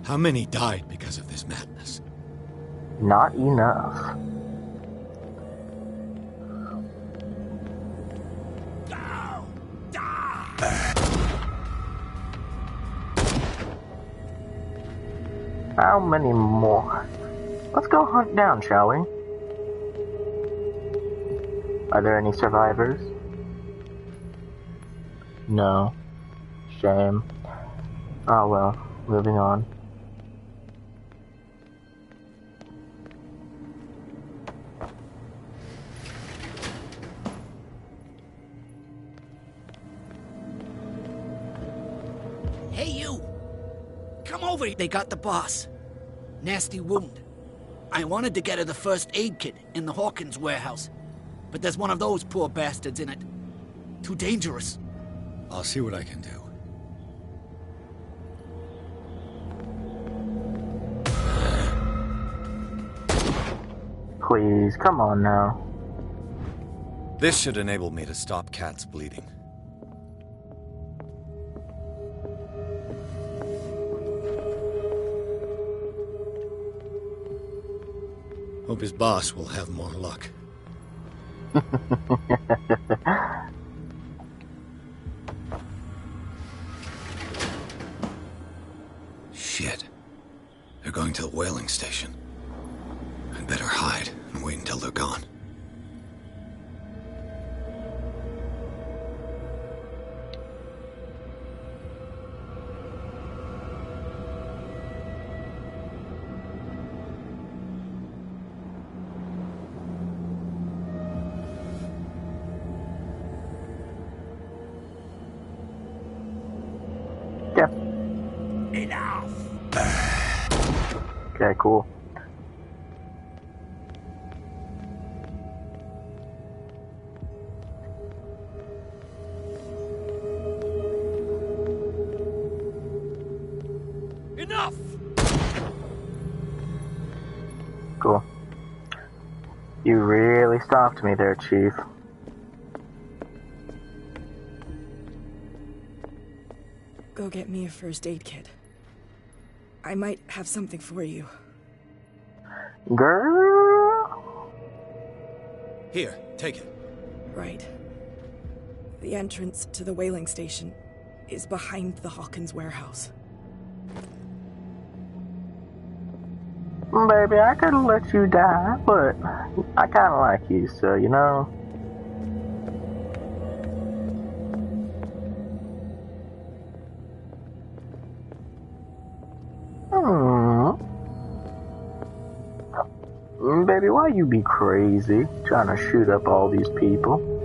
How many died because of this madness? Not enough. How many more? Let's go hunt down, shall we? Are there any survivors? No. Shame. Oh well, moving on. Hey, you! Come over. They got the boss. Nasty wound. I wanted to get her the first aid kit in the Hawkins warehouse, but there's one of those poor bastards in it. Too dangerous. I'll see what I can do. Please, come on now. This should enable me to stop Kat's bleeding. Hope his boss will have more luck. Shit. They're going to the whaling station. I'd better hide and wait until they're gone. Yep. Enough! Okay, cool. Enough! Cool. You really stopped me there, Chief. Go get me a first aid kit. I might have something for you. Girl? Here, take it. Right. The entrance to the whaling station is behind the Hawkins warehouse. Baby, I could let you die, but I kind of like you, so you know. Baby, why you be crazy trying to shoot up all these people?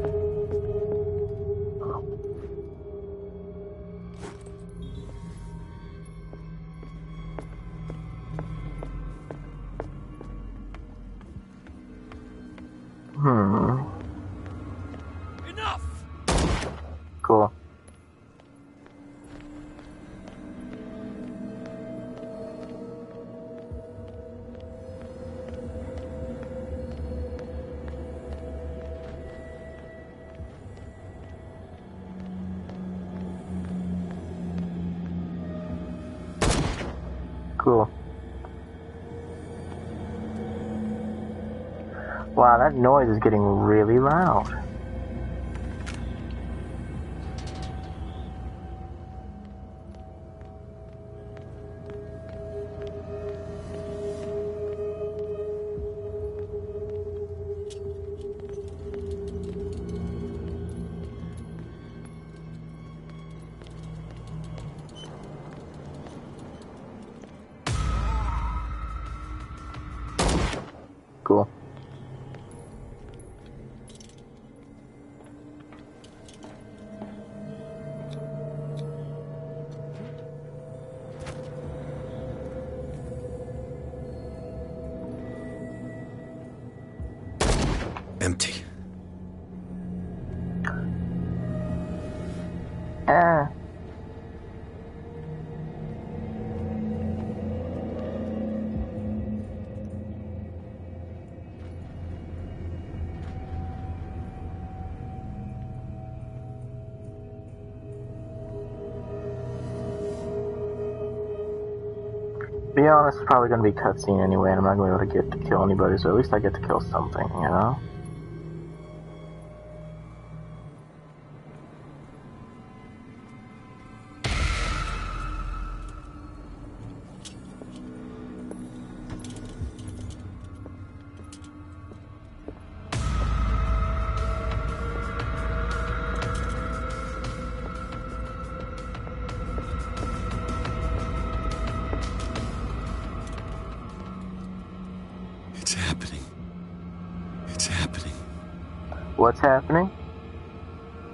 Enough! Cool. Cool. Wow, that noise is getting really loud. Cool. Empty. Be honest, it's probably going to be cutscene anyway, and I'm not going to be able to get to kill anybody, so at least I get to kill something, you know? It's happening. It's happening. What's happening?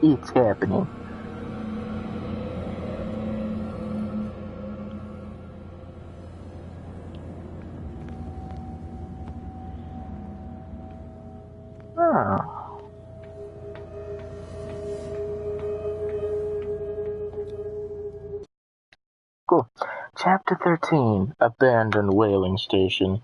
It's happening. Oh. Cool. Chapter 13, Abandoned Whaling Station.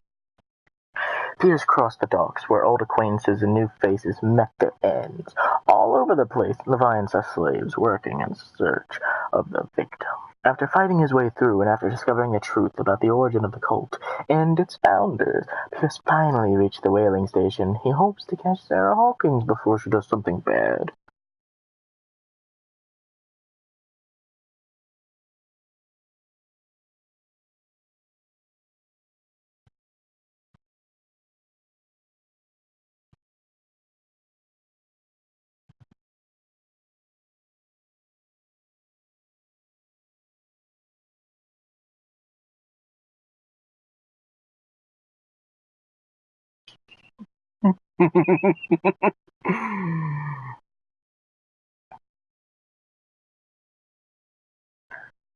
Tears crossed the docks, where old acquaintances and new faces met their ends. All over the place, Levians are slaves working in search of the victim. After fighting his way through, and after discovering the truth about the origin of the cult and its founders, Pierce finally reached the whaling station. He hopes to catch Sarah Hawkins before she does something bad.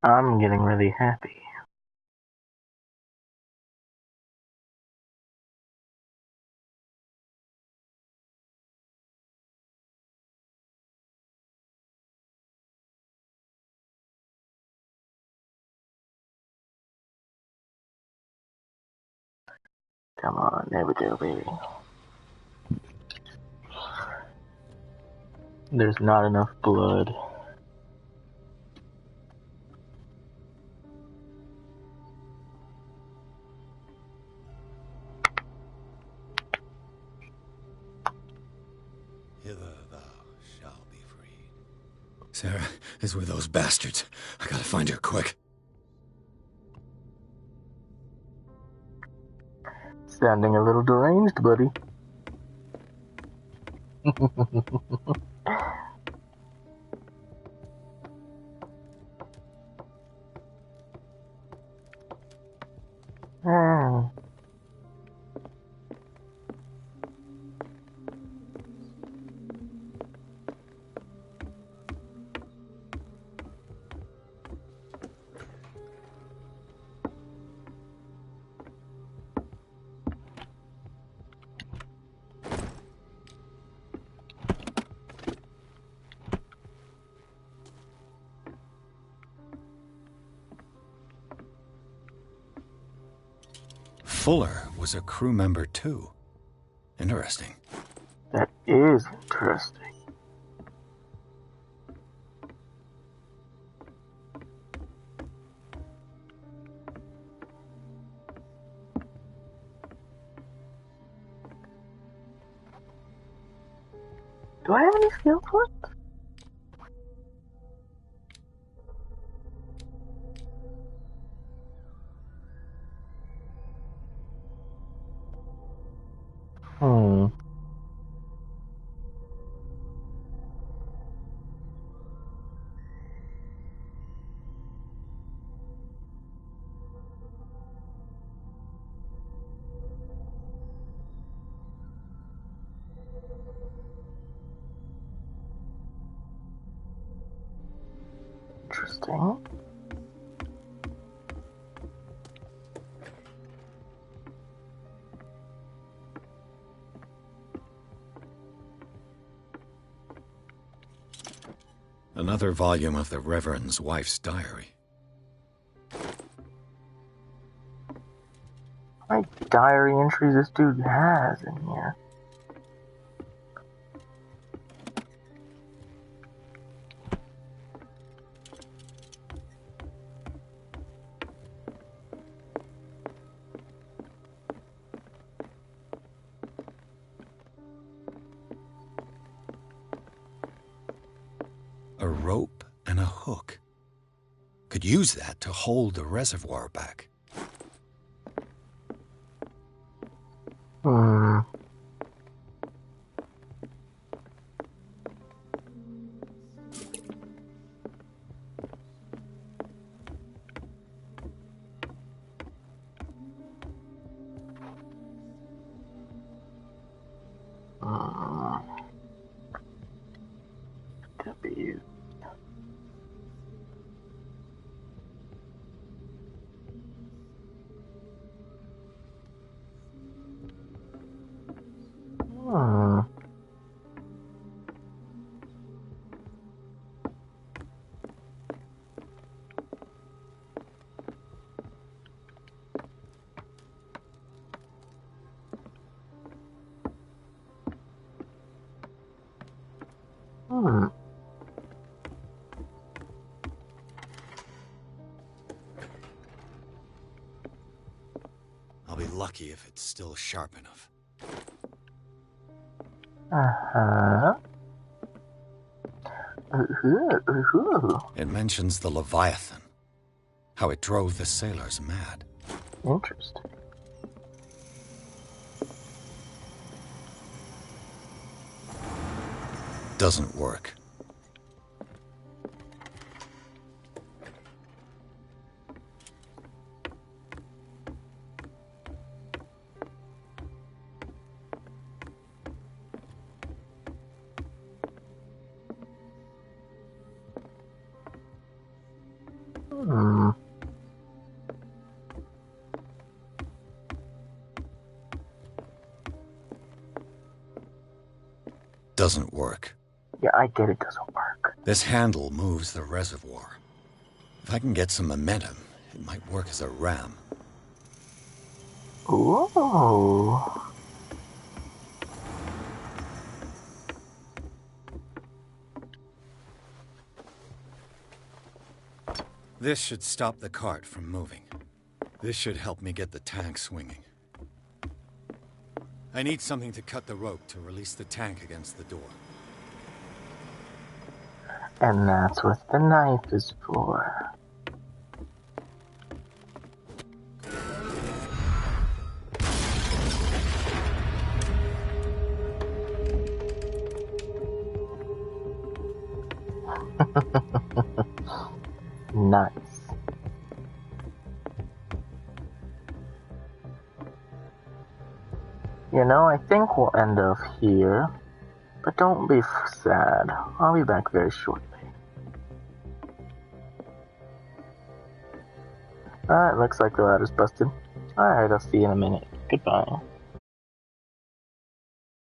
I'm getting really happy. Come on, there we go, baby. There's not enough blood. Hither thou shalt be freed. Sarah is with those bastards. I gotta find her quick. Sounding a little deranged, buddy. Ah. Fuller was a crew member too. Interesting. That is interesting. Do I have any skill points? Interesting. Another volume of the Reverend's wife's diary. How many diary entries this dude has in here? A rope and a hook. Could use that to hold the reservoir back. W. I'll be lucky if it's still sharp enough. It mentions the Leviathan. How it drove the sailors mad. Interesting. Doesn't work. Doesn't work. Yeah, I get it doesn't work. This handle moves the reservoir. If I can get some momentum, it might work as a ram. Ooh. This should stop the cart from moving. This should help me get the tank swinging. I need something to cut the rope to release the tank against the door. And that's what the knife is for. Nice. You know, I think we'll end off here, but don't be sad. I'll be back very shortly. Alright, looks like the ladder's busted. Alright, I'll see you in a minute. Goodbye.